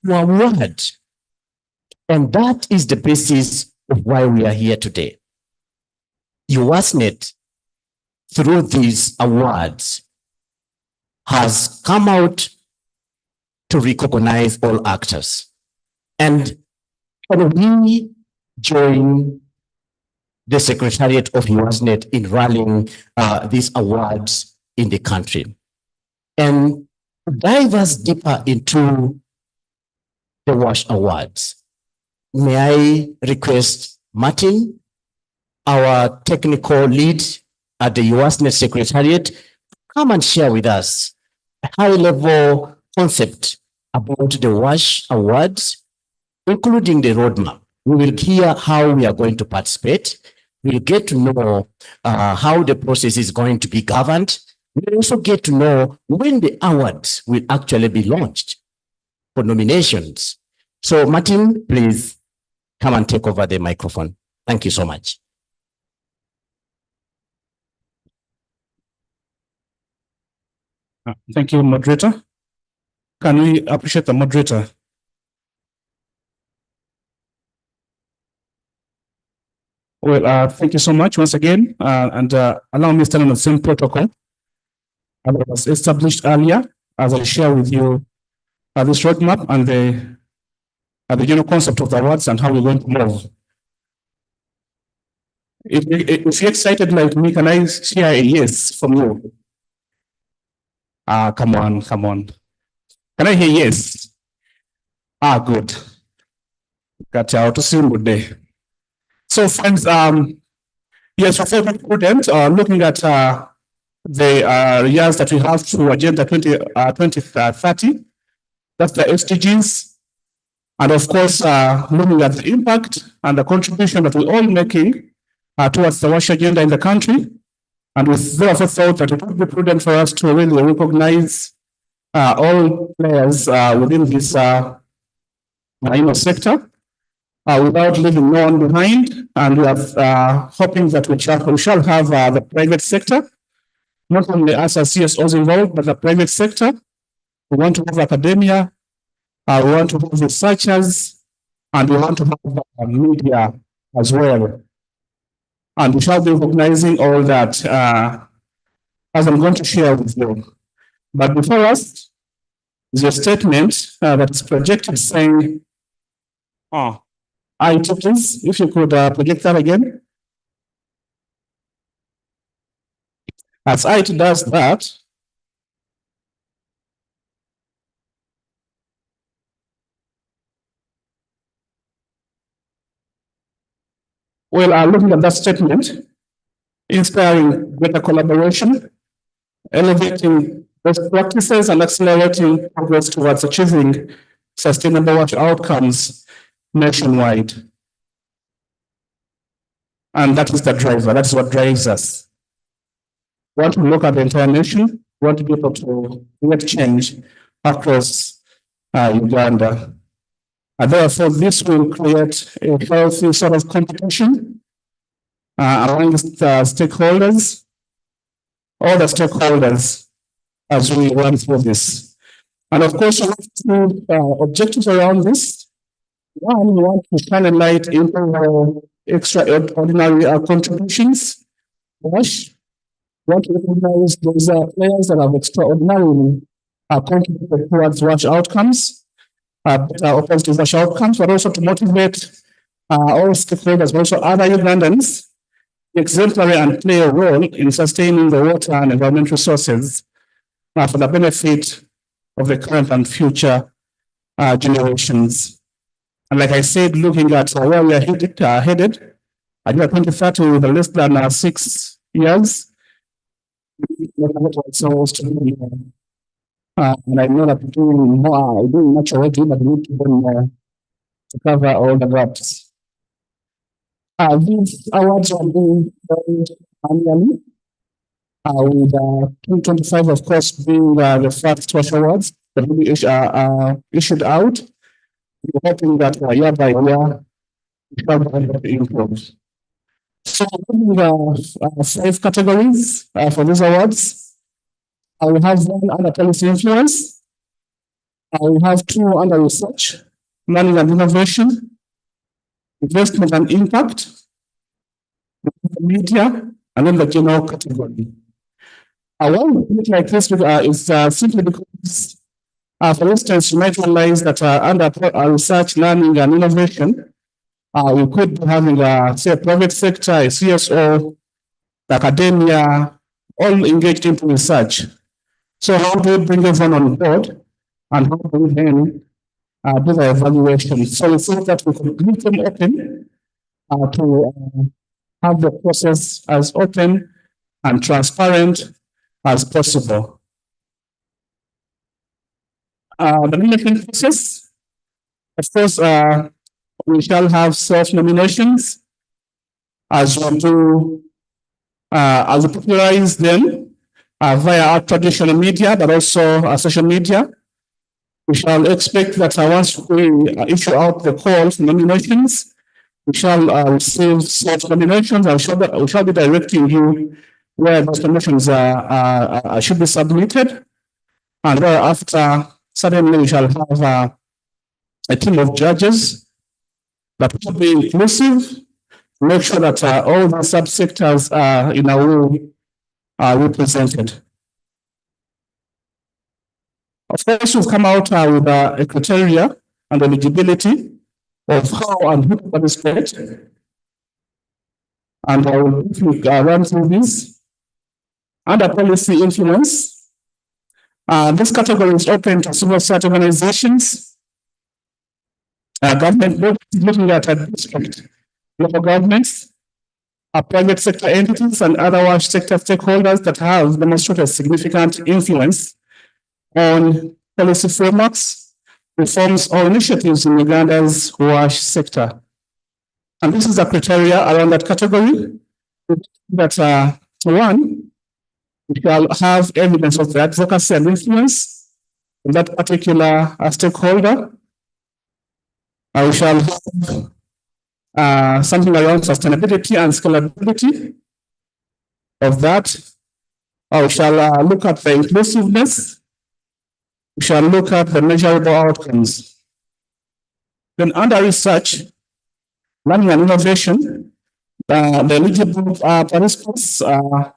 to award. And that is the basis of why we are here today. UWASNet, through these awards, has come out to recognize all actors. And can we join the Secretariat of UWASNet in rallying these awards in the country? And dive us deeper into the WASH Awards. May I request Martin, our technical lead at the UWASNet Secretariat, come and share with us a high-level concept about the WASH Awards, including the roadmap. We will hear how we are going to participate. We'll get to know how the process is going to be governed, We also get to know when the awards will actually be launched for nominations. So Martin, please come and take over the microphone. Thank you so much. Thank you, moderator. Can we appreciate the moderator? Well, thank you so much once again, and allow me to stand on the same protocol as was established earlier, as I share with you this roadmap and the general concept of the awards and how we're going to move. If you're excited like me, can I share a yes from you? Come on. Can I hear yes? Good. Got out to see good day. So friends, yes, for very prudent, looking at the years that we have to Agenda 2030, that's the SDGs. And of course, looking at the impact and the contribution that we're all making towards the WASH agenda in the country. And we therefore thought that it would be prudent for us to really recognize all players within this sector without leaving no one behind. And we are hoping that we shall have the private sector, not only us as CSOs involved, but the private sector. We want to have academia, we want to have researchers, and we want to have media as well. And we shall be recognizing all that as I'm going to share with you. But before us is a statement that is projected saying, please, if you could project that again. As IT does that, well, looking at that statement, inspiring better collaboration, elevating best practices, and accelerating progress towards achieving sustainable outcomes nationwide. And that is the driver. That's what drives us. We want to look at the entire nation. We want to be able to create change across Uganda. And therefore, this will create a healthy sort of competition amongst the stakeholders, all the stakeholders, as we run through this. And of course, we have two objectives around this. One, we want to shine a light into extraordinary contributions. WASH. We want to recognize those players that have extraordinarily contributed towards WASH outcomes, positive WASH outcomes, but also to motivate all stakeholders, but also other Ugandans, exemplary and play a role in sustaining the water and environment resources for the benefit of the current and future generations. And like I said, looking at where we are headed, Agenda 2030 with less than 6 years. And I know that we're doing much already, but we need to do more to cover all the gaps. These awards are being held annually, with 2025, of course, being the first WASH awards that will be issued out. We're hoping that year by year, we shall be able to improve. So, we 5 categories for these awards. We have 1 under policy influence. We have 2 under research, learning and innovation, investment and impact, media, and then the general category. Why we do it like this is simply because, for instance, you might realize that under research, learning, and innovation, we could be having, say, a private sector, a CSO, academia, all engaged into research. So how do we bring everyone on board, and how do we then do the evaluation? So we thought that we could leave them open to have the process as open and transparent as possible. The nomination process, of course, we shall have self-nominations as we do, as we popularize them, via our traditional media, but also social media. We shall expect that once we issue out the call for nominations, we shall receive such nominations. We shall be directing you where those nominations should be submitted. And thereafter, suddenly we shall have a team of judges that will be inclusive, make sure that all the subsectors are in a way represented. Of course, we've come out with a criteria and eligibility of how and who to participate. And I will briefly run through this. Under policy influence, this category is open to civil society organizations, government bodies looking at a district, local governments, private sector entities, and other WASH sector stakeholders that have demonstrated significant influence on policy frameworks, reforms, or initiatives in Uganda's WASH sector. And this is the criteria around that category. That one, we shall have evidence of the advocacy and influence of that particular stakeholder. We shall have something around sustainability and scalability of that. We shall look at the inclusiveness. We shall look at the measurable outcomes. Then under research, learning and innovation, the eligible participants are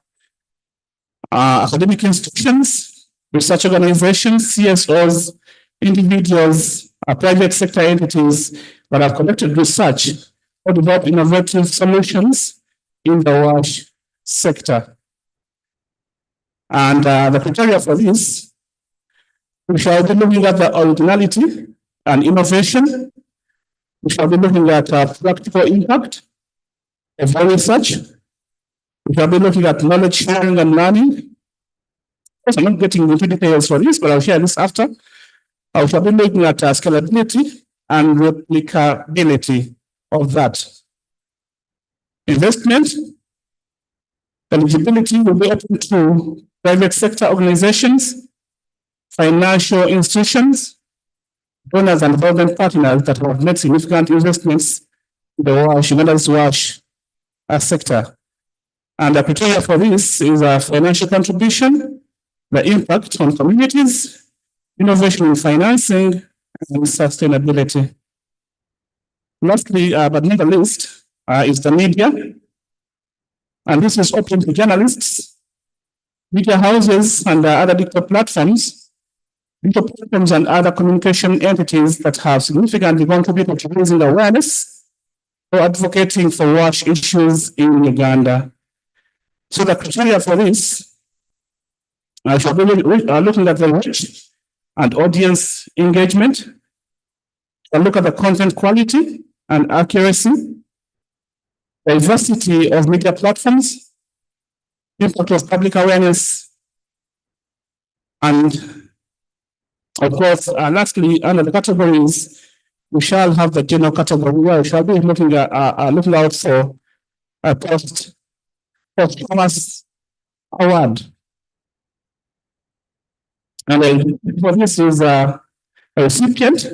academic institutions, research organizations, CSOs, individuals, private sector entities that have conducted research or developed innovative solutions in the WASH sector. And the criteria for this, we shall be looking at the originality and innovation. We shall be looking at practical impact of our research. We shall be looking at knowledge sharing and learning. Of course, I'm not getting into details for this, but I'll share this after. We shall be looking at scalability and replicability of that. Investment, eligibility will be open to private sector organizations, financial institutions, donors and development partners that have made significant investments in the Uganda's WASH sector. And the criteria for this is a financial contribution, the impact on communities, innovation in financing, and sustainability. Lastly, but not the least, is the media. And this is open to journalists, media houses, and other digital platforms and other communication entities that have significantly contributed to raising awareness or advocating for WASH issues in Uganda. So the criteria for this, I shall be looking at the reach and audience engagement. I'll look at the content quality and accuracy, diversity of media platforms, impact of public awareness, and of course, lastly, under the categories, we shall have the general category where we shall be looking out for a post-commerce award. And for this is a recipient,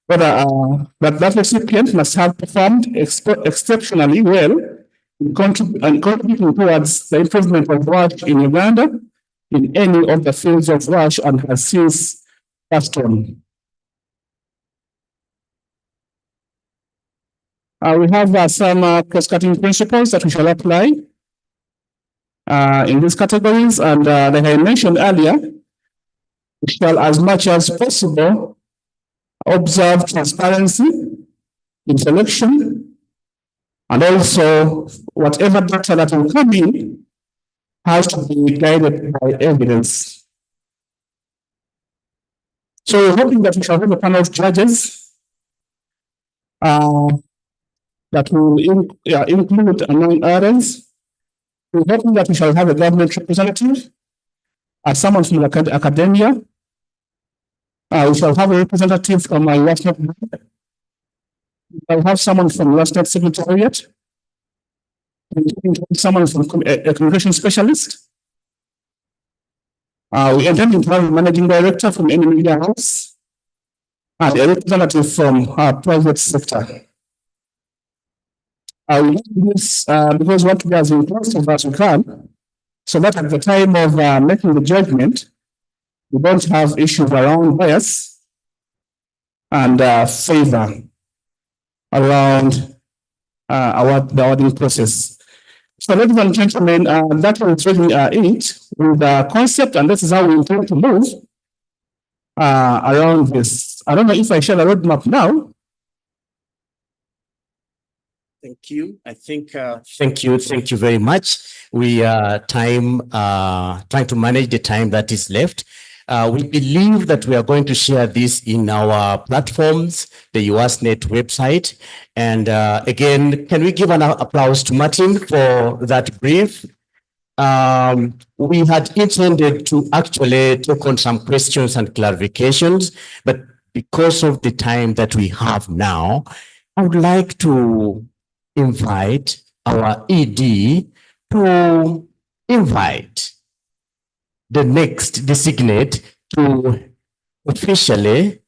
that recipient must have performed exceptionally well in contributing towards the improvement of WASH in Uganda in any of the fields of WASH and has since passed on. We have some cross-cutting principles that we shall apply in these categories, and like I mentioned earlier, we shall, as much as possible, observe transparency in selection, and also whatever data that will come in has to be guided by evidence. So we're hoping that we shall have a panel of judges that will include, among others, we're hoping that we shall have a government representative, someone from the academia. We shall have a representative from my WASNet board. We shall have someone from WASNet Secretariat, someone from a communication specialist, We intend to have a managing director from any media house and a representative from private sector. We do this because we want to be as inclusive as we can, so that at the time of making the judgment, we don't have issues around bias and favor around the awarding process. So, ladies and gentlemen, that is really it with the concept, and this is how we intend to move around this. I don't know if I share the roadmap now. Thank you. I think, thank you very much. We are trying to manage the time that is left. We believe that we are going to share this in our platforms, the USNet website. And again, can we give an applause to Martin for that brief? We had intended to actually take on some questions and clarifications, but because of the time that we have now, I would like to invite our ED to invite the next designate to officially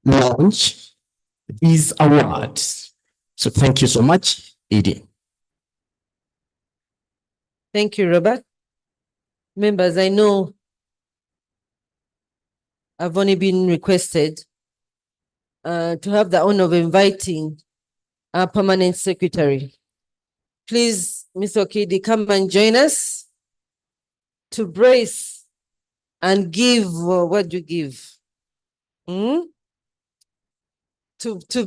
launch these awards. So thank you so much, ED. Thank you, Robert. Members, I know I've only been requested to have the honor of inviting our permanent secretary. Please, Mr. Okidi, come and join us to brace and give, what do you give? To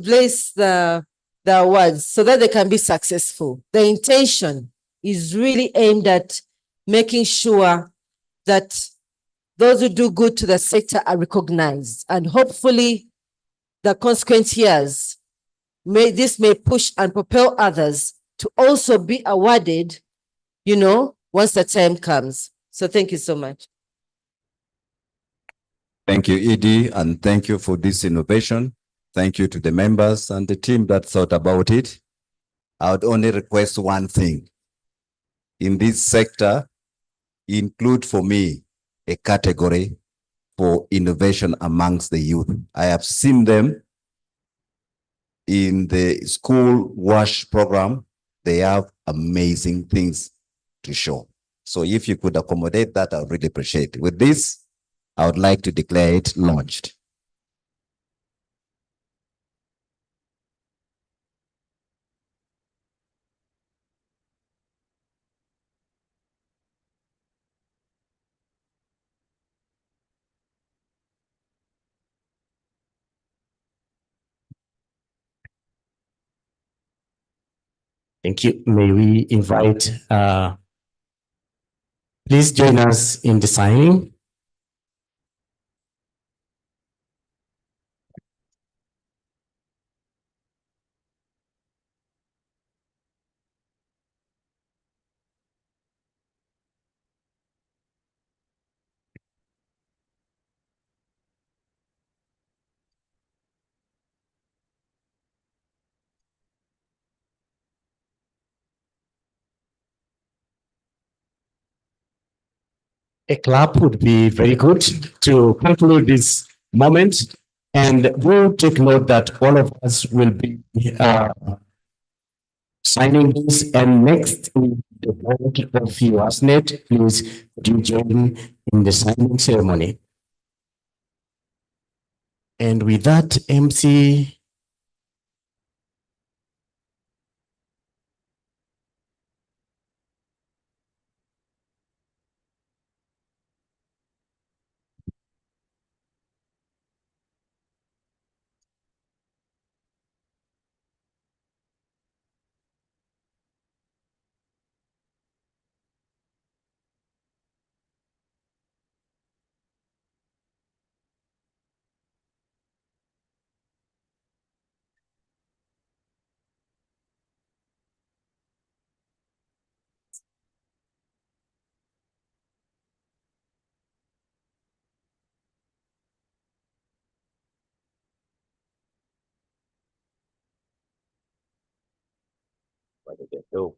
place the awards so that they can be successful. The intention is really aimed at making sure that those who do good to the sector are recognized, and hopefully the consequent years this may push and propel others to also be awarded, once the time comes. So thank you so much. Thank you, ED, and thank you for this innovation. Thank you to the members and the team that thought about it. I would only request one thing. In this sector, include for me a category for innovation amongst the youth. I have seen them in the school WASH program. They have amazing things to show. So if you could accommodate that, I would really appreciate it. With this, I would like to declare it launched. Thank you. May we invite, please join us in the signing. A clap would be very good to conclude this moment. And we'll take note that all of us will be signing this. And next, the board of USNet, please do join in the signing ceremony. And with that, MC. Oh.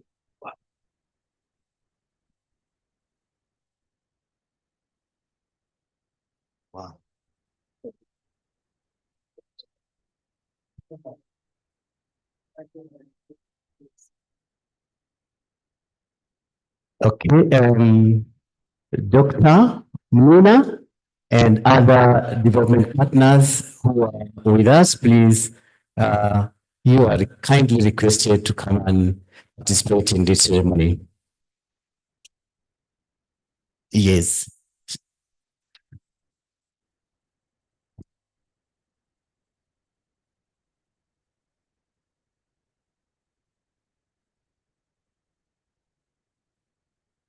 Okay, Dr. Muna and other development partners who are with us, please, you are kindly requested to come and participate in this ceremony. Yes.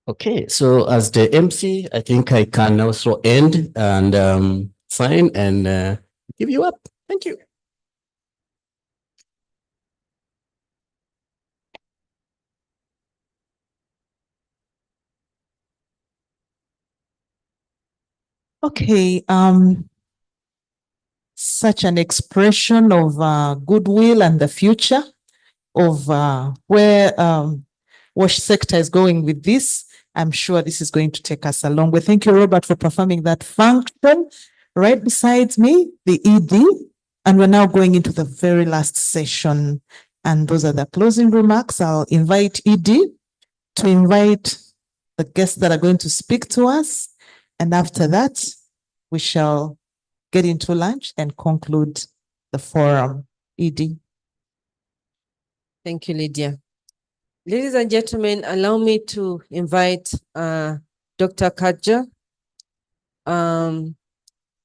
Okay, so as the MC, I think I can also end and sign and give you up. Thank you. Okay, such an expression of goodwill and the future of where WASH sector is going with this. I'm sure this is going to take us a long way. Thank you, Robert, for performing that function. Right beside me, the ED, and we're now going into the very last session. And those are the closing remarks. I'll invite ED to invite the guests that are going to speak to us. And after that, we shall get into lunch and conclude the forum. ED. Thank you, Lydia. Ladies and gentlemen, allow me to invite Dr. Kaja.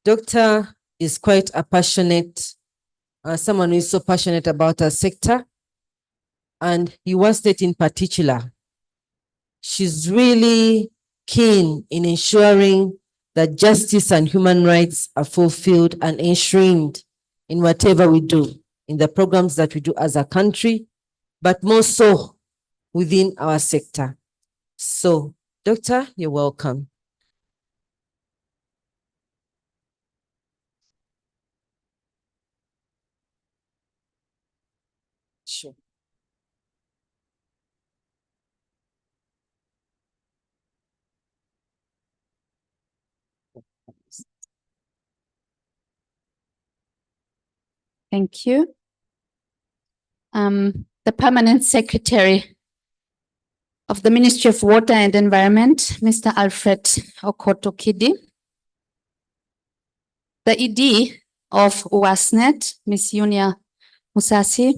Doctor is quite a passionate, someone who is so passionate about our sector. And Your State in particular, she's really keen in ensuring that justice and human rights are fulfilled and enshrined in whatever we do, in the programs that we do as a country, but more so within our sector. So, Doctor, you're welcome. Sure. Thank you. The Permanent Secretary of the Ministry of Water and Environment, Mr. Alfred Okoto-Kidi. The ED of UASNET, Ms. Yunia Musasi,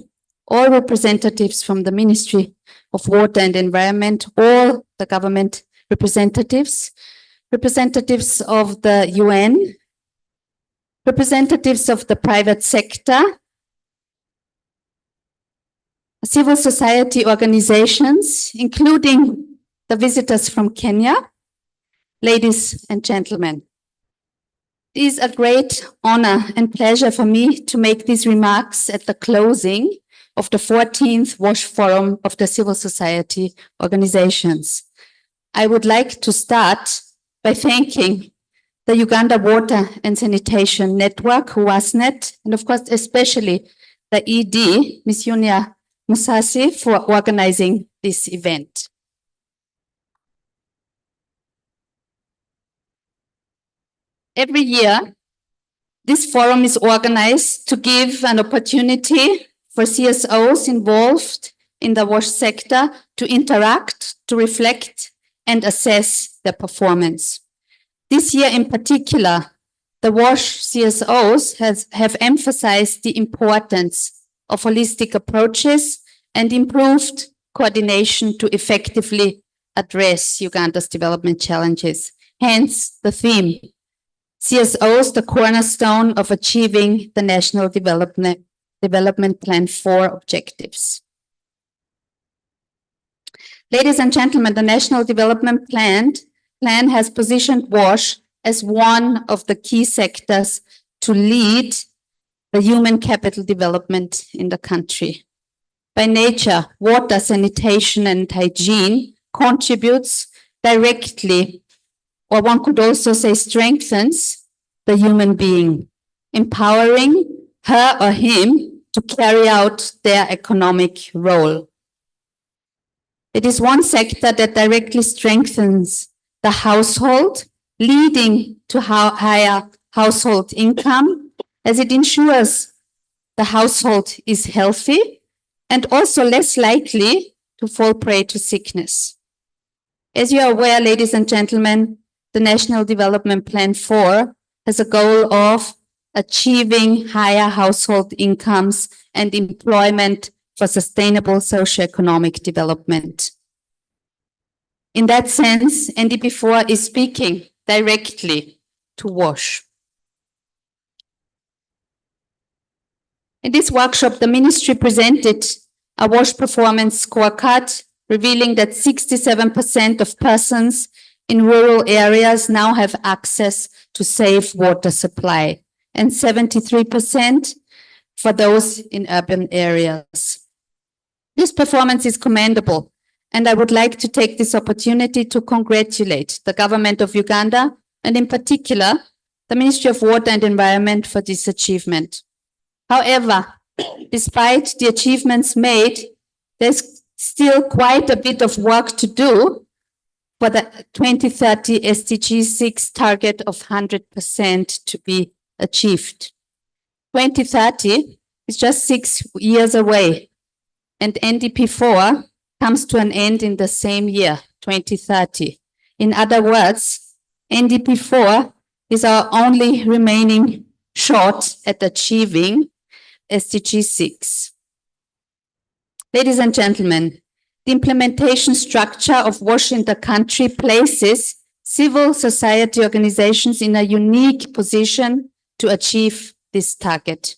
all representatives from the Ministry of Water and Environment, all the government representatives, representatives of the UN, representatives of the private sector, civil society organizations, including the visitors from Kenya, ladies and gentlemen. It is a great honor and pleasure for me to make these remarks at the closing of the 14th WASH Forum of the Civil Society Organizations. I would like to start by thanking the Uganda Water and Sanitation Network, UASNET, and of course, especially the ED, Ms. Yunia Musasi, for organizing this event. Every year, this forum is organized to give an opportunity for CSOs involved in the WASH sector to interact, to reflect, and assess their performance. This year in particular, the WASH CSOs have emphasized the importance of holistic approaches and improved coordination to effectively address Uganda's development challenges. Hence the theme, CSOs, the cornerstone of achieving the National Development Plan 4 objectives. Ladies and gentlemen, the National Development Plan has positioned WASH as one of the key sectors to lead the human capital development in the country. By nature, water, sanitation, and hygiene contributes directly, or one could also say strengthens, the human being, empowering her or him to carry out their economic role. It is one sector that directly strengthens the household, leading to higher household income, as it ensures the household is healthy and also less likely to fall prey to sickness. As you are aware, ladies and gentlemen, the National Development Plan 4 has a goal of achieving higher household incomes and employment for sustainable socioeconomic development. In that sense, NDP4 is speaking directly to WASH. In this workshop, the ministry presented a WASH performance scorecard revealing that 67% of persons in rural areas now have access to safe water supply and 73% for those in urban areas. This performance is commendable, and I would like to take this opportunity to congratulate the government of Uganda and in particular the Ministry of Water and Environment for this achievement. However, despite the achievements made, there's still quite a bit of work to do for the 2030 SDG 6 target of 100% to be achieved. 2030 is just 6 years away, and NDP4 comes to an end in the same year, 2030. In other words, NDP4 is our only remaining shot at achieving SDG 6. Ladies and gentlemen, the implementation structure of WASH in the country places civil society organizations in a unique position to achieve this target.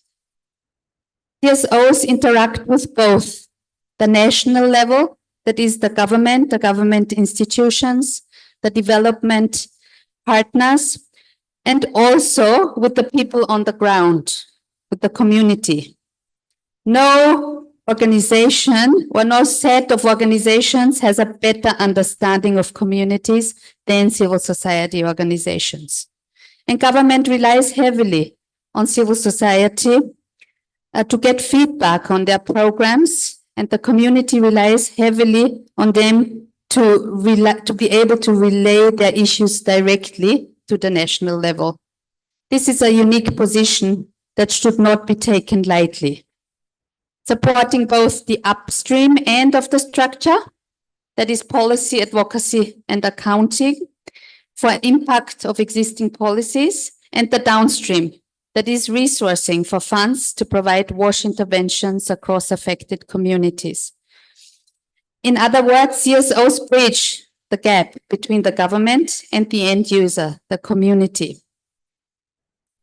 CSOs interact with both the national level, that is the government institutions, the development partners, and also with the people on the ground, with the community. No organization or no set of organizations has a better understanding of communities than civil society organizations. And government relies heavily on civil society to get feedback on their programs, and the community relies heavily on them to be able to relay their issues directly to the national level. This is a unique position that should not be taken lightly. Supporting both the upstream end of the structure, that is policy, advocacy, and accounting for impact of existing policies, and the downstream, that is resourcing for funds to provide WASH interventions across affected communities. In other words, CSOs bridge the gap between the government and the end user, the community.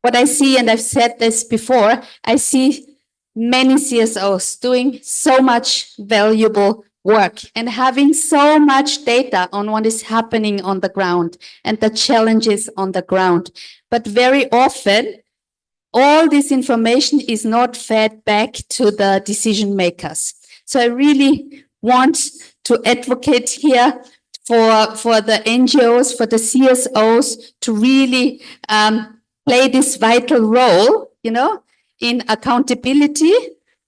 What I see, and I've said this before, I see many CSOs doing so much valuable work and having so much data on what is happening on the ground and the challenges on the ground. But very often, all this information is not fed back to the decision makers. So I really want to advocate here for the NGOs, for the CSOs to really play this vital role, you know, in accountability,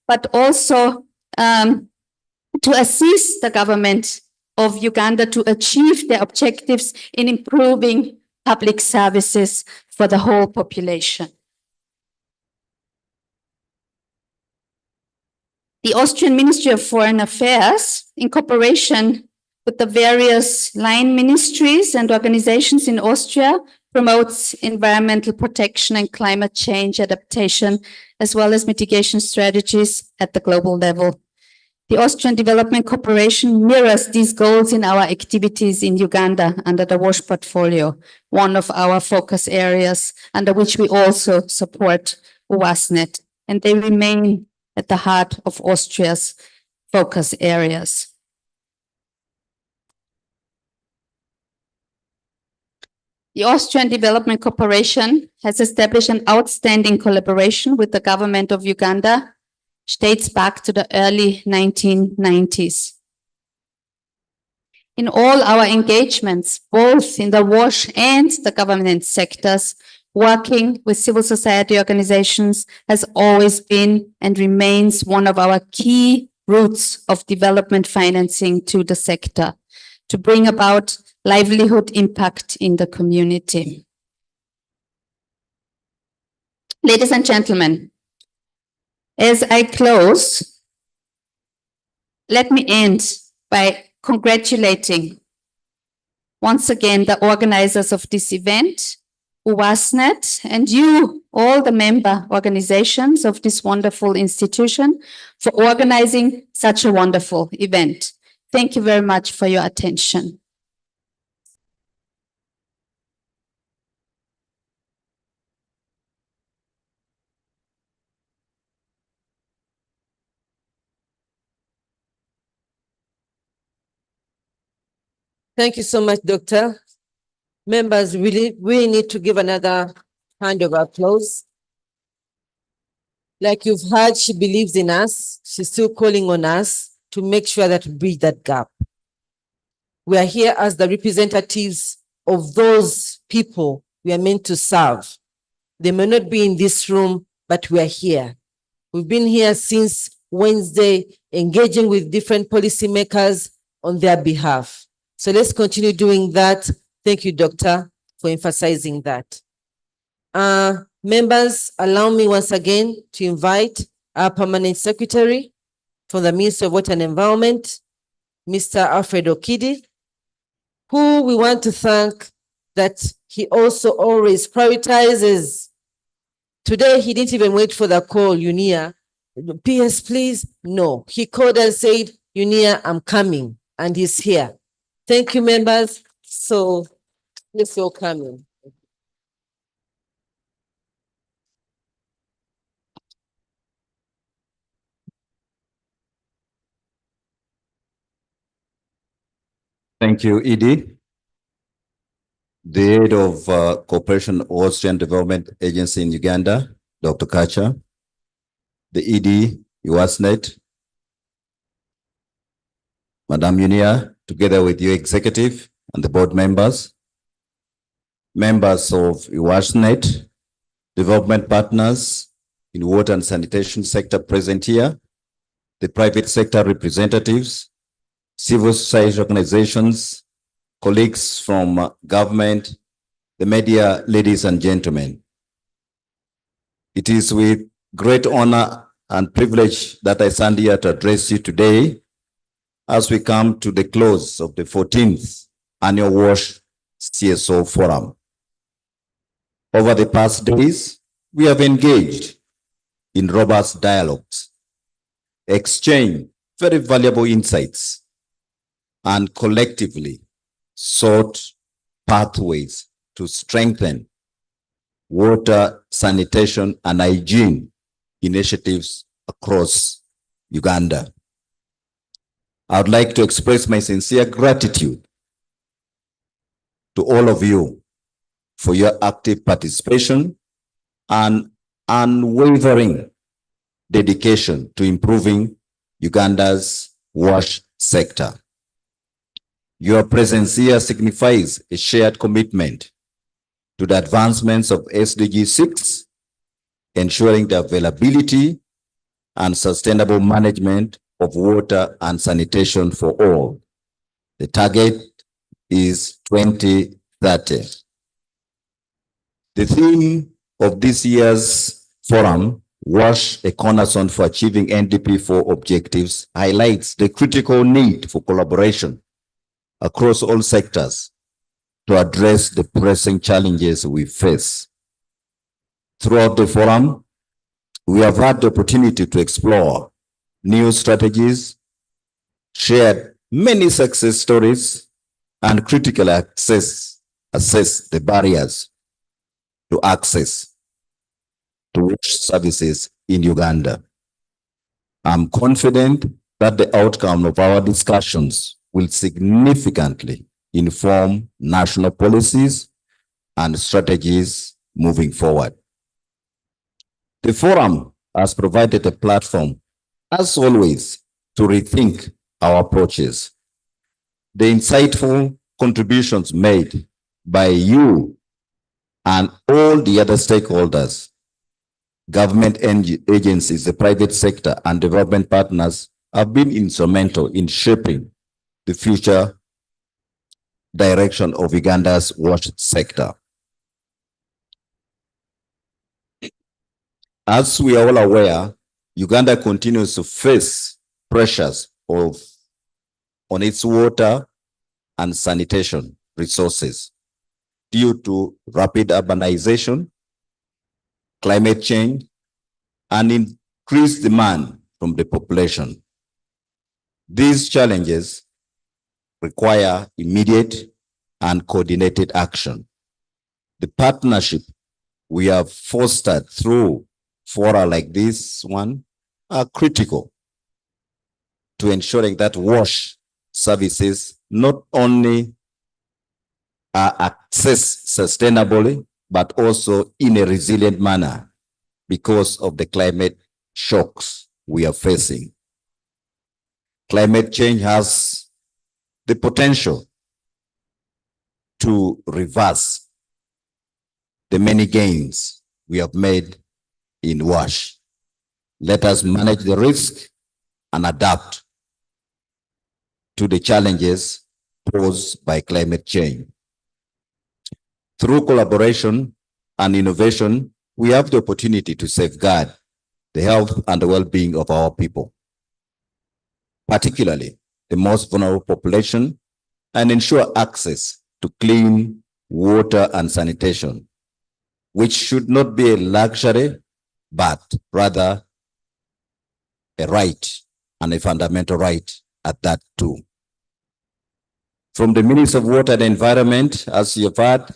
but also to assist the government of Uganda to achieve their objectives in improving public services for the whole population. The Austrian Ministry of Foreign Affairs, in cooperation with the various line ministries and organizations in Austria, promotes environmental protection and climate change adaptation, as well as mitigation strategies at the global level. The Austrian Development Cooperation mirrors these goals in our activities in Uganda under the WASH portfolio, one of our focus areas under which we also support WASNet, and they remain at the heart of Austria's focus areas. The Austrian Development Cooperation has established an outstanding collaboration with the government of Uganda, which dates back to the early 1990s. In all our engagements, both in the WASH and the government sectors, working with civil society organizations has always been and remains one of our key routes of development financing to the sector to bring about livelihood impact in the community. Ladies and gentlemen, as I close, let me end by congratulating once again the organizers of this event, UWASNET, and you, all the member organizations of this wonderful institution, for organizing such a wonderful event. Thank you very much for your attention. Thank you so much, Doctor. Members, we need to give another hand of applause. Like you've heard, she believes in us. She's still calling on us to make sure that we bridge that gap. We are here as the representatives of those people we are meant to serve. They may not be in this room, but we are here. We've been here since Wednesday, engaging with different policymakers on their behalf. So let's continue doing that. Thank you, Doctor, for emphasizing that. Members, allow me once again to invite our Permanent Secretary from the Ministry of Water and Environment, Mr. Alfred Okidi, who we want to thank that he also always prioritizes. Today, he didn't even wait for the call, Unia. PS, please. No, he called and said, Unia, I'm coming, and he's here. Thank you, members. So let's all come in. Thank you, Edie. The head of Cooperation Austrian Development Agency in Uganda, Dr. Kacha, the ED, UWASNET, Madam Unia, together with your executive and the board members, members of UWASNET, development partners in water and sanitation sector present here, the private sector representatives, civil society organizations, colleagues from government, the media, ladies and gentlemen. It is with great honor and privilege that I stand here to address you today as we come to the close of the 14th Annual WASH CSO Forum. Over the past days, we have engaged in robust dialogues, exchanged very valuable insights, and collectively sought pathways to strengthen water, sanitation, and hygiene initiatives across Uganda. I would like to express my sincere gratitude to all of you for your active participation and unwavering dedication to improving Uganda's WASH sector. Your presence here signifies a shared commitment to the advancements of SDG 6, ensuring the availability and sustainable management of water and sanitation for all. The target is 2030. The theme of this year's forum, WASH, a cornerstone for achieving NDP4 objectives, highlights the critical need for collaboration across all sectors to address the pressing challenges we face. Throughout the forum, we have had the opportunity to explore new strategies, shared many success stories, and critically assess the barriers to access to WASH services in Uganda. I'm confident that the outcome of our discussions will significantly inform national policies and strategies moving forward. The forum has provided a platform, as always, to rethink our approaches. The insightful contributions made by you and all the other stakeholders, government agencies, the private sector, and development partners have been instrumental in shaping the future direction of Uganda's WASH sector. As we are all aware, Uganda continues to face pressures on its water and sanitation resources due to rapid urbanization, climate change, and increased demand from the population. These challenges require immediate and coordinated action. The partnership we have fostered through fora like this one are critical to ensuring that WASH services not only are accessed sustainably, but also in a resilient manner because of the climate shocks we are facing. Climate change has the potential to reverse the many gains we have made in WASH. Let us manage the risk and adapt to the challenges posed by climate change. Through collaboration and innovation, we have the opportunity to safeguard the health and the well-being of our people, particularly the most vulnerable population, and ensure access to clean water and sanitation, which should not be a luxury, but rather a right and a fundamental right at that too. From the Ministry of Water and Environment, as you've heard,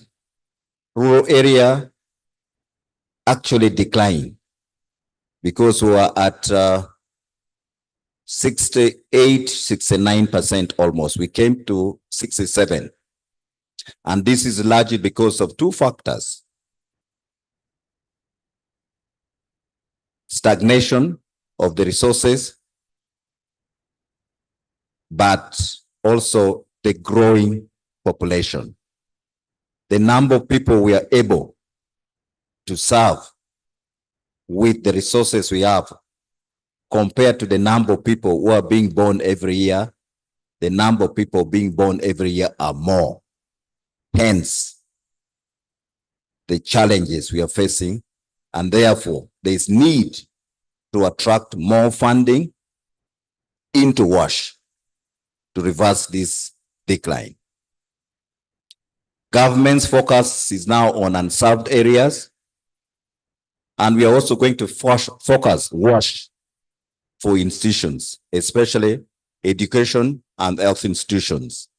rural area actually declined because we are at 68, 69% almost. We came to 67. And this is largely because of two factors: stagnation of the resources, but also the growing population. The number of people we are able to serve with the resources we have compared to the number of people who are being born every year, the number of people being born every year are more. Hence, the challenges we are facing, and therefore there is need to attract more funding into WASH to reverse this decline. Government's focus is now on unserved areas, and we are also going to focus WASH for institutions, especially education and health institutions.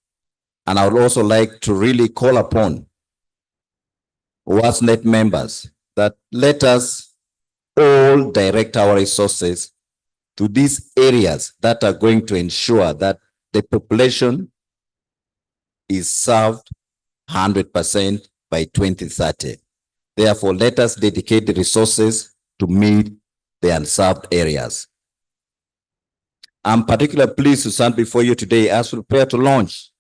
And I would also like to really call upon WASNet members that let us all direct our resources to these areas that are going to ensure that the population is served 100% by 2030. Therefore, let us dedicate the resources to meet the unserved areas. I'm particularly pleased to stand before you today as we prepare to launch,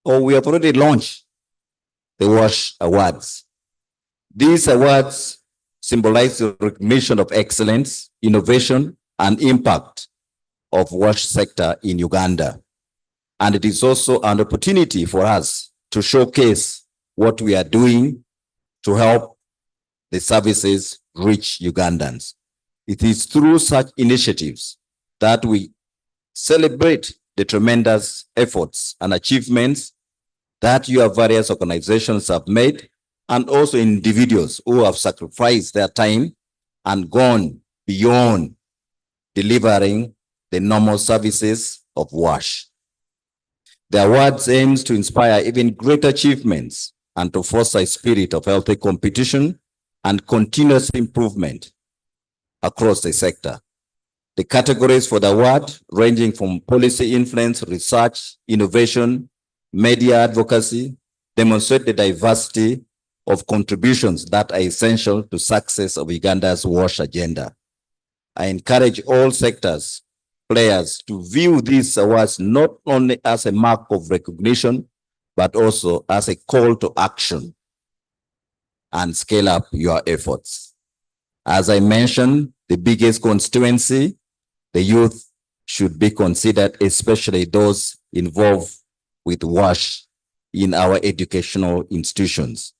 or we have already launched, the WASH Awards. These awards symbolize the recognition of excellence, innovation, and impact of WASH sector in Uganda. And it is also an opportunity for us to showcase what we are doing to help the services reach Ugandans. It is through such initiatives that we celebrate the tremendous efforts and achievements that your various organizations have made, and also individuals who have sacrificed their time and gone beyond delivering the normal services of WASH. The awards aims to inspire even greater achievements and to foster a spirit of healthy competition and continuous improvement across the sector. The categories for the award, ranging from policy influence, research, innovation, media advocacy, demonstrate the diversity of contributions that are essential to success of Uganda's WASH agenda. I encourage all sectors players to view these awards not only as a mark of recognition, but also as a call to action and scale up your efforts. As I mentioned, the biggest constituency, the youth should be considered, especially those involved with WASH in our educational institutions.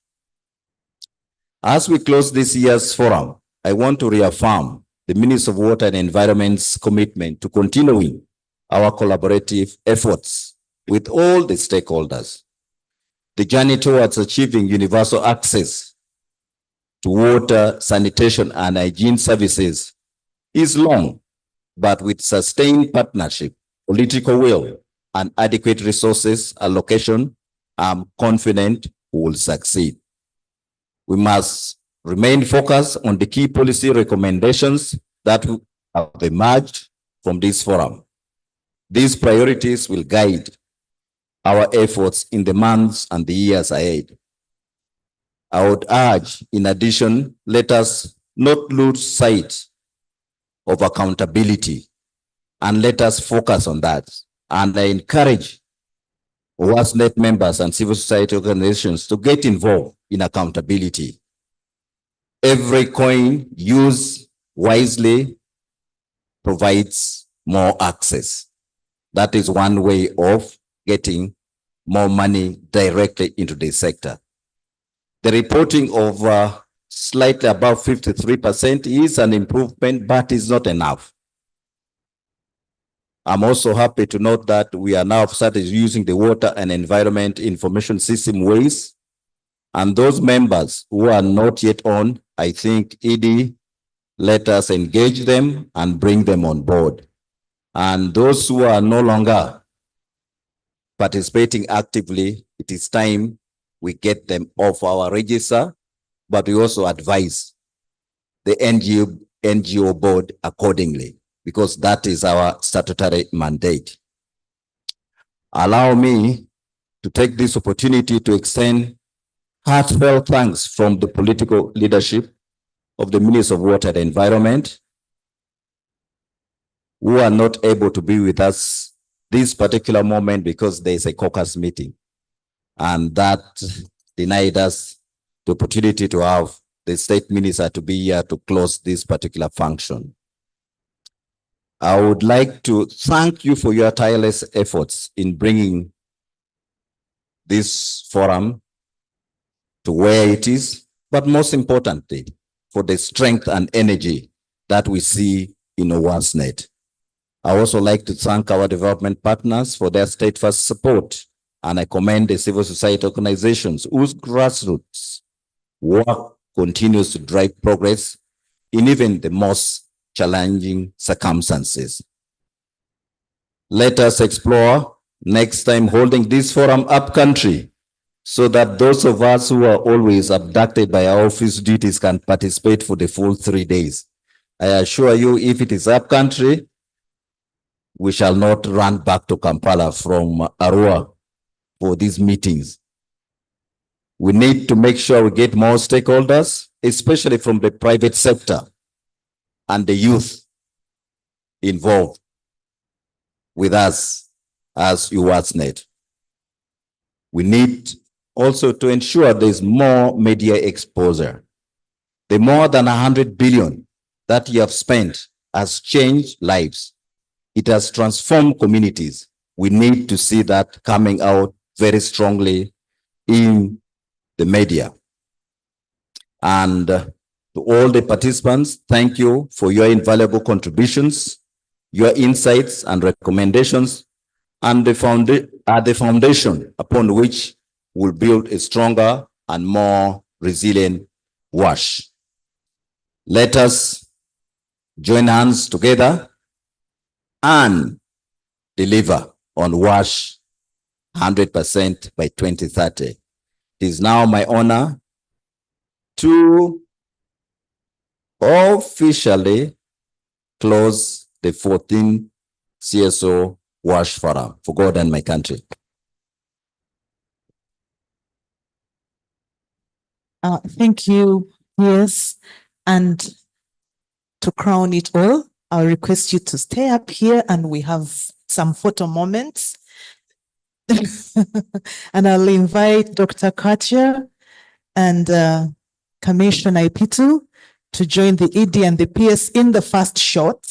As we close this year's forum, I want to reaffirm the Ministry of Water and Environment's commitment to continuing our collaborative efforts with all the stakeholders. The journey towards achieving universal access to water, sanitation, and hygiene services is long, but with sustained partnership, political will, and adequate resources allocation, I'm confident we will succeed. We must remain focused on the key policy recommendations that have emerged from this forum. These priorities will guide our efforts in the months and the years ahead. I would urge, in addition, let us not lose sight of accountability, and let us focus on that. And I encourage WASNET members and civil society organizations to get involved in accountability. Every coin used wisely provides more access. That is one way of getting more money directly into the sector. The reporting of slightly above 53% is an improvement, but is not enough. I'm also happy to note that we are now started using the Water and Environment Information System ways. And those members who are not yet on, I think ED, let us engage them and bring them on board. And those who are no longer participating actively, it is time we get them off our register, but we also advise the NGO board accordingly, because that is our statutory mandate. Allow me to take this opportunity to extend heartfelt thanks from the political leadership of the Ministry of Water and Environment, who are not able to be with us this particular moment because there is a caucus meeting. And that denied us the opportunity to have the state minister to be here to close this particular function. I would like to thank you for your tireless efforts in bringing this forum to where it is, but most importantly, for the strength and energy that we see in WASNET. I also like to thank our development partners for their steadfast support, and I commend the civil society organizations whose grassroots work continues to drive progress in even the most challenging circumstances. Let us explore next time holding this forum up country, so that those of us who are always abducted by our office duties can participate for the full 3 days. I assure you, if it is up country, we shall not run back to Kampala from Arua for these meetings. We need to make sure we get more stakeholders, especially from the private sector and the youth involved with us as WASNET. We need also to ensure there's more media exposure. The more than 100 billion that you have spent has changed lives. It has transformed communities. We need to see that coming out very strongly in the media. And to all the participants, thank you for your invaluable contributions, your insights and recommendations, and the foundation upon which we'll build a stronger and more resilient WASH. Let us join hands together and deliver on WASH 100% by 2030. It is now my honor to officially close the 14th CSO WASH Forum for God and my country. Thank you. Yes. And to crown it all, I'll request you to stay up here and we have some photo moments. And I'll invite Dr. Katja and Commissioner Ipitu to join the ED and the PS in the first shot.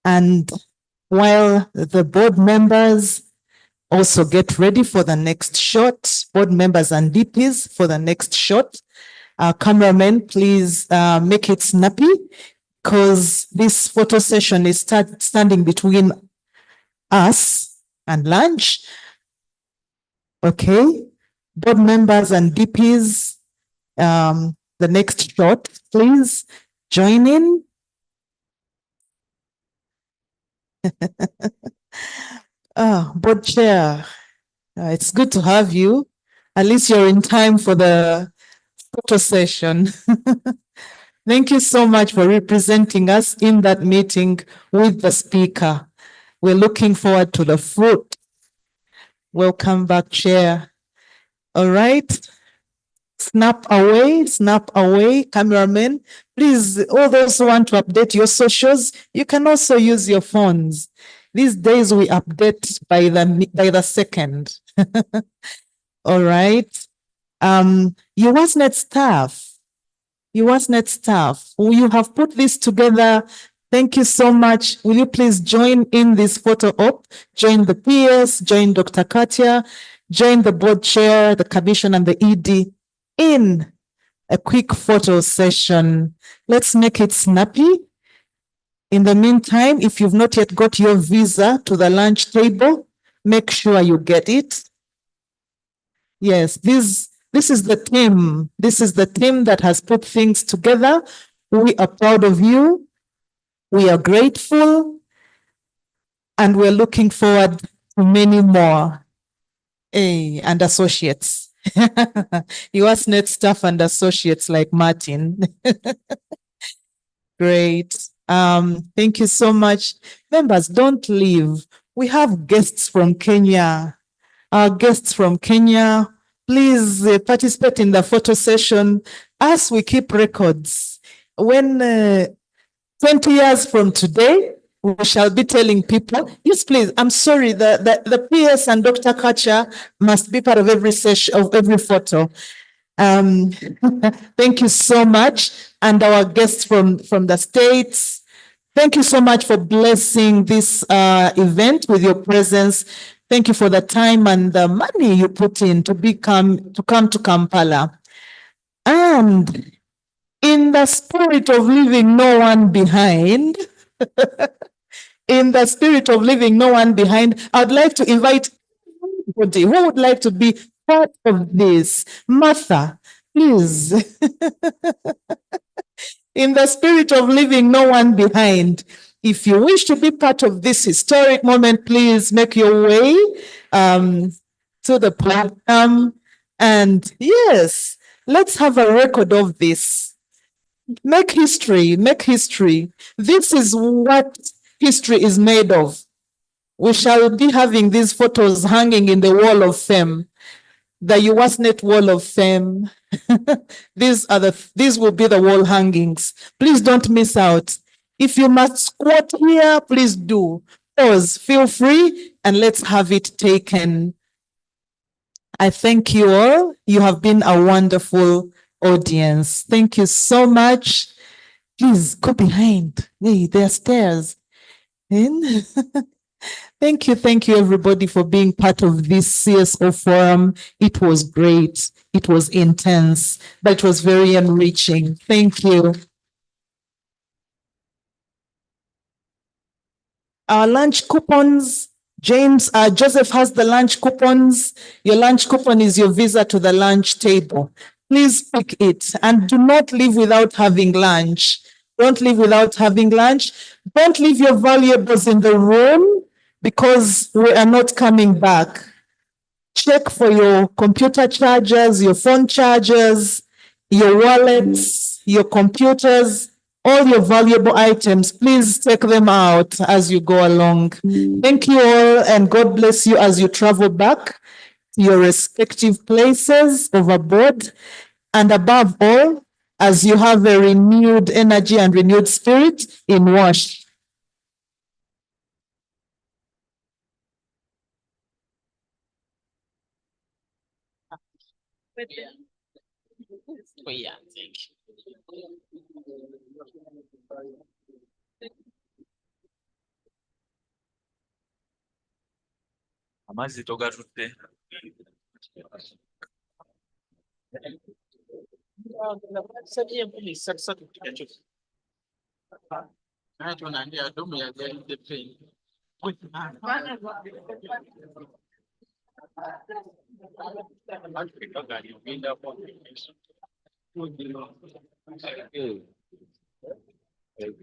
And while the board members also get ready for the next shot, board members and DPs for the next shot, Our cameraman, please make it snappy because this photo session is standing between us and lunch. Okay. Board members and DPs, the next shot, please join in. Board chair, it's good to have you. At least you're in time for the photo session. Thank you so much for representing us in that meeting with the speaker. We're looking forward to the fruit. Welcome back, Chair. All right. Snap away, cameramen. Please, all those who want to update your socials, you can also use your phones. These days we update by the second. All right. USNet staff, you have put this together. Thank you so much. Will you please join in this photo op? Join the PS, join Dr. Katia, join the board chair, the commission, and the ED in a quick photo session. Let's make it snappy. In the meantime, if you've not yet got your visa to the lunch table, make sure you get it. Yes, this is the team. This is the team that has put things together. We are proud of you. We are grateful. And we're looking forward to many more. And associates. USNet staff and associates like Martin. Great. Thank you so much. Members, don't leave. We have guests from Kenya. Our guests from Kenya, please participate in the photo session as we keep records. When 20 years from today, we shall be telling people, yes, please, I'm sorry, the PS and Dr. Kacha must be part of every session, of every photo. Thank you so much. And our guests from the States, thank you so much for blessing this event with your presence. Thank you for the time and the money you put in to come to Kampala. And in the spirit of leaving no one behind, in the spirit of leaving no one behind, I'd like to invite everybody who would like to be part of this. Martha, please. In the spirit of leaving no one behind, if you wish to be part of this historic moment, please make your way to the podium. And yes, let's have a record of this. Make history, make history. This is what history is made of. We shall be having these photos hanging in the wall of fame, the USNet wall of fame. These will be the wall hangings. Please don't miss out. If you must squat here, please do. Pause, feel free, and let's have it taken. I thank you all. You have been a wonderful audience. Thank you so much. Please go behind. Hey, there are stairs. In. Thank you everybody for being part of this CSO forum. It was great. It was intense, but it was very enriching. Thank you. Our lunch coupons, Joseph has the lunch coupons. Your lunch coupon is your visa to the lunch table. Please pick it and do not leave without having lunch. Don't leave without having lunch. Don't leave your valuables in the room because we are not coming back. Check for your computer chargers, your phone chargers, your wallets, your computers, all your valuable items. Please take them out as you go along. Thank you all and God bless you as you travel back to your respective places overboard. And above all, as you have a renewed energy and renewed spirit in WASH. Oh, yeah, thank you. Amazzi togatudde. Thank you.